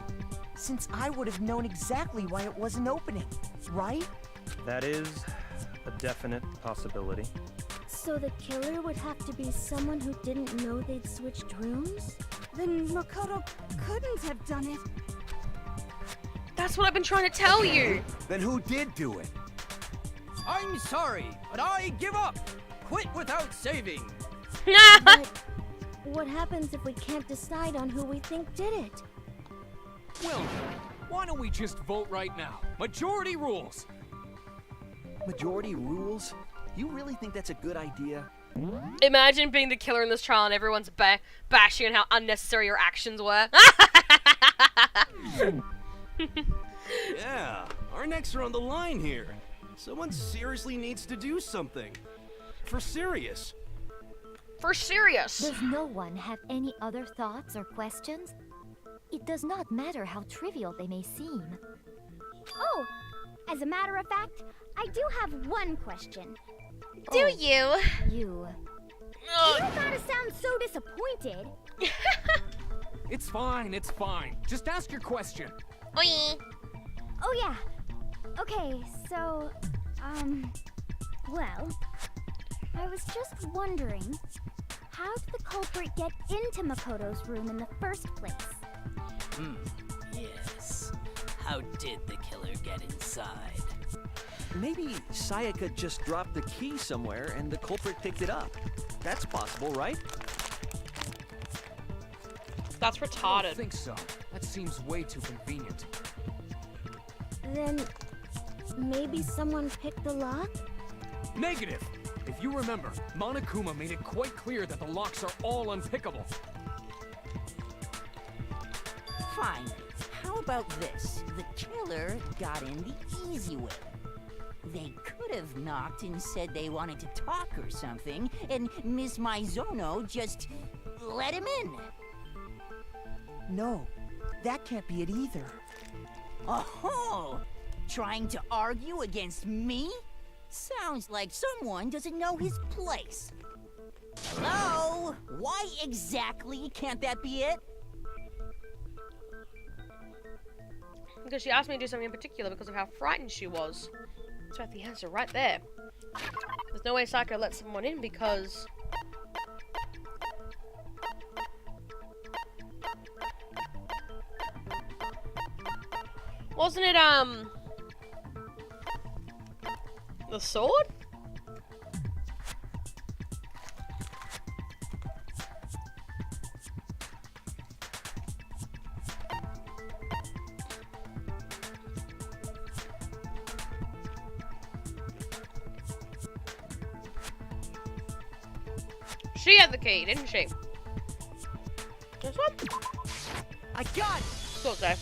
[SPEAKER 11] since I would have known exactly why it wasn't opening, right?
[SPEAKER 9] That is a definite possibility.
[SPEAKER 14] So the killer would have to be someone who didn't know they'd switched rooms?
[SPEAKER 7] Then Makoto couldn't have done it.
[SPEAKER 6] That's what I've been trying to tell you.
[SPEAKER 18] Then who did do it?
[SPEAKER 4] I'm sorry, but I give up. Quit without saving.
[SPEAKER 14] But what happens if we can't decide on who we think did it?
[SPEAKER 12] Well, why don't we just vote right now? Majority rules.
[SPEAKER 18] Majority rules? You really think that's a good idea?
[SPEAKER 6] Imagine being the killer in this trial and everyone's bashing on how unnecessary your actions were.
[SPEAKER 16] Yeah, our necks are on the line here. Someone seriously needs to do something. For serious.
[SPEAKER 6] For serious.
[SPEAKER 15] Does no one have any other thoughts or questions? It does not matter how trivial they may seem.
[SPEAKER 14] Oh, as a matter of fact, I do have one question.
[SPEAKER 6] Do you?
[SPEAKER 14] You. You gotta sound so disappointed.
[SPEAKER 12] It's fine, it's fine. Just ask your question.
[SPEAKER 6] Oi.
[SPEAKER 14] Oh yeah. Okay, so, well, I was just wondering, how did the culprit get into Makoto's room in the first place?
[SPEAKER 17] Yes. How did the killer get inside?
[SPEAKER 18] Maybe Sayaka just dropped the key somewhere and the culprit picked it up. That's possible, right?
[SPEAKER 6] That's
[SPEAKER 12] I
[SPEAKER 6] retarded.
[SPEAKER 12] don't think so. That seems way too convenient.
[SPEAKER 14] Then, maybe someone picked the lock?
[SPEAKER 12] Negative! If you remember, Monokuma made it quite clear that the locks are all unpickable.
[SPEAKER 5] Fine. How about this? The killer got in the easy way. They could have knocked and said they wanted to talk or something, and Miss Maizono just let him in.
[SPEAKER 11] No, that can't be it either.
[SPEAKER 5] Oh, trying to argue against me? Sounds like someone doesn't know his place. Hello? Why exactly can't that be it?
[SPEAKER 6] Because she asked me to do something in particular because of how frightened she was. That's right, the answer right there. There's no way Sayaka let someone in because... Wasn't it, the sword? She had the key, didn't she? This one?
[SPEAKER 11] I got it!
[SPEAKER 6] Thought so.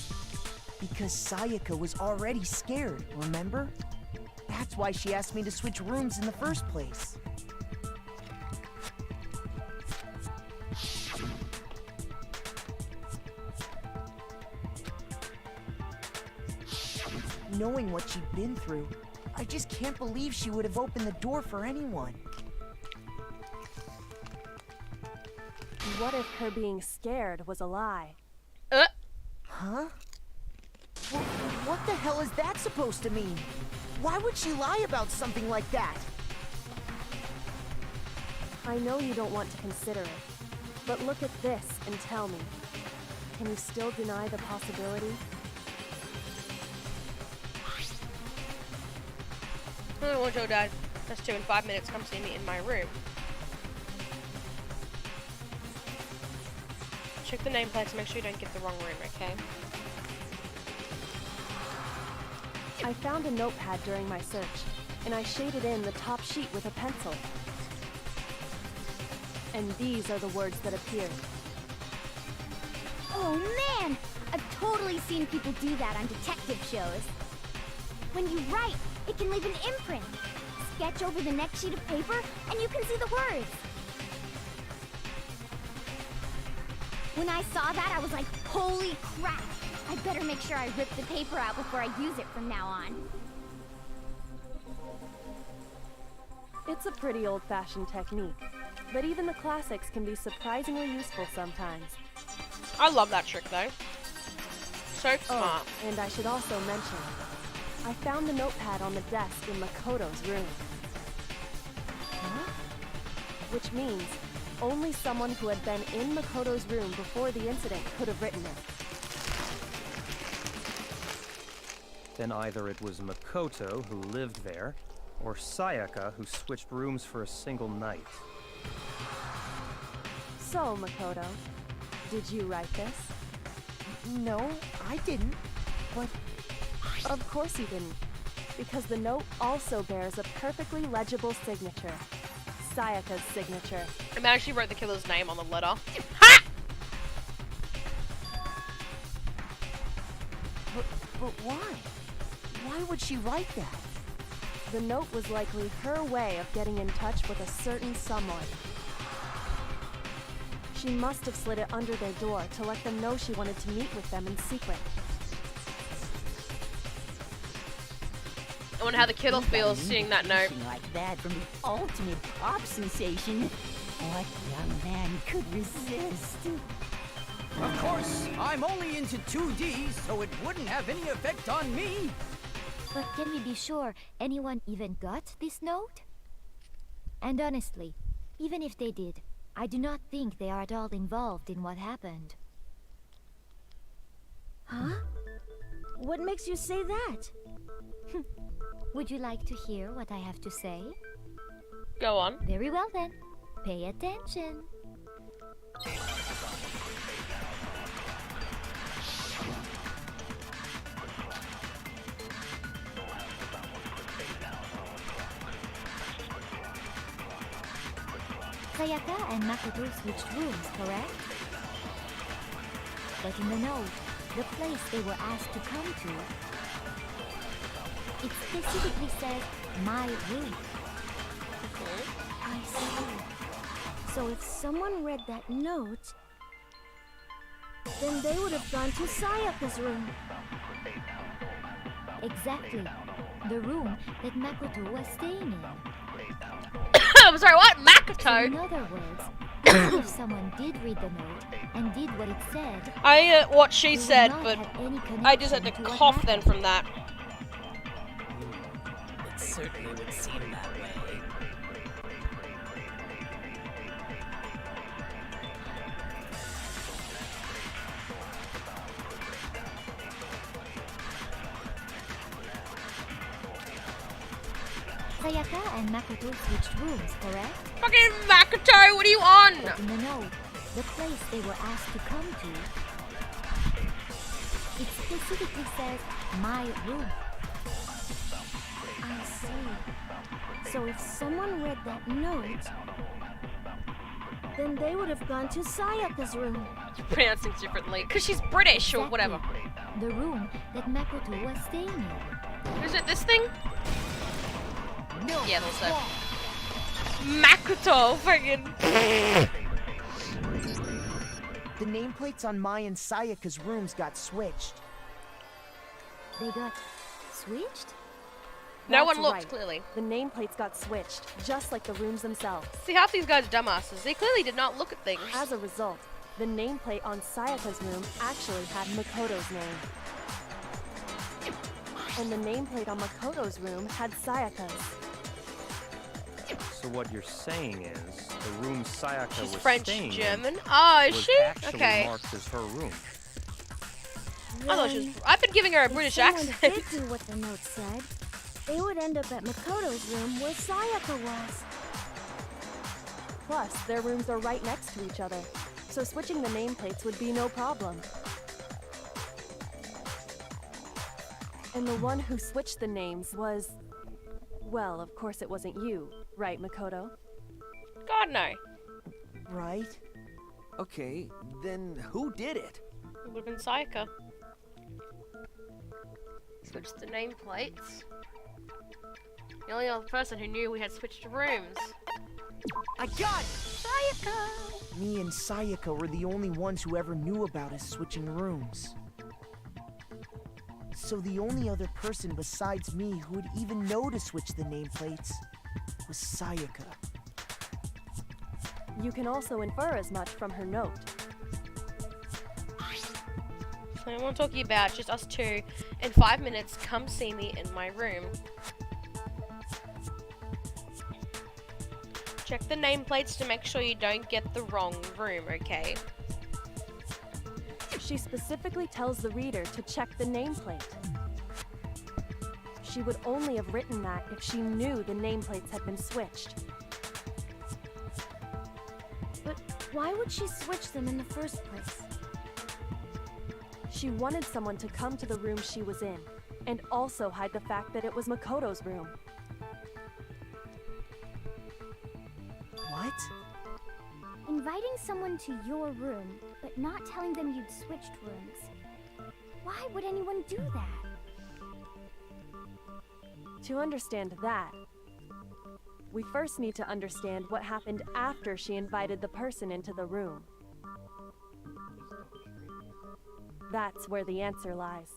[SPEAKER 11] Because Sayaka was already scared, remember? That's why she asked me to switch rooms in the first place. Knowing what she'd been through, I just can't believe she would have opened the door for anyone.
[SPEAKER 19] What if her being scared was a lie?
[SPEAKER 11] Huh? What the hell is that supposed to mean? Why would she lie about something like that?
[SPEAKER 19] I know you don't want to consider it, but look at this and tell me. Can you still deny the possibility?
[SPEAKER 6] Oh, Joe died. That's 2 in 5 minutes. Come see me in my room. Check the nameplate to make sure you don't get the wrong room, okay?
[SPEAKER 19] I found a notepad during my search, and I shaded in the top sheet with a pencil. And these are the words that appeared.
[SPEAKER 14] Oh man! I've totally seen people do that on detective shows. When you write, it can leave an imprint. Sketch over the next sheet of paper, and you can see the words. When I saw that, I was like, holy crap! I better make sure I rip the paper out before I use it from now on.
[SPEAKER 19] It's a pretty old-fashioned technique, but even the classics can be surprisingly useful sometimes.
[SPEAKER 6] I love that trick though. So smart.
[SPEAKER 19] Oh, and I should also mention, I found the notepad on the desk in Makoto's room. Huh? Which means only someone who had been in Makoto's room before the incident could have written it.
[SPEAKER 9] Then either it was Makoto who lived there, or Sayaka who switched rooms for a single night.
[SPEAKER 19] So, Makoto, did you write this?
[SPEAKER 11] No, I didn't. But...
[SPEAKER 19] Of course you didn't, because the note also bears a perfectly legible signature. Sayaka's signature.
[SPEAKER 6] I man, she wrote the killer's name on the letter.
[SPEAKER 11] But why? Why would she write that?
[SPEAKER 19] The note was likely her way of getting in touch with a certain someone. She must have slid it under their door to let them know she wanted to meet with them in secret.
[SPEAKER 6] I wonder how the killer feels seeing that note.
[SPEAKER 5] Like that from the ultimate pop sensation. What young man could resist?
[SPEAKER 4] Of course, I'm only into 2D, so it wouldn't have any effect on me.
[SPEAKER 15] But can we be sure anyone even got this note? And honestly, even if they did, I do not think they are at all involved in what happened.
[SPEAKER 14] Huh? What makes you say that?
[SPEAKER 15] Would you like to hear what I have to say?
[SPEAKER 6] Go on.
[SPEAKER 15] Very well then. Pay attention. Sayaka and Makoto switched rooms, correct? But in the note, the place they were asked to come to, It specifically says, my room.
[SPEAKER 14] I see. So if someone read that note, then they would have gone to Sayaka's room.
[SPEAKER 15] Exactly. The room that Makoto was staying in.
[SPEAKER 6] I'm sorry, what?
[SPEAKER 15] So
[SPEAKER 6] Makoto?
[SPEAKER 15] in other words, if someone did read the note and did what it said,
[SPEAKER 6] I heard what she
[SPEAKER 15] they would
[SPEAKER 6] said,
[SPEAKER 15] not
[SPEAKER 6] but
[SPEAKER 15] have any
[SPEAKER 6] I just had to
[SPEAKER 15] connection what
[SPEAKER 6] cough then
[SPEAKER 15] happened.
[SPEAKER 6] from that.
[SPEAKER 17] It certainly would seem that way.
[SPEAKER 15] Sayaka and Makoto switched rooms, correct?
[SPEAKER 6] Fucking Makoto, what are you on?
[SPEAKER 15] But in the note, the place they were asked to come to, it specifically says, my room.
[SPEAKER 14] I see. So if someone read that note, then they would have gone to Sayaka's room.
[SPEAKER 6] Pronouncing differently, because she's British or whatever.
[SPEAKER 15] The room that Makoto was staying in.
[SPEAKER 6] Is it this thing? Yeah, also. Makoto, fucking.
[SPEAKER 11] The nameplates on Mai and Sayaka's rooms got switched.
[SPEAKER 15] They got switched?
[SPEAKER 6] No
[SPEAKER 19] That's
[SPEAKER 6] one looked,
[SPEAKER 19] right.
[SPEAKER 6] clearly.
[SPEAKER 19] The nameplates got switched, just like the rooms themselves.
[SPEAKER 6] See, half these guys are dumbasses. They clearly did not look at things.
[SPEAKER 19] As a result, the nameplate on Sayaka's room actually had Makoto's name. And the nameplate on Makoto's room had Sayaka's.
[SPEAKER 9] So what you're saying is, the room Sayaka
[SPEAKER 6] She's
[SPEAKER 9] was
[SPEAKER 6] French,
[SPEAKER 9] staying
[SPEAKER 6] German.
[SPEAKER 9] in
[SPEAKER 6] Oh, is
[SPEAKER 9] was
[SPEAKER 6] she?
[SPEAKER 9] actually
[SPEAKER 6] Okay.
[SPEAKER 9] marked as her room.
[SPEAKER 6] I thought she was. I've been giving her a
[SPEAKER 14] If
[SPEAKER 6] British
[SPEAKER 14] someone
[SPEAKER 6] accent.
[SPEAKER 14] did do what the note said, they would end up at Makoto's room where Sayaka was.
[SPEAKER 19] Plus, their rooms are right next to each other, so switching the nameplates would be no problem. And the one who switched the names was... Well, of course it wasn't you, right, Makoto?
[SPEAKER 6] God, no.
[SPEAKER 18] Right. Okay, then who did it?
[SPEAKER 6] It would have been Sayaka. Switched the nameplates. The only other person who knew we had switched rooms.
[SPEAKER 11] I got it! Sayaka! Me and Sayaka were the only ones who ever knew about us switching rooms. So the only other person besides me who would even know to switch the nameplates was Sayaka.
[SPEAKER 19] You can also infer as much from her note.
[SPEAKER 6] I don't want to talk to you about, just us two. In 5 minutes, come see me in my room. Check the nameplates to make sure you don't get the wrong room, okay?
[SPEAKER 19] She specifically tells the reader to check the nameplate. She would only have written that if she knew the nameplates had been switched.
[SPEAKER 14] But why would she switch them in the first place?
[SPEAKER 19] She wanted someone to come to the room she was in, and also hide the fact that it was Makoto's room.
[SPEAKER 11] What?
[SPEAKER 14] Inviting someone to your room, but not telling them you'd switched rooms. Why would anyone do that?
[SPEAKER 19] To understand that, we first need to understand what happened after she invited the person into the room. That's where the answer lies.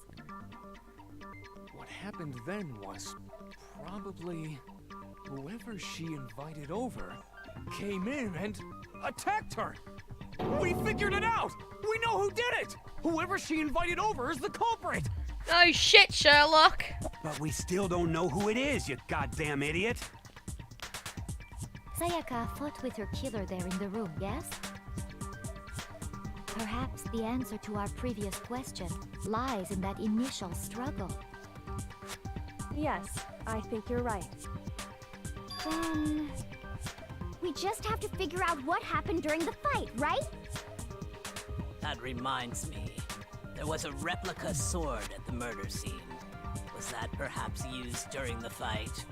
[SPEAKER 12] What happened then was probably whoever she invited over came in and attacked her. We figured it out! We know who did it! Whoever she invited over is the culprit!
[SPEAKER 6] Oh shit, Sherlock!
[SPEAKER 13] But we still don't know who it is, you goddamn idiot!
[SPEAKER 15] Sayaka fought with her killer there in the room, yes? Perhaps the answer to our previous question lies in that initial struggle.
[SPEAKER 19] Yes, I think you're right.
[SPEAKER 14] Then... we just have to figure out what happened during the fight, right?
[SPEAKER 17] That reminds me. There was a replica sword at the murder scene. Was that perhaps used during the fight?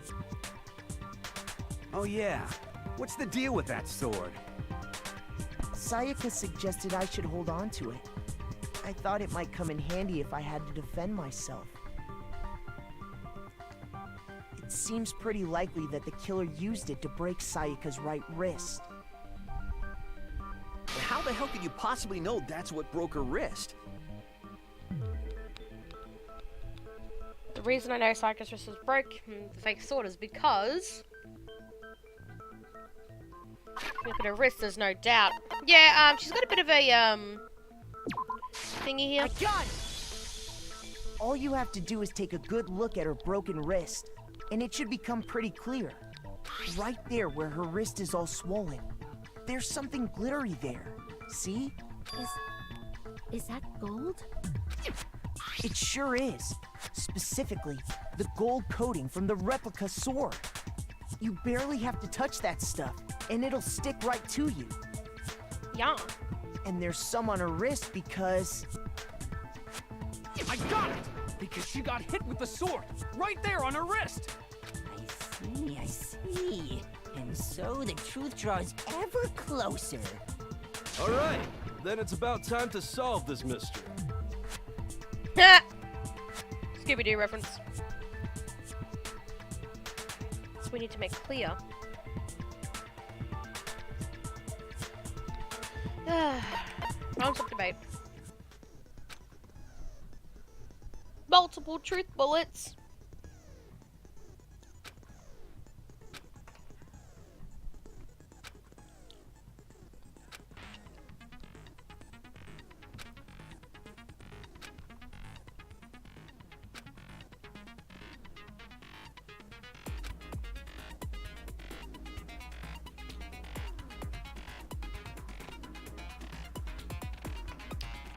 [SPEAKER 13] Oh yeah. What's the deal with that sword?
[SPEAKER 11] Sayaka suggested I should hold on to it. I thought it might come in handy if I had to defend myself. seems pretty likely that the killer used it to break Sayaka's right wrist.
[SPEAKER 18] But how the hell could you possibly know that's what broke her wrist?
[SPEAKER 6] The reason I know Sayaka's wrist was broke from the fake sword is because... look at her wrist, there's no doubt. Yeah, she's got a bit of a, thingy here.
[SPEAKER 11] All you have to do is take a good look at her broken wrist, and it should become pretty clear. Right there where her wrist is all swollen, there's something glittery there. See?
[SPEAKER 14] Is that gold?
[SPEAKER 11] It sure is. Specifically, the gold coating from the replica sword. You barely have to touch that stuff, and it'll stick right to you.
[SPEAKER 6] Yeah.
[SPEAKER 11] And there's some on her wrist because...
[SPEAKER 12] I got it! Because she got hit with the sword, right there on her wrist!
[SPEAKER 5] I see. And so the truth draws ever closer.
[SPEAKER 16] All right, then it's about time to solve this mystery.
[SPEAKER 6] Scooby-Doo reference. So we need to make clear. Rounds of debate. Multiple truth bullets.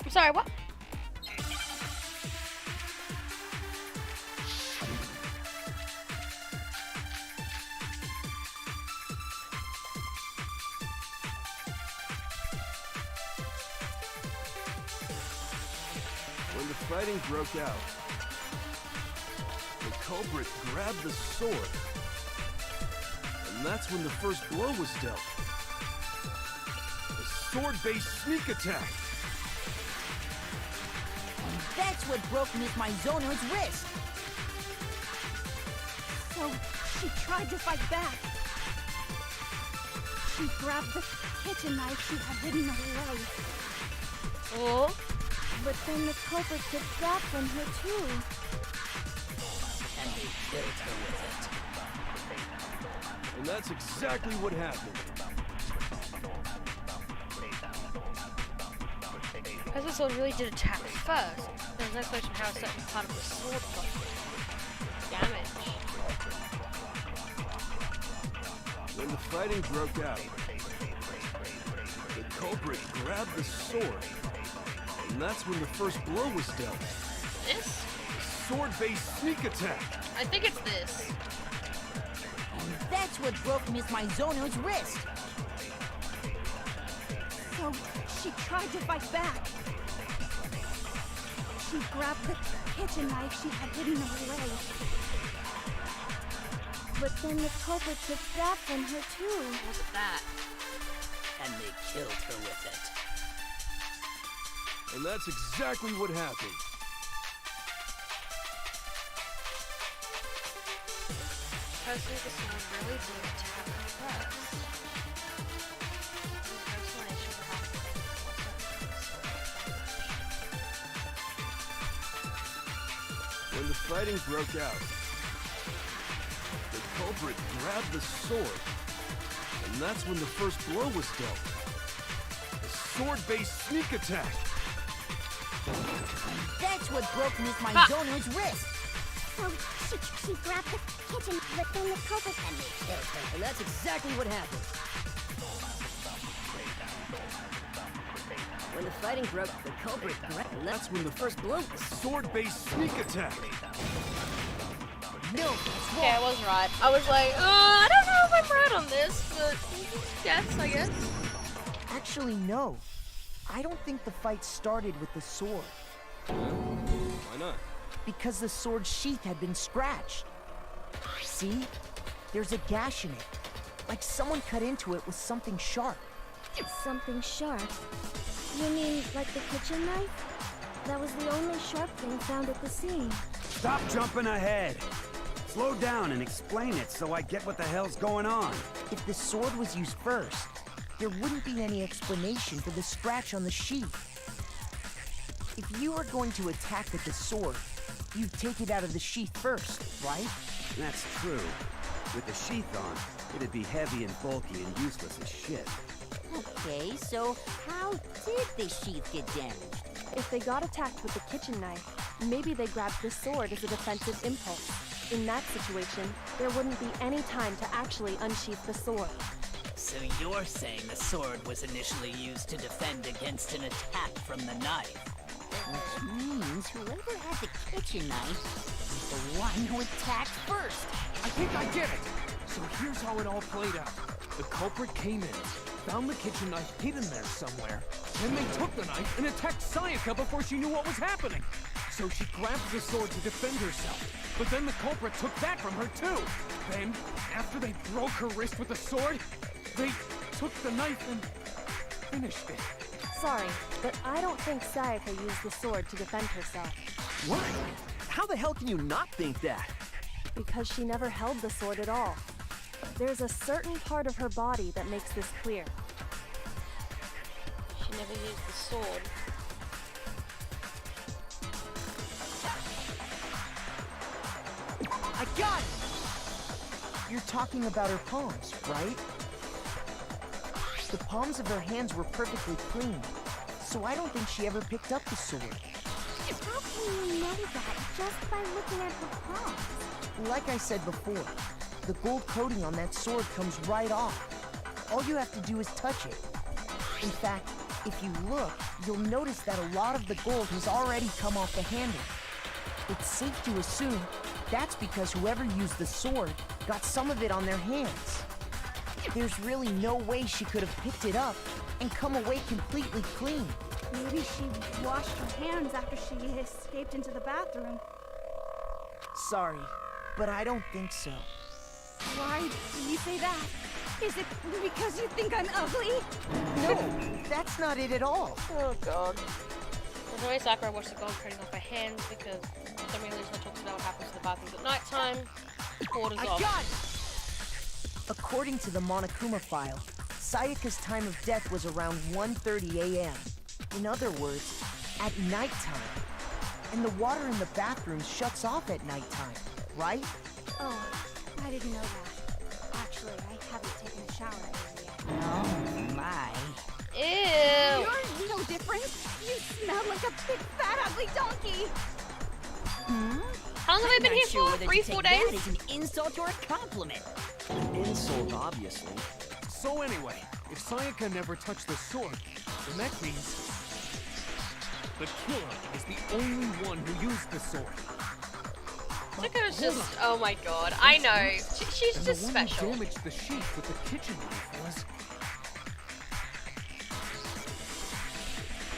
[SPEAKER 6] I'm sorry, what?
[SPEAKER 16] When the fighting broke out, the culprit grabbed the sword. And that's when the first blow was dealt. A sword-based sneak attack.
[SPEAKER 5] And that's what broke Miss Mizono's wrist.
[SPEAKER 7] So, she tried to fight back. She grabbed the kitchen knife she had hidden away.
[SPEAKER 6] Oh.
[SPEAKER 14] But then the culprit took that from her too.
[SPEAKER 17] And they killed her with it.
[SPEAKER 16] And that's exactly what happened.
[SPEAKER 6] Because the sword really did attack first, there's no question how a certain part of the sword got damaged.
[SPEAKER 16] When the fighting broke out, the culprit grabbed the sword. And that's when the first blow was dealt.
[SPEAKER 6] This?
[SPEAKER 16] A sword-based sneak attack.
[SPEAKER 6] I think it's this.
[SPEAKER 5] And that's what broke Miss Mizono's wrist.
[SPEAKER 7] So, she tried to fight back. She grabbed the kitchen knife she had hidden away.
[SPEAKER 14] But then the culprit took that from her too.
[SPEAKER 6] Look at that.
[SPEAKER 17] And they killed her with it.
[SPEAKER 16] And that's exactly what happened.
[SPEAKER 6] Supposedly the sword really did attack first. The explanation for how
[SPEAKER 16] When the fighting broke out, the culprit grabbed the sword. And that's when the first blow was dealt. A sword-based sneak attack.
[SPEAKER 5] And that's what broke Miss Mizono's wrist.
[SPEAKER 14] So she grabbed the kitchen, but then the culprit and they killed her.
[SPEAKER 5] And that's exactly what happened. When the fighting broke, the culprit grabbed. And that's when the first blow.
[SPEAKER 16] Sword-based sneak attack.
[SPEAKER 5] No,
[SPEAKER 6] okay, I was right. I was like, I don't know if I'm right on this, but yes, I guess.
[SPEAKER 11] Actually, no. I don't think the fight started with the sword.
[SPEAKER 16] Why not?
[SPEAKER 11] Because the sword sheath had been scratched. See? There's a gash in it. Like someone cut into it with something sharp.
[SPEAKER 14] Something sharp? You mean like the kitchen knife? That was the only sharp thing found at the scene.
[SPEAKER 13] Stop jumping ahead. Slow down and explain it so I get what the hell's going on.
[SPEAKER 11] If the sword was used first, there wouldn't be any explanation for the scratch on the sheath. If you were going to attack with the sword, you'd take it out of the sheath first, right?
[SPEAKER 13] That's true. With the sheath on, it'd be heavy and bulky and useless as shit.
[SPEAKER 5] Okay, so how did the sheath get damaged?
[SPEAKER 19] If they got attacked with the kitchen knife, maybe they grabbed the sword as a defensive impulse. In that situation, there wouldn't be any time to actually unsheath the sword.
[SPEAKER 17] So you're saying the sword was initially used to defend against an attack from the knife?
[SPEAKER 5] Which means whoever had the kitchen knife is the one who attacked first.
[SPEAKER 12] I think I get it. So here's how it all played out. The culprit came in, found the kitchen knife hidden there somewhere. Then they took the knife and attacked Sayaka before she knew what was happening. So she grabbed the sword to defend herself. But then the culprit took that from her too. Then, after they broke her wrist with the sword, they took the knife and finished it.
[SPEAKER 19] Sorry, but I don't think Sayaka used the sword to defend herself.
[SPEAKER 18] What? How the hell can you not think that?
[SPEAKER 19] Because she never held the sword at all. There's a certain part of her body that makes this clear.
[SPEAKER 6] She never used the sword.
[SPEAKER 11] I got it! You're talking about her palms, right? The palms of her hands were perfectly clean, so I don't think she ever picked up the sword.
[SPEAKER 14] How can you know that just by looking at her palms?
[SPEAKER 11] Like I said before, the gold coating on that sword comes right off. All you have to do is touch it. In fact, if you look, you'll notice that a lot of the gold has already come off the handle. It's safe to assume that's because whoever used the sword got some of it on their hands. There's really no way she could have picked it up and come away completely clean.
[SPEAKER 7] Maybe she washed her hands after she escaped into the bathroom.
[SPEAKER 11] Sorry, but I don't think so.
[SPEAKER 7] Why do you say that? Is it because you think I'm ugly?
[SPEAKER 11] No, that's not it at all.
[SPEAKER 6] Oh god. There's no way Sakura washed the gold coating off her hands because Tommy Lisa talks about what happens to the bathrooms at night time. Orders off.
[SPEAKER 11] Got it! According to the Monokuma file, Sayaka's time of death was around 1:30 a.m. In other words, at nighttime. And the water in the bathrooms shuts off at nighttime, right?
[SPEAKER 7] Oh, I didn't know that. Actually, I haven't taken a shower lately yet.
[SPEAKER 5] Oh my.
[SPEAKER 6] Ew.
[SPEAKER 7] You're no different. You smell like a big fat ugly donkey.
[SPEAKER 6] How long have I been here for? 3-4 days?
[SPEAKER 5] Is an insult or a compliment?
[SPEAKER 18] An insult, obviously.
[SPEAKER 12] So anyway, if Sayaka never touched the sword, then that means the killer is the only one who used the sword.
[SPEAKER 6] Sakura's just, oh my god, I know. She's
[SPEAKER 12] And
[SPEAKER 6] just
[SPEAKER 12] the one
[SPEAKER 6] special.
[SPEAKER 12] who damaged the sheath with the kitchen knife was...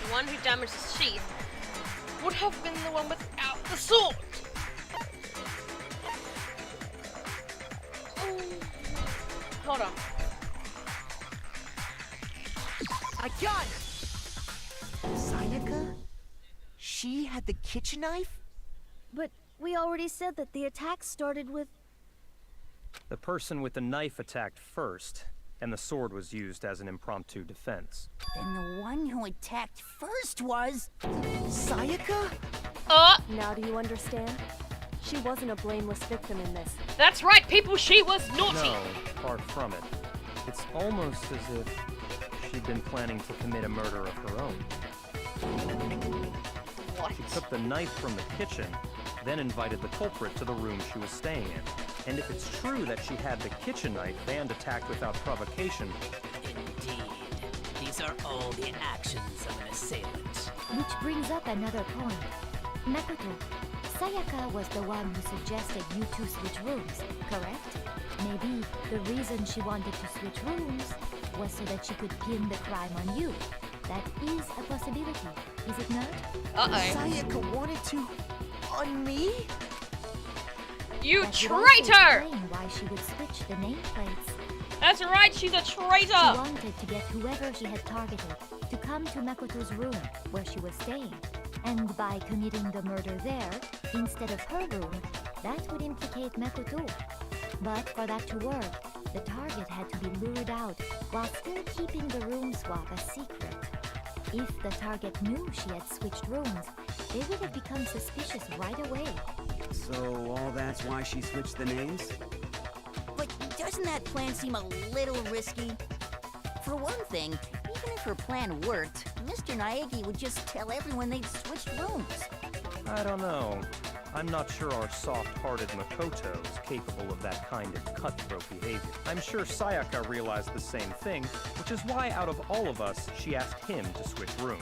[SPEAKER 6] The one who damaged the sheath would have been the one without the sword. Hold on.
[SPEAKER 11] I got it! Sayaka? She had the kitchen knife?
[SPEAKER 14] But we already said that the attack started with...
[SPEAKER 9] The person with the knife attacked first, and the sword was used as an impromptu defense.
[SPEAKER 5] Then the one who attacked first was...
[SPEAKER 11] Sayaka?
[SPEAKER 19] Now do you understand? She wasn't a blameless victim in this.
[SPEAKER 6] That's right, people, she was naughty!
[SPEAKER 9] No, far from it. It's almost as if she'd been planning to commit a murder of her own.
[SPEAKER 6] What?
[SPEAKER 9] She took the knife from the kitchen, then invited the culprit to the room she was staying in. And if it's true that she had the kitchen knife and attacked without provocation...
[SPEAKER 17] Indeed. These are all the actions of an assailant.
[SPEAKER 15] Which brings up another point. Makoto, Sayaka was the one who suggested you two switch rooms, correct? Maybe the reason she wanted to switch rooms was so that she could pin the crime on you. That is a possibility, is it not?
[SPEAKER 6] Uh-oh.
[SPEAKER 11] Sayaka wanted to... on me?
[SPEAKER 6] You
[SPEAKER 15] That would also
[SPEAKER 6] traitor!
[SPEAKER 15] explain why she would switch the nameplates.
[SPEAKER 6] That's right, she's a
[SPEAKER 15] She
[SPEAKER 6] traitor!
[SPEAKER 15] wanted to get whoever she had targeted to come to Makoto's room, where she was staying. And by committing the murder there, instead of her room, That would implicate Makoto. But for that to work, the target had to be lured out while still keeping the room swap a secret. If the target knew she had switched rooms, they would have become suspicious right away.
[SPEAKER 13] So all that's why she switched the names?
[SPEAKER 5] But doesn't that plan seem a little risky? For one thing, even if her plan worked, Mr. Naegi would just tell everyone they'd switched rooms.
[SPEAKER 9] I don't know. I'm not sure our soft-hearted Makoto is capable of that kind of cutthroat behavior. I'm sure Sayaka realized the same thing, which is why out of all of us, she asked him to switch rooms.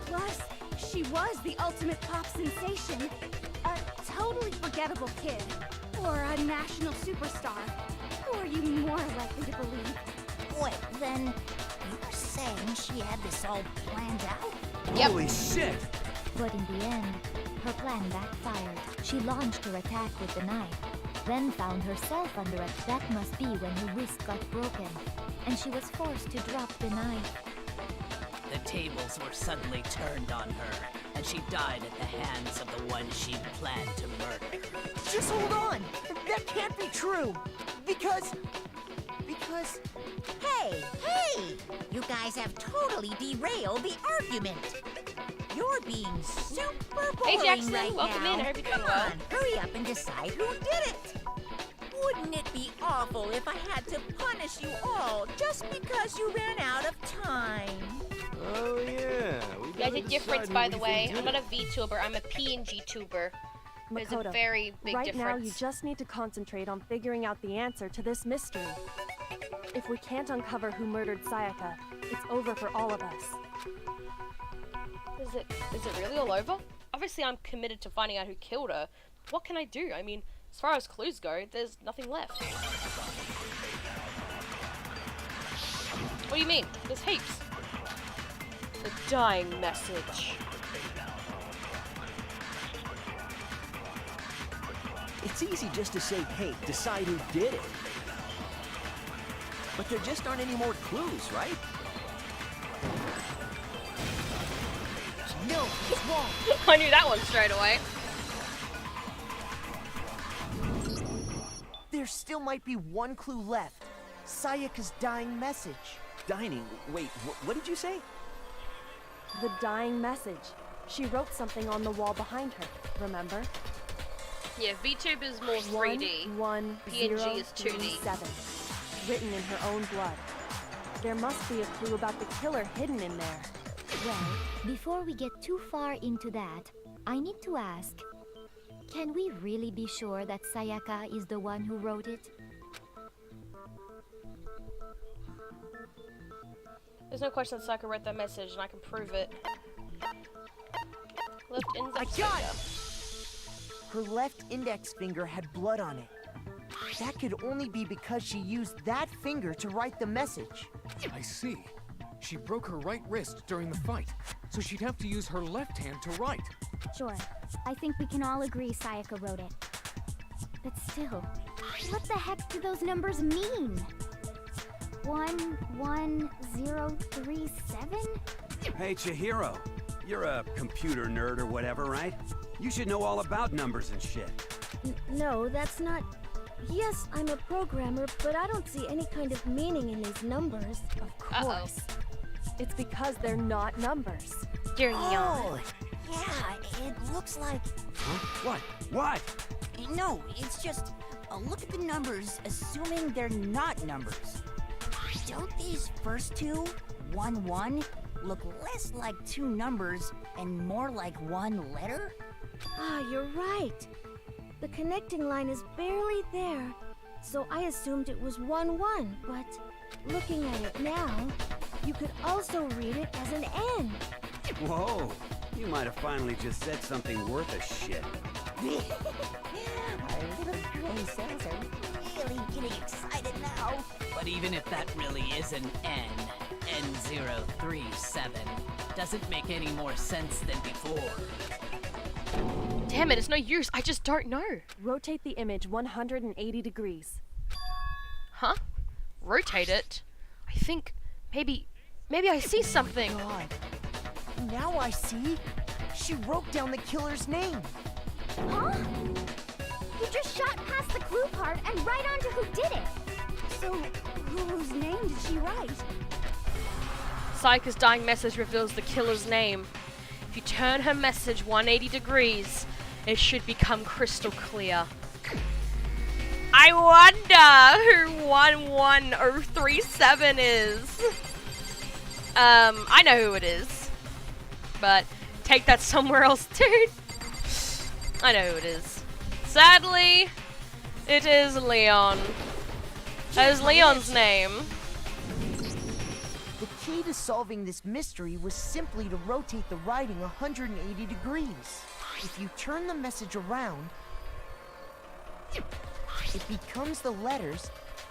[SPEAKER 7] Plus, she was the ultimate pop sensation. A totally forgettable kid. Or a national superstar. Who are you more likely to believe?
[SPEAKER 5] Wait, then you're saying she had this all planned out?
[SPEAKER 13] Holy shit!
[SPEAKER 15] But in the end, her plan backfired. She launched her attack with the knife, then found herself under it. That must be when her wrist got broken, and she was forced to drop the knife.
[SPEAKER 17] The tables were suddenly turned on her, and she died at the hands of the one she'd planned to murder.
[SPEAKER 11] Just hold on! That can't be true! Because...
[SPEAKER 5] Hey! You guys have totally derailed the argument. You're being super boring
[SPEAKER 6] Hey Jackson,
[SPEAKER 5] right
[SPEAKER 6] welcome
[SPEAKER 5] now.
[SPEAKER 6] in. I hope you're doing
[SPEAKER 5] Come
[SPEAKER 6] well.
[SPEAKER 5] on, hurry up and decide who did it. Wouldn't it be awful if I had to punish you all just because you ran out of time?
[SPEAKER 16] Oh yeah.
[SPEAKER 6] There's a difference, by the way. I'm not a VTuber, I'm a PNG tuber. There's
[SPEAKER 19] Makoto,
[SPEAKER 6] a very big
[SPEAKER 19] right
[SPEAKER 6] difference.
[SPEAKER 19] now you just need to concentrate on figuring out the answer to this mystery. If we can't uncover who murdered Sayaka, it's over for all of us.
[SPEAKER 6] Is it really all over? Obviously I'm committed to finding out who killed her. What can I do? I mean, as far as clues go, there's nothing left. What do you mean? There's heaps. The dying message.
[SPEAKER 18] It's easy just to say, hey, decide who did it. But there just aren't any more clues, right?
[SPEAKER 11] No, it's wrong!
[SPEAKER 6] I knew that one straight away.
[SPEAKER 11] There still might be one clue left. Sayaka's dying message.
[SPEAKER 18] Dining? Wait, what did you say?
[SPEAKER 19] The dying message. She wrote something on the wall behind her, remember?
[SPEAKER 6] Yeah, VTuber is more 3D. PNG is 2D.
[SPEAKER 19] 11037. Written in her own blood. There must be a clue about the killer hidden in there.
[SPEAKER 15] Well, before we get too far into that, I need to ask, can we really be sure that Sayaka is the one who wrote it?
[SPEAKER 6] There's no question that Sayaka wrote that message, and I can prove it. Left index
[SPEAKER 11] I got it! Her left index finger had blood on it. That could only be because she used that finger to write the message.
[SPEAKER 12] I see. She broke her right wrist during the fight, so she'd have to use her left hand to write.
[SPEAKER 14] Sure. I think we can all agree Sayaka wrote it. But still, what the heck do those numbers mean? 11037?
[SPEAKER 13] Hey, Chihiro. You're a computer nerd or whatever, right? You should know all about numbers and shit.
[SPEAKER 14] No, that's not... Yes, I'm a programmer, but I don't see any kind of meaning in these numbers.
[SPEAKER 19] Of course. It's because they're not numbers.
[SPEAKER 6] You're
[SPEAKER 5] Oh, yeah, it looks like...
[SPEAKER 13] Huh? What?
[SPEAKER 5] No, it's just... look at the numbers, assuming they're not numbers. Don't these first two, 1-1, look less like two numbers and more like one letter?
[SPEAKER 14] Ah, you're right. The connecting line is barely there, so I assumed it was 1-1, but looking at it now, you could also read it as an N.
[SPEAKER 13] Whoa, you might have finally just said something worth a shit.
[SPEAKER 5] Our little gray cells are really getting excited now.
[SPEAKER 17] But even if that really is an N, N037, doesn't make any more sense than before.
[SPEAKER 6] Damn it, it's no use. I just don't know.
[SPEAKER 19] Rotate the image 180 degrees.
[SPEAKER 6] Huh? Rotate it? I think maybe I see something.
[SPEAKER 11] God. Now I see. She wrote down the killer's name.
[SPEAKER 7] Huh? You just shot past the clue part and right onto who did it. So, whose name did she write?
[SPEAKER 6] Sayaka's dying message reveals the killer's name. If you turn her message 180 degrees, it should become crystal clear. I wonder who 11037 is. I know who it is. But take that somewhere else, dude. I know who it is. Sadly, it is Leon. That is Leon's name.
[SPEAKER 11] The key to solving this mystery was simply to rotate the writing 180 degrees. If you turn the message around, it becomes the letters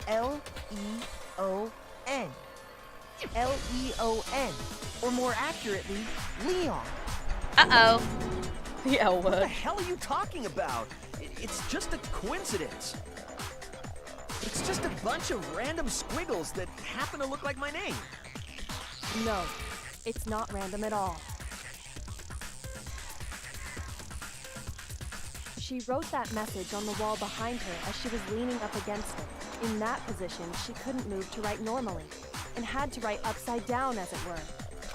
[SPEAKER 11] L-E-O-N. L-E-O-N. Or more accurately, Leon.
[SPEAKER 6] Uh-oh. The L word.
[SPEAKER 18] What the hell are you talking about? It's just a coincidence. It's just a bunch of random squiggles that happen to look like my name.
[SPEAKER 19] No, it's not random at all. She wrote that message on the wall behind her as she was leaning up against it. In that position, she couldn't move to write normally, and had to write upside down, as it were.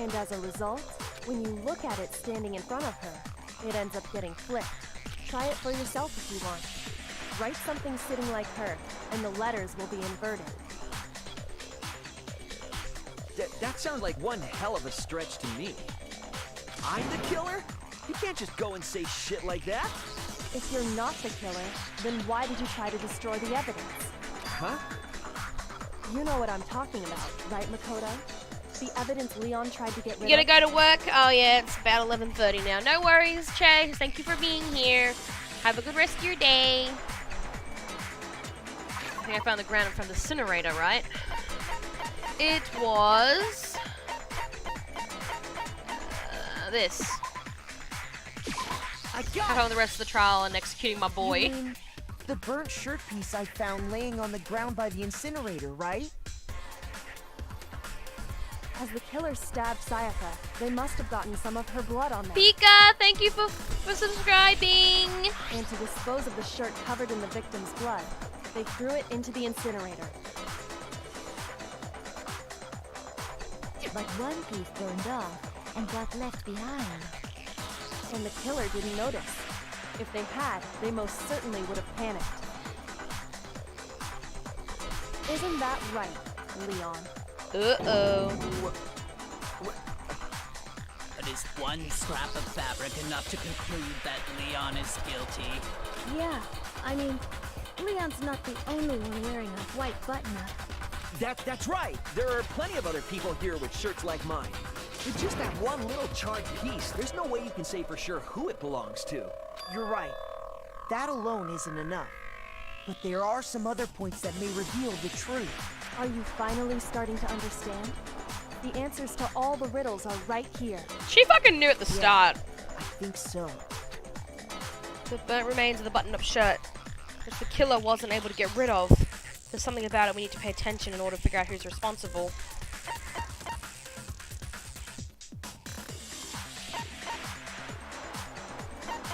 [SPEAKER 19] And as a result, when you look at it standing in front of her, it ends up getting flipped. Try it for yourself if you want. Write something sitting like her, and the letters will be inverted.
[SPEAKER 18] That sounds like one hell of a stretch to me. I'm the killer? You can't just go and say shit like that.
[SPEAKER 19] If you're not the killer, then why did you try to destroy the evidence?
[SPEAKER 18] Huh?
[SPEAKER 19] You know what I'm talking about, right, Makoto? The evidence Leon tried to get rid
[SPEAKER 6] You
[SPEAKER 19] of.
[SPEAKER 6] gotta go to work? Oh yeah, it's about 11:30 now. No worries, Che. Thank you for being here. Have a good rest of your day. I think I found the ground from the incinerator, right? It was... this.
[SPEAKER 11] I
[SPEAKER 6] found the rest of the trial and executing my boy.
[SPEAKER 11] You mean the burnt shirt piece I found laying on the ground by the incinerator, right?
[SPEAKER 19] As the killer stabbed Sayaka, they must have gotten some of her blood on them.
[SPEAKER 6] Pika, thank you for subscribing.
[SPEAKER 19] And to dispose of the shirt covered in the victim's blood, they threw it into the incinerator.
[SPEAKER 15] But one piece burned off and got left behind.
[SPEAKER 19] And the killer didn't notice. If they had, they most certainly would have panicked. Isn't that right, Leon?
[SPEAKER 6] Uh-oh.
[SPEAKER 17] But is one scrap of fabric enough to conclude that Leon is guilty?
[SPEAKER 14] Yeah, I mean, Leon's not the only one wearing a white button-up.
[SPEAKER 18] That's right. There are plenty of other people here with shirts like mine. With just that one little charred piece, there's no way you can say for sure who it belongs to.
[SPEAKER 11] You're right. That alone isn't enough. But there are some other points that may reveal the truth.
[SPEAKER 19] Are you finally starting to understand? The answers to all the riddles are right here.
[SPEAKER 6] She fucking knew at the start.
[SPEAKER 11] I think so.
[SPEAKER 6] The burnt remains of the button-up shirt, which the killer wasn't able to get rid of. There's something about it we need to pay attention in order to figure out who's responsible.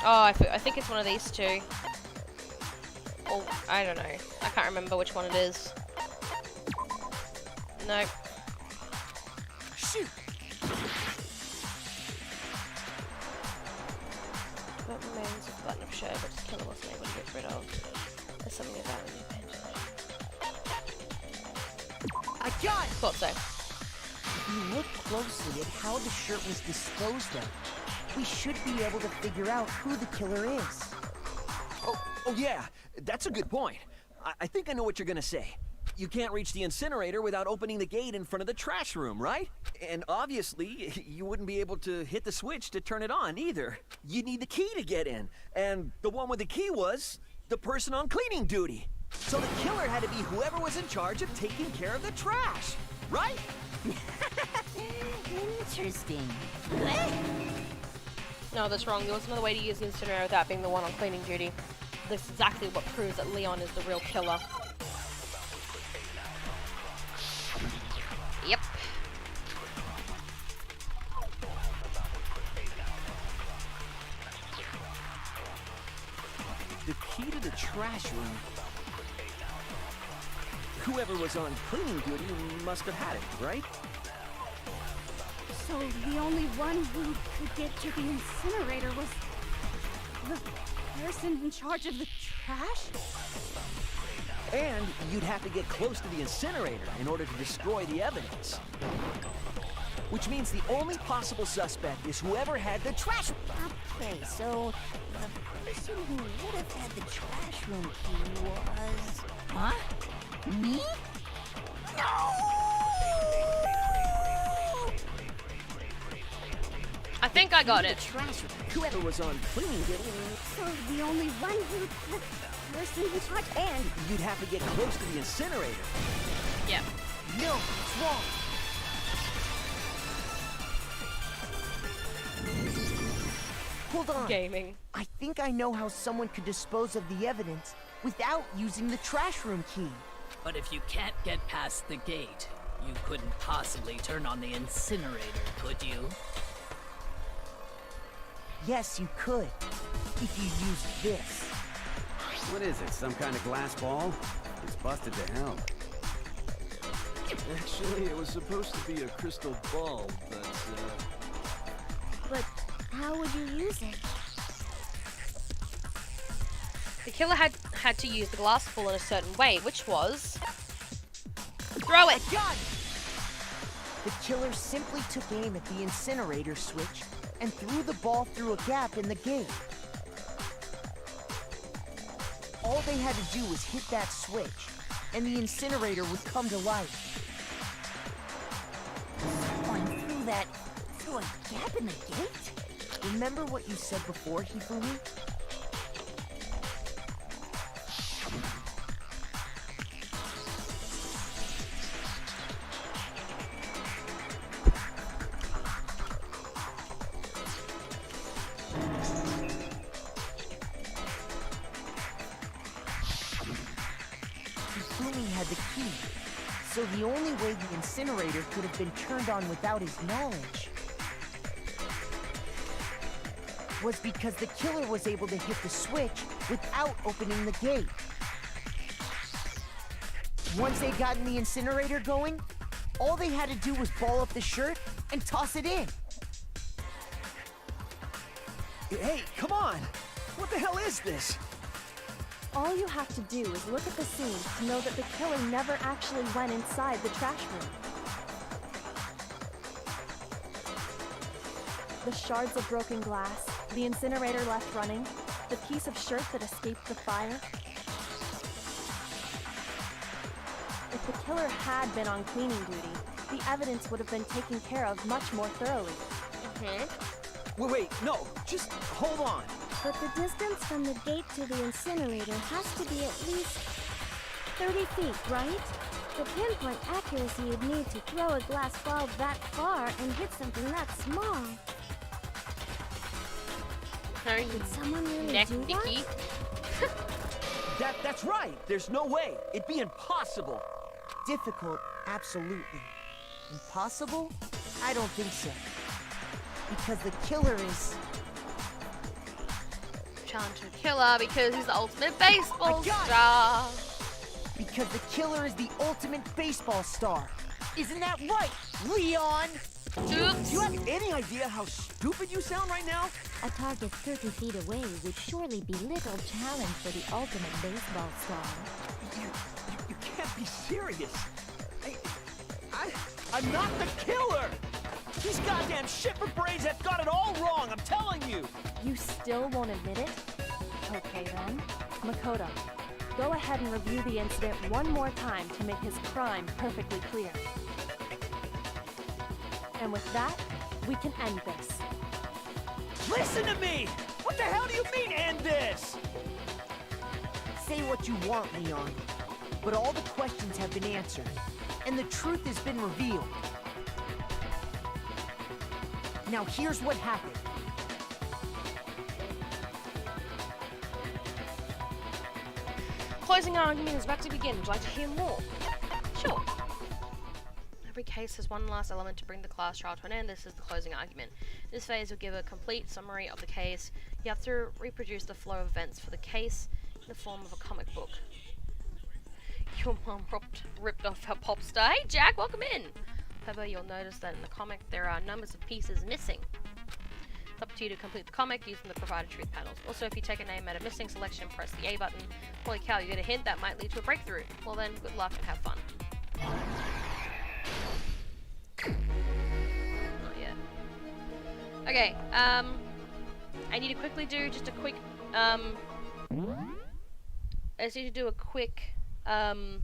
[SPEAKER 6] Oh, I think it's one of these two. Oh, I don't know. I can't remember which one it is. Nope.
[SPEAKER 11] Shoot!
[SPEAKER 6] What remains of the button-up shirt, which the killer wasn't able to get rid of. There's something about it.
[SPEAKER 11] I got it!
[SPEAKER 6] Thought so.
[SPEAKER 11] If you look closely at how the shirt was disposed of, we should be able to figure out who the killer is.
[SPEAKER 18] Oh yeah, that's a good point. I think I know what you're gonna say. You can't reach the incinerator without opening the gate in front of the trash room, right? And obviously, you wouldn't be able to hit the switch to turn it on either. You need the key to get in. And the one with the key was the person on cleaning duty. So the killer had to be whoever was in charge of taking care of the trash, right?
[SPEAKER 5] Interesting.
[SPEAKER 6] No, that's wrong. There was another way to use the incinerator without being the one on cleaning duty. That's exactly what proves that Leon is the real killer. Yep.
[SPEAKER 18] the key to the trash room. Whoever was on cleaning duty must have had it, right?
[SPEAKER 7] So the only one who could get to the incinerator was the person in charge of the trash?
[SPEAKER 18] And you'd have to get close to the incinerator in order to destroy the evidence. Which means the only possible suspect is whoever had the trash.
[SPEAKER 11] Okay, so the person who would have had the trash room key was...
[SPEAKER 5] Huh? Me?
[SPEAKER 6] I think I got it.
[SPEAKER 18] Whoever was on cleaning duty.
[SPEAKER 7] So the only one who... the person in charge and...
[SPEAKER 18] You'd have to get close to the incinerator.
[SPEAKER 6] Yeah.
[SPEAKER 11] No, it's wrong. Hold on.
[SPEAKER 6] Gaming.
[SPEAKER 11] I think I know how someone could dispose of the evidence without using the trash room key.
[SPEAKER 17] But if you can't get past the gate, you couldn't possibly turn on the incinerator, could you?
[SPEAKER 11] Yes, you could. If you used this.
[SPEAKER 13] What is it, some kind of glass ball? It's busted to hell.
[SPEAKER 16] Actually, it was supposed to be a crystal ball, but,
[SPEAKER 14] But how would you use it?
[SPEAKER 6] The killer had to use the glass ball in a certain way, which was... throw it!
[SPEAKER 11] God! The killer simply took aim at the incinerator switch and threw the ball through a gap in the gate. All they had to do was hit that switch, and the incinerator would come to life.
[SPEAKER 5] Someone through a gap in the gate?
[SPEAKER 11] Remember what you said before, Hifumi? Hifumi had the key, so the only way the incinerator could have been turned on without his knowledge was because the killer was able to hit the switch without opening the gate. Once they got in the incinerator going, all they had to do was ball up the shirt and toss it in.
[SPEAKER 18] Hey, come on! What the hell is this?
[SPEAKER 19] All you have to do is look at the scene to know that the killer never actually went inside the trash room. The shards of broken glass, the incinerator left running, the piece of shirt that escaped the fire. If the killer had been on cleaning duty, the evidence would have been taken care of much more thoroughly.
[SPEAKER 18] Wait, no, just hold on.
[SPEAKER 14] But the distance from the gate to the incinerator has to be at least 30 feet, right? The pinpoint accuracy you'd need to throw a glass ball that far and hit something that small. Did someone really do that?
[SPEAKER 18] That's right. There's no way. It'd be impossible.
[SPEAKER 11] Difficult, absolutely. Impossible? I don't think so. Because the killer is...
[SPEAKER 6] Challenge the killer because he's the ultimate baseball star.
[SPEAKER 11] Because the killer is the ultimate baseball star. Isn't that right, Leon?
[SPEAKER 18] Do you have any idea how stupid you sound right now?
[SPEAKER 15] A target 30 feet away would surely be little challenge for the ultimate baseball star.
[SPEAKER 18] You can't be serious. I'm not the killer! These goddamn shipper brains have got it all wrong, I'm telling you!
[SPEAKER 19] You still won't admit it? Okay then. Makoto, go ahead and review the incident one more time to make his crime perfectly clear. And with that, we can end this.
[SPEAKER 18] Listen to me! What the hell do you mean, end this?
[SPEAKER 11] Say what you want, Leon. But all the questions have been answered, and the truth has been revealed. Now here's what happened.
[SPEAKER 6] Closing argument is about to begin. Would you like to hear more? Sure. Every case has one last element to bring the class trial to an end. This is the closing argument. This phase will give a complete summary of the case. You have to reproduce the flow of events for the case. in the form of a comic book. Your mom ripped off her pop star. Hey Jack, welcome in! However, you'll notice that in the comic there are numbers of pieces missing. It's up to you to complete the comic using the provided truth panels. Also, if you take a name out of missing selection and press the A button, holy cow, you get a hint that might lead to a breakthrough. Well then, good luck and have fun. Not yet. Okay, I need to quickly do just a quick, I just need to do a quick, BRB.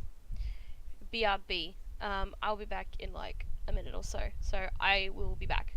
[SPEAKER 6] I'll be back in like a minute or so. So I will be back.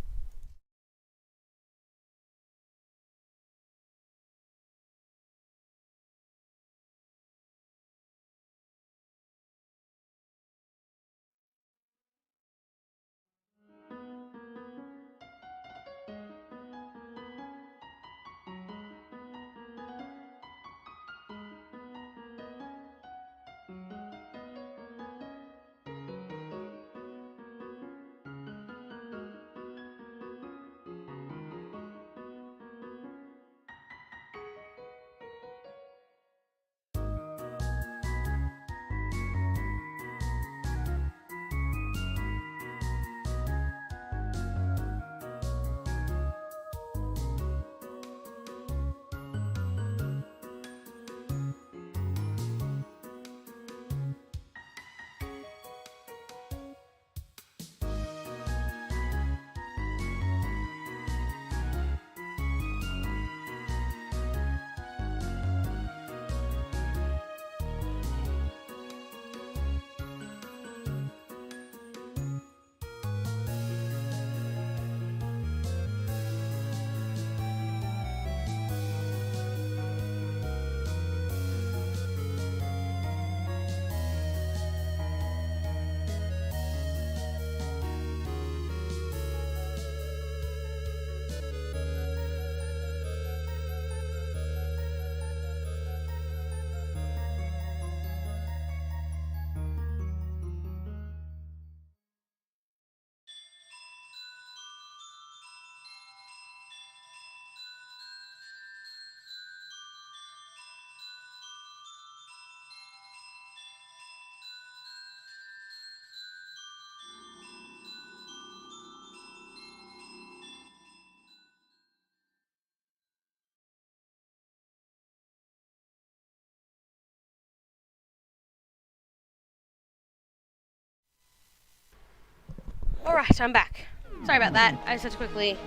[SPEAKER 6] Alright, I'm back. Sorry about that. I just had to quickly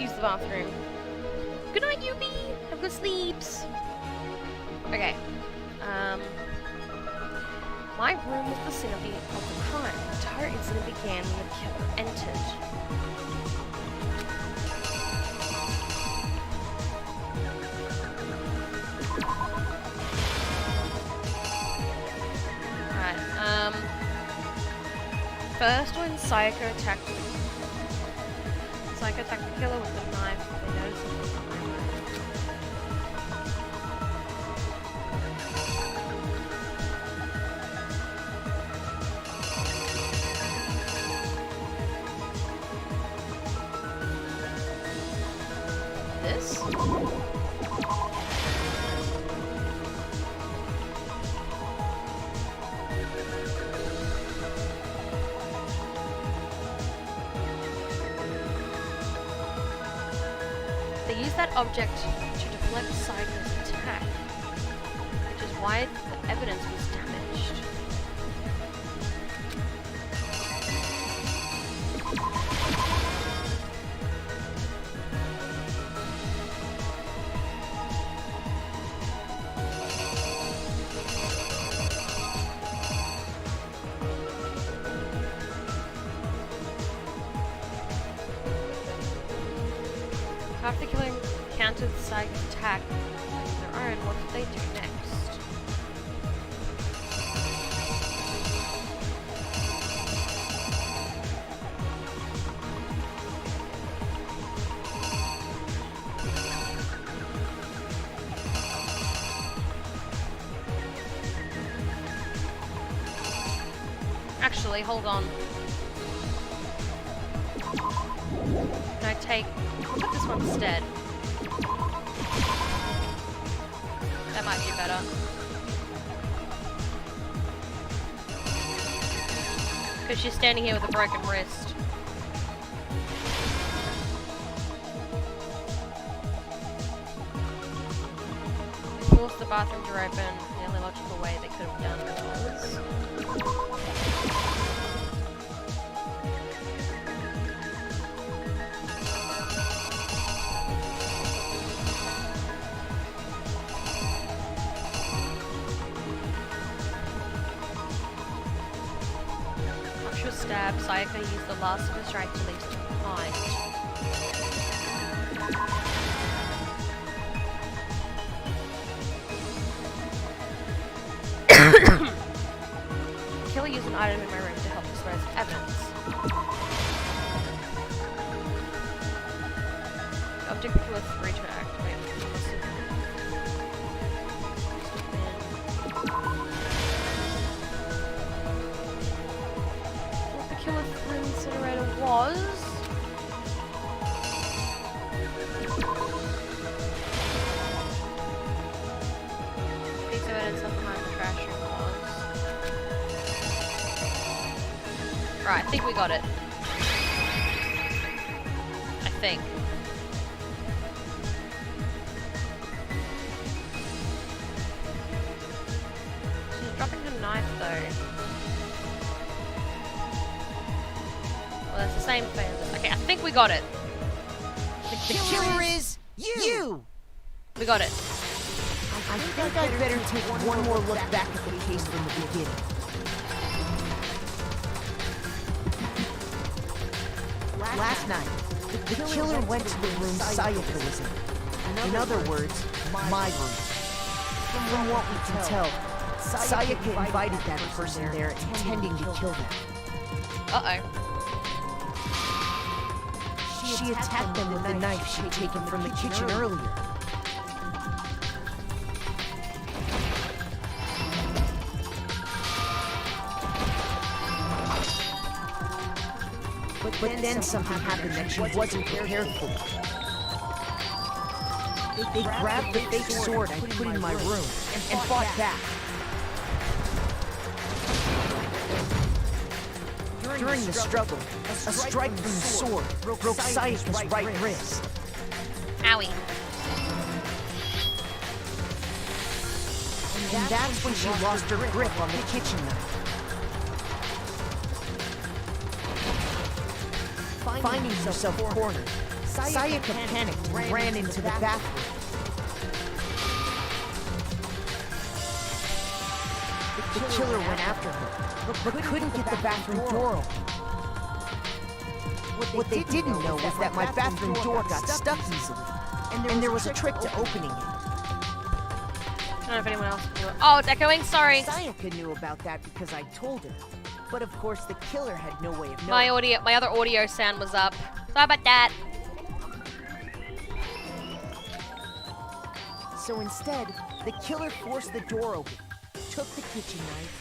[SPEAKER 6] use the bathroom. Good night, Yubi! Have good sleeps! Okay. My room was the scene of the crime. The entire incident began when the killer entered. First, when Sayaka attacked the killer with the knife, they noticed it was behind her. This? They used that object to deflect Sayaka's attack, which is why the evidence was damaged. After killing countered Sayaka's attack with their own, what did they do next? Actually, hold on. Can I take... I'll put this one instead. That might be better. Because she's standing here with a broken wrist. Force the bathroom door open. The only logical way they could have done it was... Stab, Sayaka used the last of his strength to leave them behind. Killer used an item in my room to help dispose of evidence. The object with 3 to activate. Killer incinerator was... Piece of evidence left behind the trash room was... Right, I think we got it. I think. She's dropping the knife though. Well, that's the same thing. Okay, I think we got it.
[SPEAKER 11] The killer is you!
[SPEAKER 6] We got it.
[SPEAKER 11] I think I'd better take one more look back at the case from the beginning. Last night, the killer went to the room Sayaka was in. In other words, my room. From what we can tell, Sayaka invited that person there intending to kill them.
[SPEAKER 6] Uh-oh.
[SPEAKER 11] She attacked them with the knife she'd taken from the kitchen earlier. But then something happened that she wasn't prepared for. They grabbed the fake sword I put in my room and fought back. During the struggle, a strike from the sword broke Sayaka's right wrist.
[SPEAKER 6] Owie.
[SPEAKER 11] And that's when she lost her grip on the kitchen knife. Finding herself cornered, Sayaka panicked and ran into the bathroom. The killer went after her, but couldn't get the bathroom door open. What they didn't know was that my bathroom door got stuck easily, and there was a trick to opening it.
[SPEAKER 6] I don't know if anyone else knew it. Oh, it's echoing, sorry.
[SPEAKER 11] Sayaka knew about that because I told her. But of course, the killer had no way of knowing.
[SPEAKER 6] My other audio sound was up. Sorry about that.
[SPEAKER 11] So instead, the killer forced the door open, took the kitchen knife,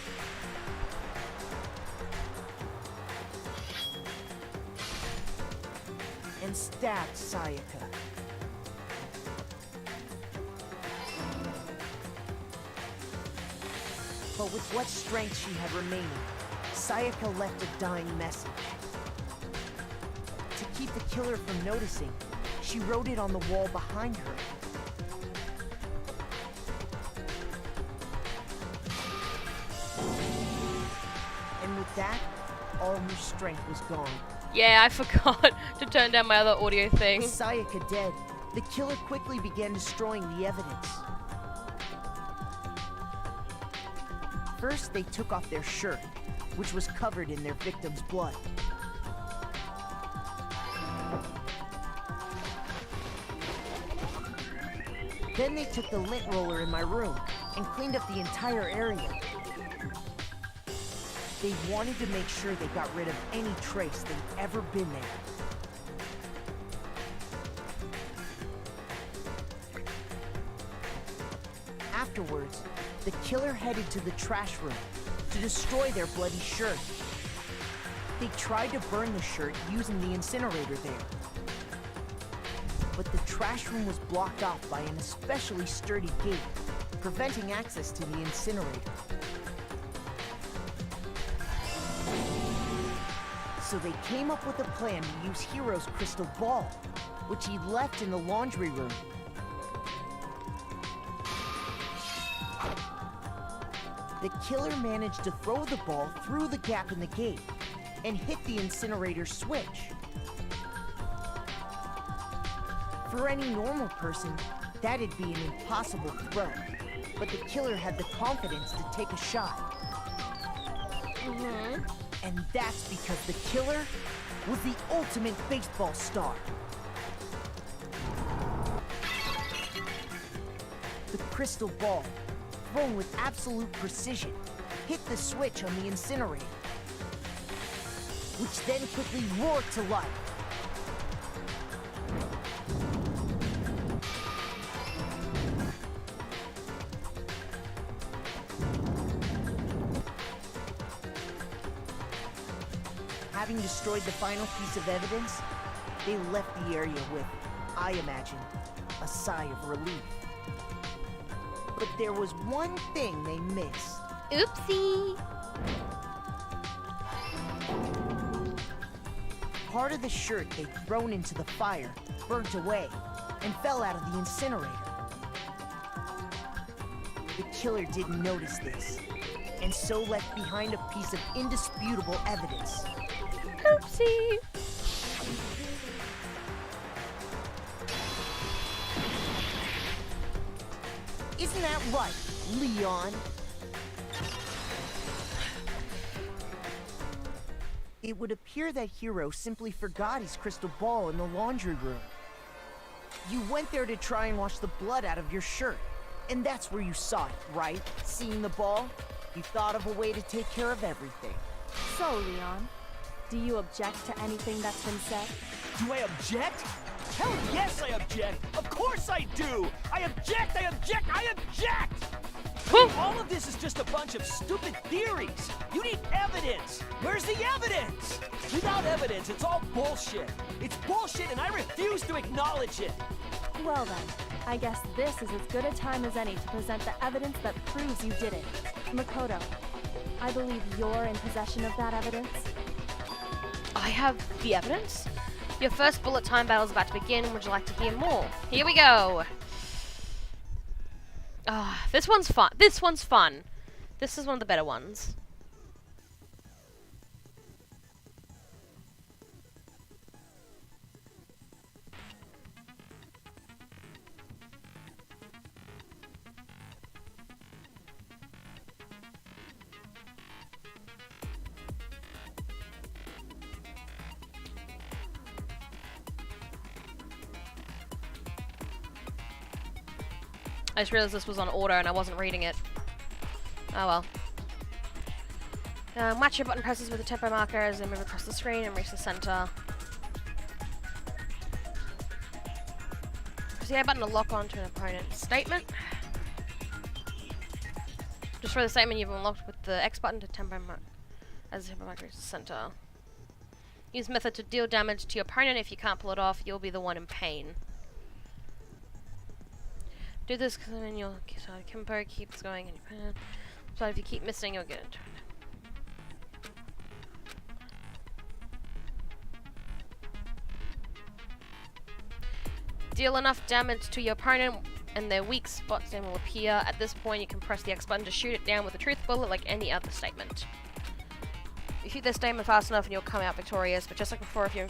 [SPEAKER 11] and stabbed Sayaka. But with what strength she had remaining, Sayaka left a dying message. To keep the killer from noticing, she wrote it on the wall behind her. And with that, all her strength was gone.
[SPEAKER 6] Yeah, I forgot to turn down my other audio thing.
[SPEAKER 11] With Sayaka dead, the killer quickly began destroying the evidence. First, they took off their shirt, which was covered in their victim's blood. Then they took the lint roller in my room and cleaned up the entire area. They wanted to make sure they got rid of any trace they'd ever been there. Afterwards, the killer headed to the trash room to destroy their bloody shirt. They tried to burn the shirt using the incinerator there. But the trash room was blocked off by an especially sturdy gate, preventing access to the incinerator. So they came up with a plan to use Hiro's crystal ball, which he left in the laundry room. The killer managed to throw the ball through the gap in the gate and hit the incinerator switch. For any normal person, that'd be an impossible throw, but the killer had the confidence to take a shot. And that's because the killer was the ultimate baseball star. The crystal ball, thrown with absolute precision, hit the switch on the incinerator, which then quickly roared to life. Having destroyed the final piece of evidence, they left the area with, I imagine, a sigh of relief. But there was one thing they missed.
[SPEAKER 8] Oopsie!
[SPEAKER 11] Part of the shirt they'd thrown into the fire burnt away and fell out of the incinerator. The killer didn't notice this, and so left behind a piece of indisputable evidence.
[SPEAKER 8] Oopsie!
[SPEAKER 11] Isn't that right, Leon? It would appear that Hiro simply forgot his crystal ball in the laundry room. You went there to try and wash the blood out of your shirt, and that's where you saw it, right? Seeing the ball, you thought of a way to take care of everything.
[SPEAKER 19] So, Leon, do you object to anything that's been said?
[SPEAKER 20] Do I object? Hell yes, I object! Of course I do! I object! I object! I object! I mean, all of this is just a bunch of stupid theories. You need evidence. Where's the evidence? Without evidence, it's all bullshit. It's bullshit, and I refuse to acknowledge it.
[SPEAKER 19] Well then, I guess this is as good a time as any to present the evidence that proves you did it. Makoto, I believe you're in possession of that evidence.
[SPEAKER 6] I have the evidence? Your first bullet time battle is about to begin. Would you like to hear more? Here we go. Ah, this one's fun. This one's fun. This is one of the better ones. I just realized this was on order and I wasn't reading it. Oh well. Match your button presses with the tempo marker as they move across the screen and reach the center. Press the A button to lock onto an opponent's statement. Just for the statement you've unlocked with the X button to tempo marker as the tempo marker reaches the center. Use method to deal damage to your opponent. If you can't pull it off, you'll be the one in pain. Do this because then your Kimpo keeps going and so if you keep missing, you'll get it. Deal enough damage to your opponent and their weak spots then will appear. At this point, you can press the X button to shoot it down with a truth bullet like any other statement. You shoot their statement fast enough and you'll come out victorious, but just like before, if you're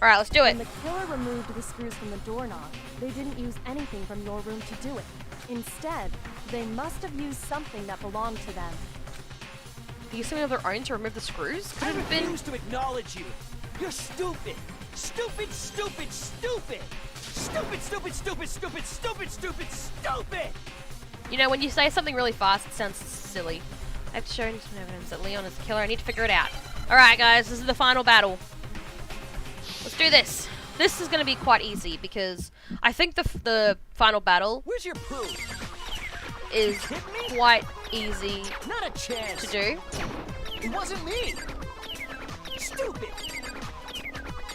[SPEAKER 6] Alright, let's do it.
[SPEAKER 19] When the killer removed the screws from the doorknob, they didn't use anything from your room to do it. Instead, they must have used something that belonged to them.
[SPEAKER 6] They used something of their own to remove the screws? Could it have been...
[SPEAKER 20] I refuse to acknowledge you. You're stupid. Stupid, stupid, stupid. Stupid, stupid, stupid, stupid, stupid, stupid, stupid.
[SPEAKER 6] You know, when you say something really fast, it sounds silly. I've shown some evidence that Leon is the killer. I need to figure it out. Alright, guys, this is the final battle. Let's do this. This is going to be quite easy because I think the final battle
[SPEAKER 20] Where's your proof?
[SPEAKER 6] is quite easy
[SPEAKER 20] Not a chance.
[SPEAKER 6] to do.
[SPEAKER 20] It wasn't me. Stupid.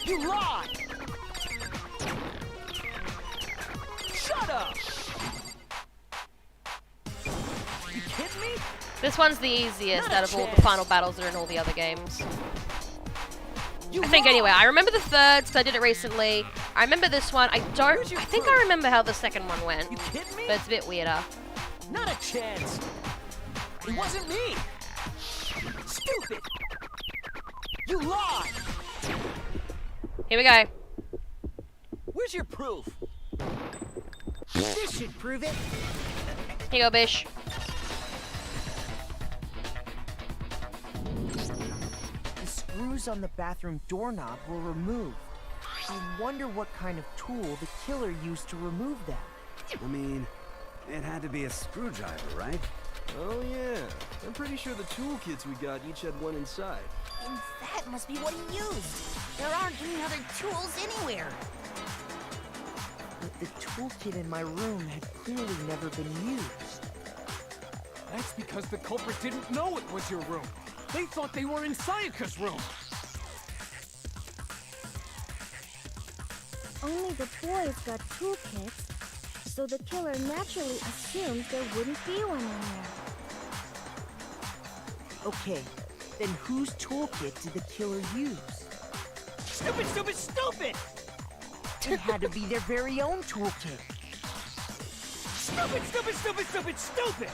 [SPEAKER 20] You lied.
[SPEAKER 6] one's the easiest out of all the final battles that are in all the other games. I think anyway. I remember the third, because I did it recently. I remember this one. I think I remember how the second one went.
[SPEAKER 20] You kidding me?
[SPEAKER 6] But it's a bit weirder.
[SPEAKER 20] Not a chance. It wasn't me. Stupid. You lied.
[SPEAKER 6] Here we go.
[SPEAKER 20] Where's your proof?
[SPEAKER 11] This should prove it.
[SPEAKER 6] Here you go, Bish.
[SPEAKER 11] The screws on the bathroom doorknob were removed. I wonder what kind of tool the killer used to remove them.
[SPEAKER 13] I mean, it had to be a screwdriver, right?
[SPEAKER 16] Oh yeah, I'm pretty sure the toolkits we got each had one inside.
[SPEAKER 5] And that must be what he used. There aren't any other tools anywhere.
[SPEAKER 11] But the toolkit in my room had clearly never been used.
[SPEAKER 12] That's because the culprit didn't know it was your room. They thought they were in Sayaka's room.
[SPEAKER 14] Only the boys got toolkits, so the killer naturally assumed there wouldn't be one in there.
[SPEAKER 11] Okay, then whose toolkit did the killer use?
[SPEAKER 20] Stupid, stupid, stupid!
[SPEAKER 11] It had to be their very own toolkit.
[SPEAKER 20] Stupid, stupid, stupid, stupid, stupid!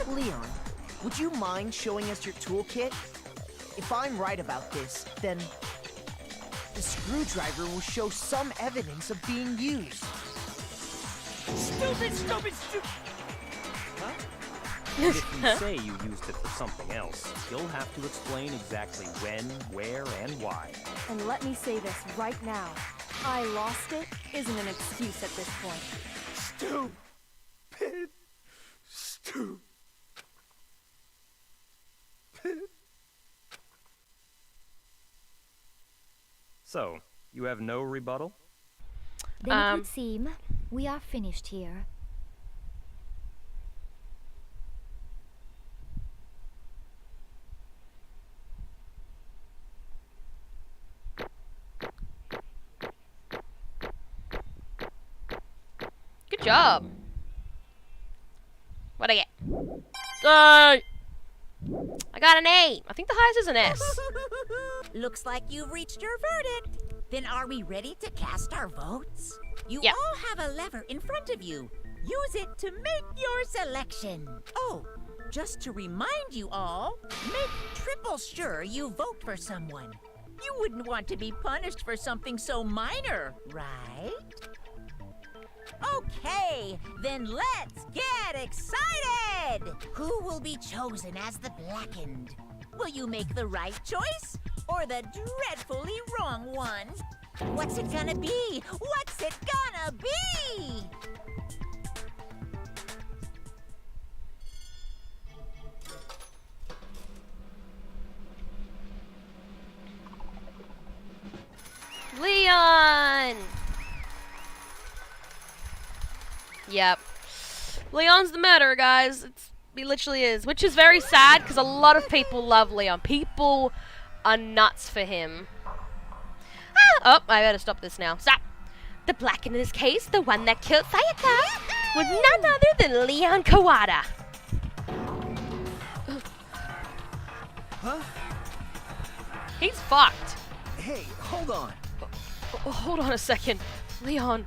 [SPEAKER 11] Leon, would you mind showing us your toolkit? If I'm right about this, then the screwdriver will show some evidence of being used.
[SPEAKER 20] Stupid, stupid, stupid!
[SPEAKER 11] Huh?
[SPEAKER 9] And if you say you used it for something else, you'll have to explain exactly when, where, and why.
[SPEAKER 19] And let me say this right now. I lost it isn't an excuse at this point.
[SPEAKER 16] Stupid. Stupid.
[SPEAKER 9] So, you have no rebuttal?
[SPEAKER 15] Then it would seem we are finished here.
[SPEAKER 6] Good job. What'd I get? I got an A. I think the highest is an S.
[SPEAKER 5] Looks like you've reached your verdict. Then are we ready to cast our votes? You
[SPEAKER 6] Yep.
[SPEAKER 5] all have a lever in front of you. Use it to make your selection. Oh, just to remind you all, make triple sure you vote for someone. You wouldn't want to be punished for something so minor, right? Okay, then let's get excited! Who will be chosen as the Blackened? Will you make the right choice or the dreadfully wrong one? What's it gonna be? What's it gonna be?
[SPEAKER 6] Leon! Yep. Leon's the murderer, guys. He literally is. Which is very sad, because a lot of people love Leon. People are nuts for him. Oh, I better stop this now. Stop! The Black in this case, the one that killed Sayaka, was none other than Leon Kawada.
[SPEAKER 20] Huh?
[SPEAKER 6] He's fucked.
[SPEAKER 20] Hey, hold on.
[SPEAKER 6] Hold on a second. Leon.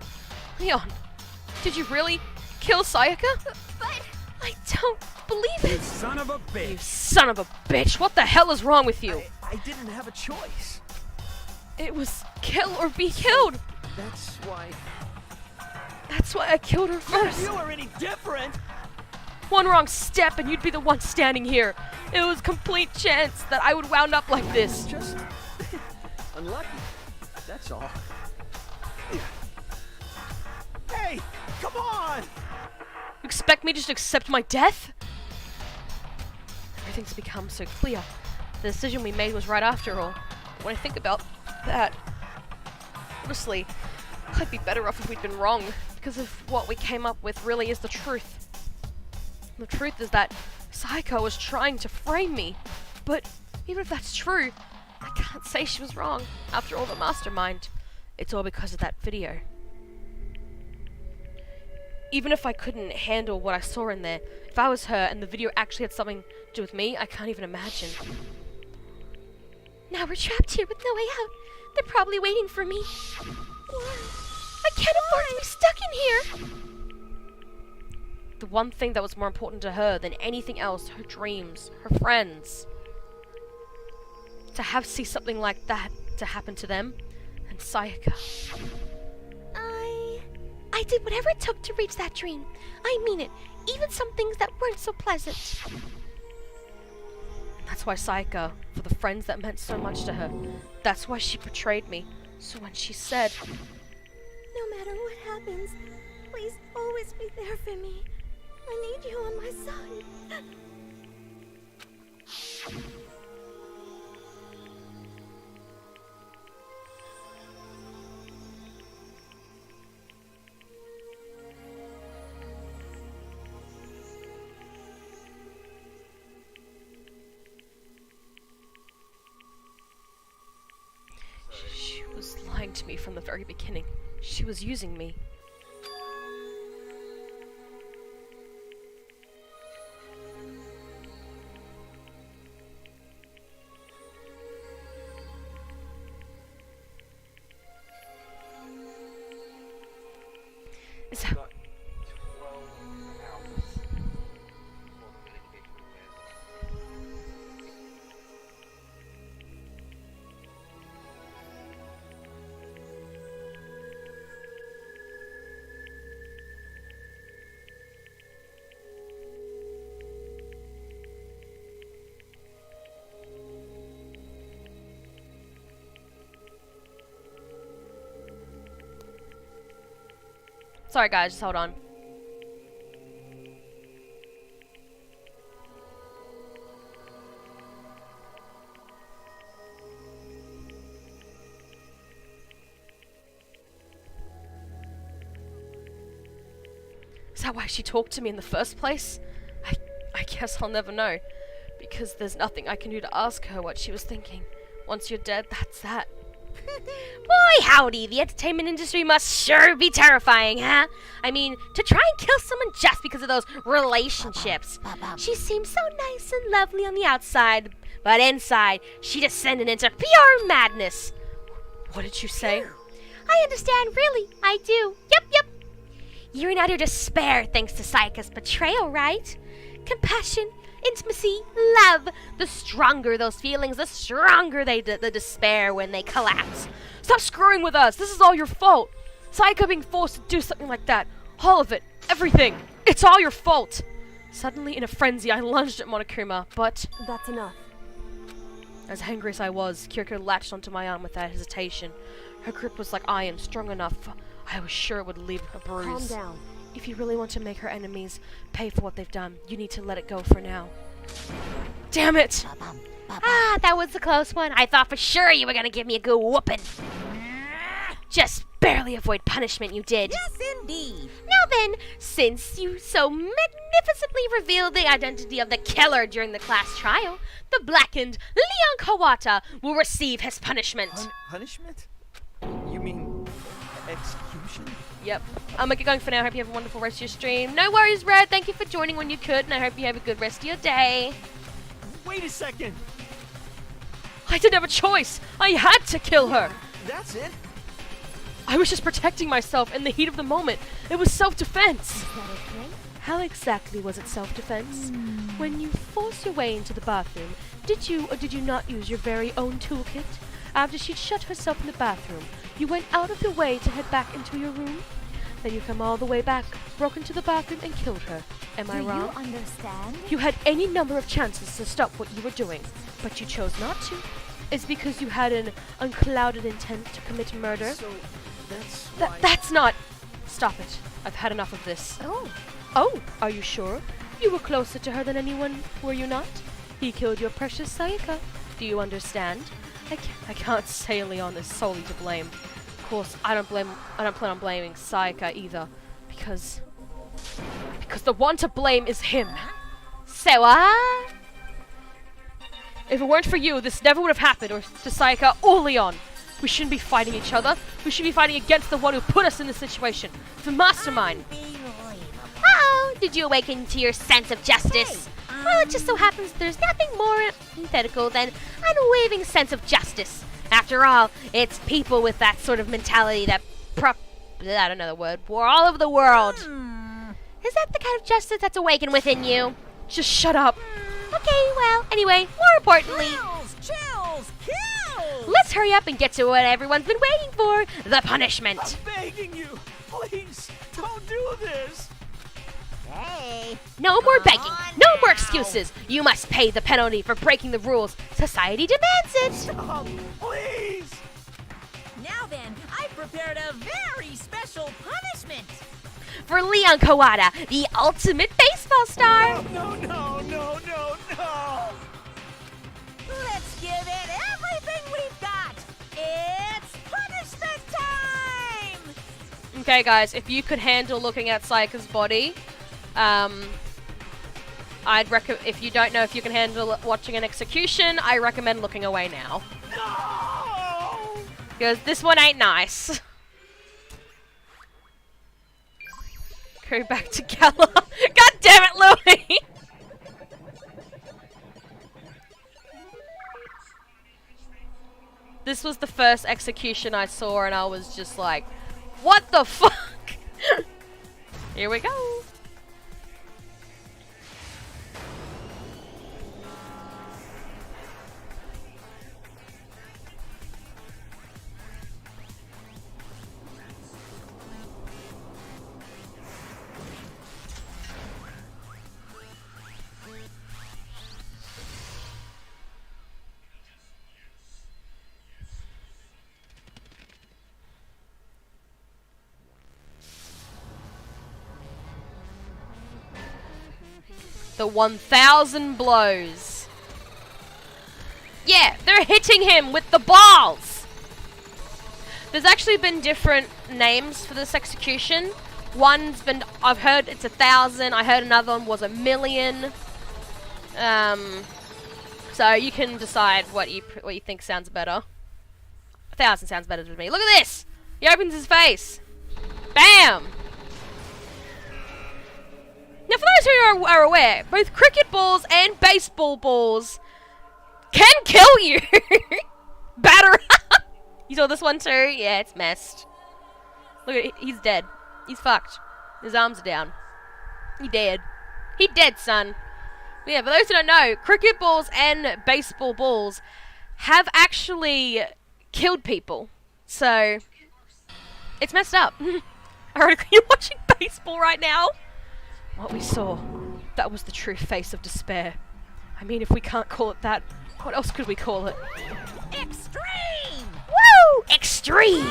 [SPEAKER 6] Did you really kill Sayaka? But I don't believe it.
[SPEAKER 13] You son of a bitch.
[SPEAKER 6] You son of a bitch. What the hell is wrong with you?
[SPEAKER 20] I didn't have a choice.
[SPEAKER 6] It was kill or be killed.
[SPEAKER 20] That's why
[SPEAKER 6] I killed her first.
[SPEAKER 20] If you were any different.
[SPEAKER 6] One wrong step and you'd be the one standing here. It was complete chance that I would wound up like this.
[SPEAKER 20] Just unlucky. That's all. Hey, come on!
[SPEAKER 6] You expect me just to accept my death? Everything's become so clear. The decision we made was right after all. When I think about that, honestly, I'd be better off if we'd been wrong, because if what we came up with really is the truth. The truth is that Sayaka was trying to frame me, but even if that's true, I can't say she was wrong. After all, the mastermind, it's all because of that video. Even if I couldn't handle what I saw in there, if I was her and the video actually had something to do with me, I can't even imagine.
[SPEAKER 8] Now we're trapped here with no way out. They're probably waiting for me. I can't afford to be stuck in here.
[SPEAKER 6] The one thing that was more important to her than anything else, her dreams, her friends. To see something like that to happen to them, and Sayaka.
[SPEAKER 8] I did whatever it took to reach that dream. I mean it, even some things that weren't so pleasant.
[SPEAKER 6] That's why Sayaka, for the friends that meant so much to her, that's why she betrayed me. So when she said,
[SPEAKER 14] No matter what happens, please always be there for me. I need you on my side.
[SPEAKER 6] she was lying to me from the very beginning. She was using me. Is that... Sorry guys, just hold on. Is that why she talked to me in the first place? I guess I'll never know. Because there's nothing I can do to ask her what she was thinking. Once you're dead, that's that.
[SPEAKER 8] Boy, howdy, the entertainment industry must sure be terrifying, huh? I mean, to try and kill someone just because of those relationships. She seems so nice and lovely on the outside, but inside, she descended into pure madness.
[SPEAKER 6] What did you say?
[SPEAKER 8] I understand, really, I do. Yep. You're in utter despair thanks to Sayaka's betrayal, right? Compassion, intimacy, love. The stronger those feelings, the stronger the despair when they collapse.
[SPEAKER 6] Stop screwing with us! This is all your fault! Sayaka being forced to do something like that. All of it. Everything. It's all your fault! Suddenly, in a frenzy, I lunged at Monokuma, but...
[SPEAKER 19] That's enough.
[SPEAKER 6] As angry as I was, Kyoko latched onto my arm without hesitation. Her grip was like iron, strong enough. I was sure it would leave a bruise.
[SPEAKER 19] Calm down.
[SPEAKER 6] If you really want to make her enemies pay for what they've done, you need to let it go for now. Damn it!
[SPEAKER 8] Ah, that was a close one. I thought for sure you were gonna give me a good whooping. Just barely avoid punishment, you did.
[SPEAKER 5] Yes, indeed.
[SPEAKER 8] Now then, since you so magnificently revealed the identity of the killer during the class trial, the blackened Leon Kawata will receive his punishment.
[SPEAKER 18] Punishment? You mean execution?
[SPEAKER 6] Yep. I'm gonna get going for now. I hope you have a wonderful rest of your stream. No worries, Red. Thank you for joining when you could, and I hope you have a good rest of your day.
[SPEAKER 20] Wait a second.
[SPEAKER 6] I didn't have a choice. I had to kill her.
[SPEAKER 20] That's it.
[SPEAKER 6] I was just protecting myself in the heat of the moment. It was self-defense.
[SPEAKER 15] Is that okay?
[SPEAKER 6] How exactly was it self-defense? When you forced your way into the bathroom, did you or did you not use your very own toolkit? After she'd shut herself in the bathroom, you went out of your way to head back into your room? Then you come all the way back, broke into the bathroom and killed her. Am I wrong?
[SPEAKER 15] Do you understand?
[SPEAKER 6] You had any number of chances to stop what you were doing, but you chose not to. It's because you had an unclouded intent to commit murder?
[SPEAKER 20] So, that's
[SPEAKER 6] That's not... Stop it. I've had enough of this. Oh, are you sure? You were closer to her than anyone, were you not? He killed your precious Sayaka. Do you understand? I can't say Leon is solely to blame. Of course, I don't plan on blaming Sayaka either, because the one to blame is him.
[SPEAKER 8] So,
[SPEAKER 6] If it weren't for you, this never would have happened, or to Sayaka or Leon. We shouldn't be fighting each other. We should be fighting against the one who put us in this situation. The mastermind.
[SPEAKER 8] did you awaken to your sense of justice? Well, it just so happens there's nothing more antithetical than unwavering sense of justice. After all, it's people with that sort of mentality that I don't know the word, for all over the world. Is that the kind of justice that's awakened within you?
[SPEAKER 6] Just shut up.
[SPEAKER 8] Okay, well, anyway, more importantly,
[SPEAKER 5] Chills! Kills!
[SPEAKER 8] let's hurry up and get to what everyone's been waiting for, the punishment.
[SPEAKER 20] I'm begging you, please, don't do this.
[SPEAKER 5] Hey.
[SPEAKER 8] No more begging, no more excuses. You must pay the penalty for breaking the rules. Society demands it.
[SPEAKER 20] Stop, please.
[SPEAKER 5] Now then, I've prepared a very special punishment.
[SPEAKER 8] For Leon Kawada, the ultimate baseball star.
[SPEAKER 20] No.
[SPEAKER 5] Let's give it everything we've got. It's punishment time.
[SPEAKER 6] Okay, guys, if you could handle looking at Sayaka's body, I'd recommend. If you don't know if you can handle watching an execution, I recommend looking away now.
[SPEAKER 20] No!
[SPEAKER 6] Because this one ain't nice. Go back to Gala. God damn it, Louie! This was the first execution I saw, and I was just like, what the fuck? Here we go. The 1,000 blows. Yeah, they're hitting him with the balls. There's actually been different names for this execution. One's been, I've heard it's 1,000. I heard another one was 1,000,000. So you can decide what you think sounds better. 1,000 sounds better to me. Look at this. He opens his face. Bam. Now, for those who are aware, both cricket balls and baseball balls can kill you. Batter up. You saw this one too? Yeah, it's messed. Look at it. He's dead. He's fucked. His arms are down. He dead. He dead, son. But yeah, for those who don't know, cricket balls and baseball balls have actually killed people. So, it's messed up. Ironically, you're watching baseball right now. What we saw, that was the true face of despair. I mean, if we can't call it that, what else could we call it?
[SPEAKER 5] Extreme!
[SPEAKER 8] Woo! Extreme!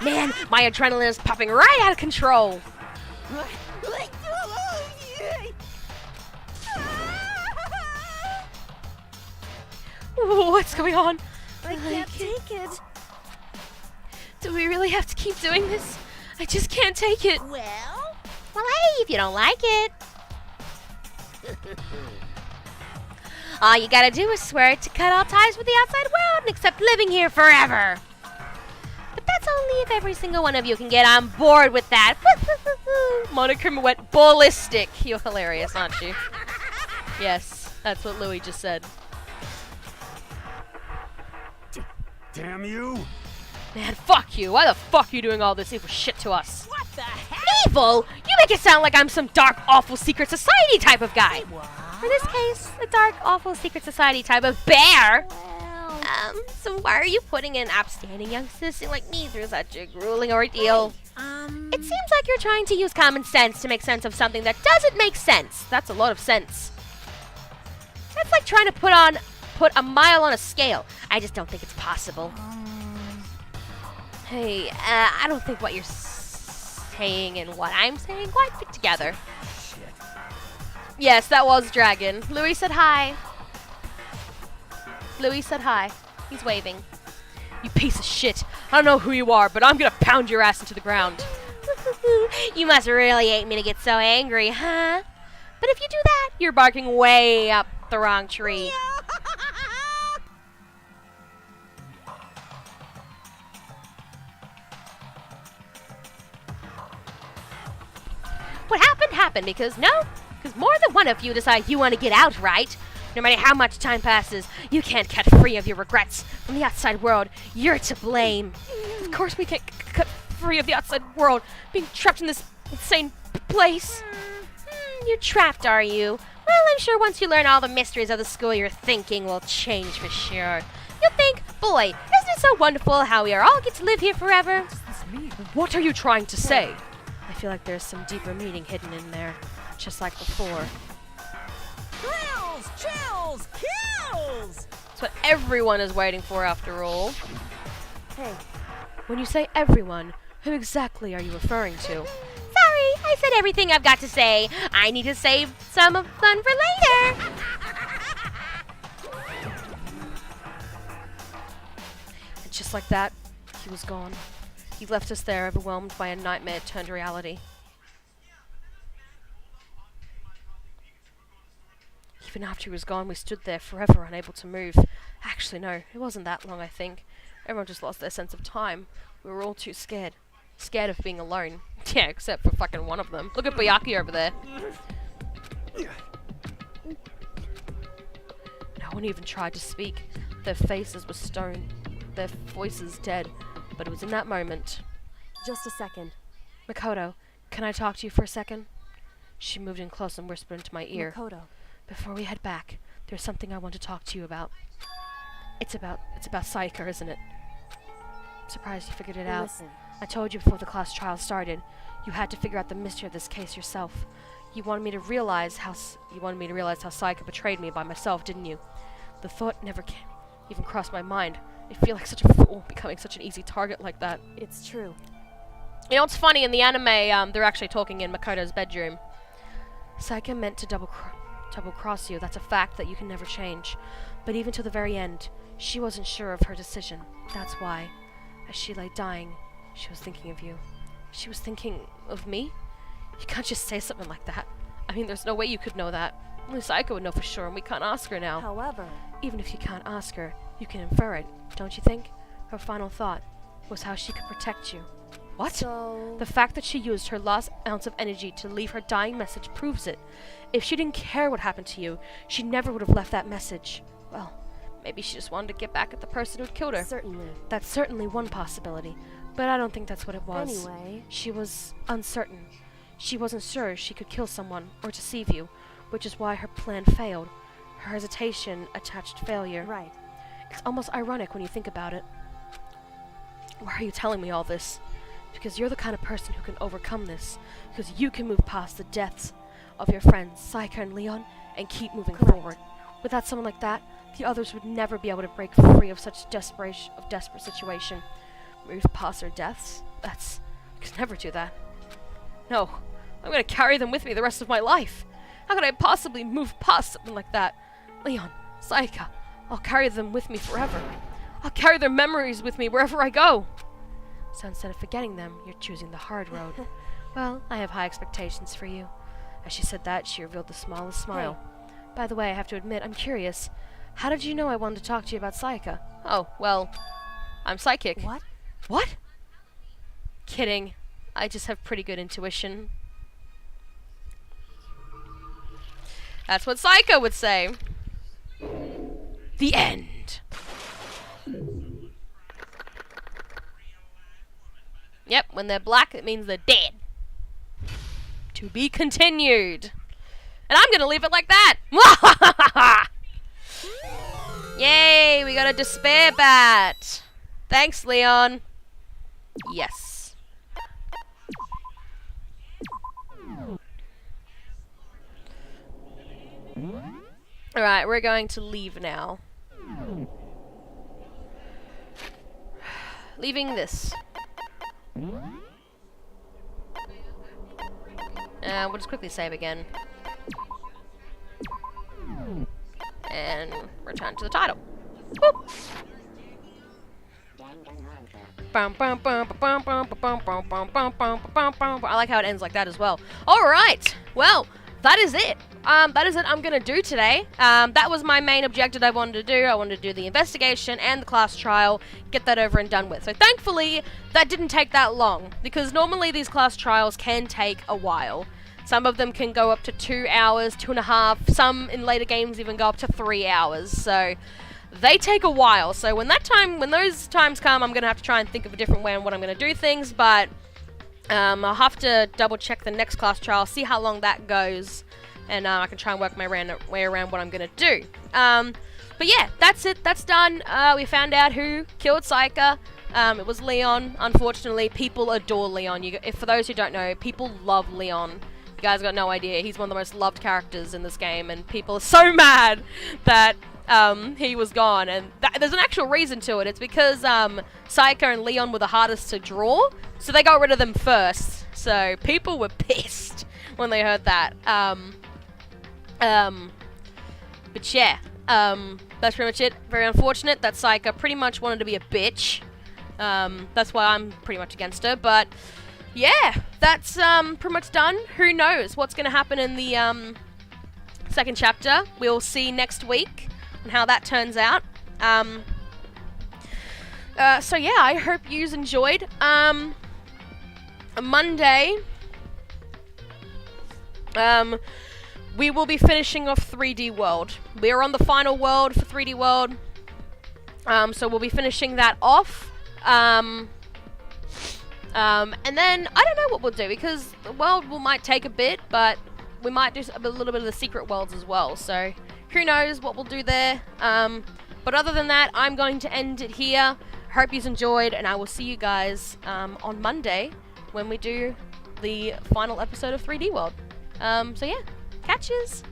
[SPEAKER 8] Man, my adrenaline is popping right out of control. Ooh, what's going on?
[SPEAKER 14] I can't take it.
[SPEAKER 6] Do we really have to keep doing this? I just can't take it.
[SPEAKER 8] Well, hey, if you don't like it. All you gotta do is swear to cut all ties with the outside world and accept living here forever. But that's only if every single one of you can get on board with that.
[SPEAKER 6] Monokuma went ballistic. You're hilarious, aren't you? Yes, that's what Louis just said.
[SPEAKER 13] Damn you!
[SPEAKER 6] Man, fuck you. Why the fuck are you doing all this evil shit to us?
[SPEAKER 5] What the heck?
[SPEAKER 8] Evil? You make it sound like I'm some dark, awful secret society type of guy. In this case, a dark, awful secret society type of bear. So why are you putting an upstanding young citizen like me through such a grueling ordeal? It seems like you're trying to use common sense to make sense of something that doesn't make sense.
[SPEAKER 6] That's a lot of sense.
[SPEAKER 8] That's like trying to put a mile on a scale. I just don't think it's possible. Hey, I don't think what you're saying and what I'm saying quite fit together.
[SPEAKER 13] Shit.
[SPEAKER 6] Yes, that was Dragon. Louis said hi. Louis said hi. He's waving. You piece of shit. I don't know who you are, but I'm gonna pound your ass into the ground.
[SPEAKER 8] You must really hate me to get so angry, huh? But if you do that,
[SPEAKER 6] You're barking way up the wrong tree.
[SPEAKER 8] what happened?
[SPEAKER 6] happen because more than one of you decide you want to get out, right? No matter how much time passes, you can't cut free of your regrets. From the outside world, you're to blame. Of course we can't cut free of the outside world, being trapped in this insane place. You're trapped, are you? Well, I'm sure once you learn all the mysteries of the school, your thinking will change for sure. You'll think, boy, isn't it so wonderful how we are all get to live here forever? What are you trying to say? I feel like there's some deeper meaning hidden in there, just like before.
[SPEAKER 5] Thrills, chills, kills!
[SPEAKER 6] That's what everyone is waiting for after all.
[SPEAKER 19] Hey.
[SPEAKER 6] When you say everyone, who exactly are you referring to?
[SPEAKER 8] Sorry, I said everything I've got to say. I need to save some of fun for later.
[SPEAKER 6] And just like that, he was gone. He left us there, overwhelmed by a nightmare turned reality. Even after he was gone, we stood there forever, unable to move. Actually, no, it wasn't that long, I think. Everyone just lost their sense of time. We were all too scared. Scared of being alone. Yeah, except for fucking one of them. Look at Bayaki over there. No one even tried to speak. Their faces were stone. Their voices dead. But it was in that moment.
[SPEAKER 19] Just a second.
[SPEAKER 6] Makoto, can I talk to you for a second? She moved in close and whispered into my ear.
[SPEAKER 19] Makoto.
[SPEAKER 6] Before we head back, there's something I want to talk to you about. It's about Sayaka, isn't it? I'm surprised you figured it out.
[SPEAKER 19] Listen.
[SPEAKER 6] I told you before the class trial started. You had to figure out the mystery of this case yourself. You wanted me to realize how Sayaka betrayed me by myself, didn't you? The thought never even crossed my mind. I feel like such a fool becoming such an easy target like that.
[SPEAKER 19] It's true.
[SPEAKER 6] You know what's funny? In the anime, they're actually talking in Makoto's bedroom. Sayaka meant to double cross you. That's a fact that you can never change. But even to the very end, she wasn't sure of her decision. That's why, as she lay dying, she was thinking of you. She was thinking of me? You can't just say something like that. I mean, there's no way you could know that. Only Sayaka would know for sure, and we can't ask her now.
[SPEAKER 19] However,
[SPEAKER 6] even if you can't ask her, you can infer it, don't you think? Her final thought was how she could protect you. What?
[SPEAKER 19] So...
[SPEAKER 6] The fact that she used her last ounce of energy to leave her dying message proves it. If she didn't care what happened to you, she never would have left that message. Well, maybe she just wanted to get back at the person who'd killed her.
[SPEAKER 19] Certainly.
[SPEAKER 6] That's certainly one possibility, but I don't think that's what it was.
[SPEAKER 19] Anyway...
[SPEAKER 6] She was uncertain. She wasn't sure she could kill someone or deceive you, which is why her plan failed. Her hesitation attached failure.
[SPEAKER 19] Right.
[SPEAKER 6] It's almost ironic when you think about it. Why are you telling me all this? Because you're the kind of person who can overcome this. Because you can move past the deaths of your friends, Sayaka and Leon, and keep moving forward. Without someone like that, the others would never be able to break free of such desperate situation. Move past their deaths? I could never do that. No, I'm gonna carry them with me the rest of my life. How could I possibly move past something like that? Leon, Sayaka, I'll carry them with me forever. I'll carry their memories with me wherever I go. So instead of forgetting them, you're choosing the hard road. Well, I have high expectations for you. As she said that, she revealed the smallest smile. Hey. By the way, I have to admit, I'm curious. How did you know I wanted to talk to you about Sayaka? Oh, well, I'm psychic.
[SPEAKER 19] What?
[SPEAKER 6] What? Kidding. I just have pretty good intuition. That's what Sayaka would say. The end. Yep, when they're black, it means they're dead. To be continued. And I'm gonna leave it like that. Yay, we got a despair bat. Thanks, Leon. Yes. Alright, we're going to leave now. Leaving this. We'll just quickly save again. And return to the title. Whoop. I like how it ends like that as well. Alright, well, that is it. That is it I'm gonna do today. That was my main objective I wanted to do. I wanted to do the investigation and the class trial, get that over and done with. So thankfully, that didn't take that long, because normally these class trials can take a while. Some of them can go up to 2 hours, 2.5. Some in later games even go up to 3 hours. So they take a while. So when those times come, I'm gonna have to try and think of a different way on what I'm gonna do things. But I'll have to double check the next class trial, see how long that goes, and I can try and work my way around what I'm gonna do. But yeah, that's it. That's done. We found out who killed Sayaka. It was Leon. Unfortunately, people adore Leon. For those who don't know, people love Leon. You guys got no idea. He's one of the most loved characters in this game, and people are so mad that he was gone. And there's an actual reason to it. It's because Sayaka and Leon were the hardest to draw, so they got rid of them first. So people were pissed when they heard that. But yeah, that's pretty much it. Very unfortunate that Sayaka pretty much wanted to be a bitch. That's why I'm pretty much against her. But yeah, that's pretty much done. Who knows what's going to happen in the second chapter? We'll see next week on how that turns out. So yeah, I hope you enjoyed. Monday, we will be finishing off 3D World. We're on the final world for 3D World. So we'll be finishing that off. And then I don't know what we'll do, because the world might take a bit, but we might do a little bit of the secret worlds as well. So who knows what we'll do there. But other than that, I'm going to end it here. Hope you've enjoyed, and I will see you guys on Monday when we do the final episode of 3D World. So yeah, catches.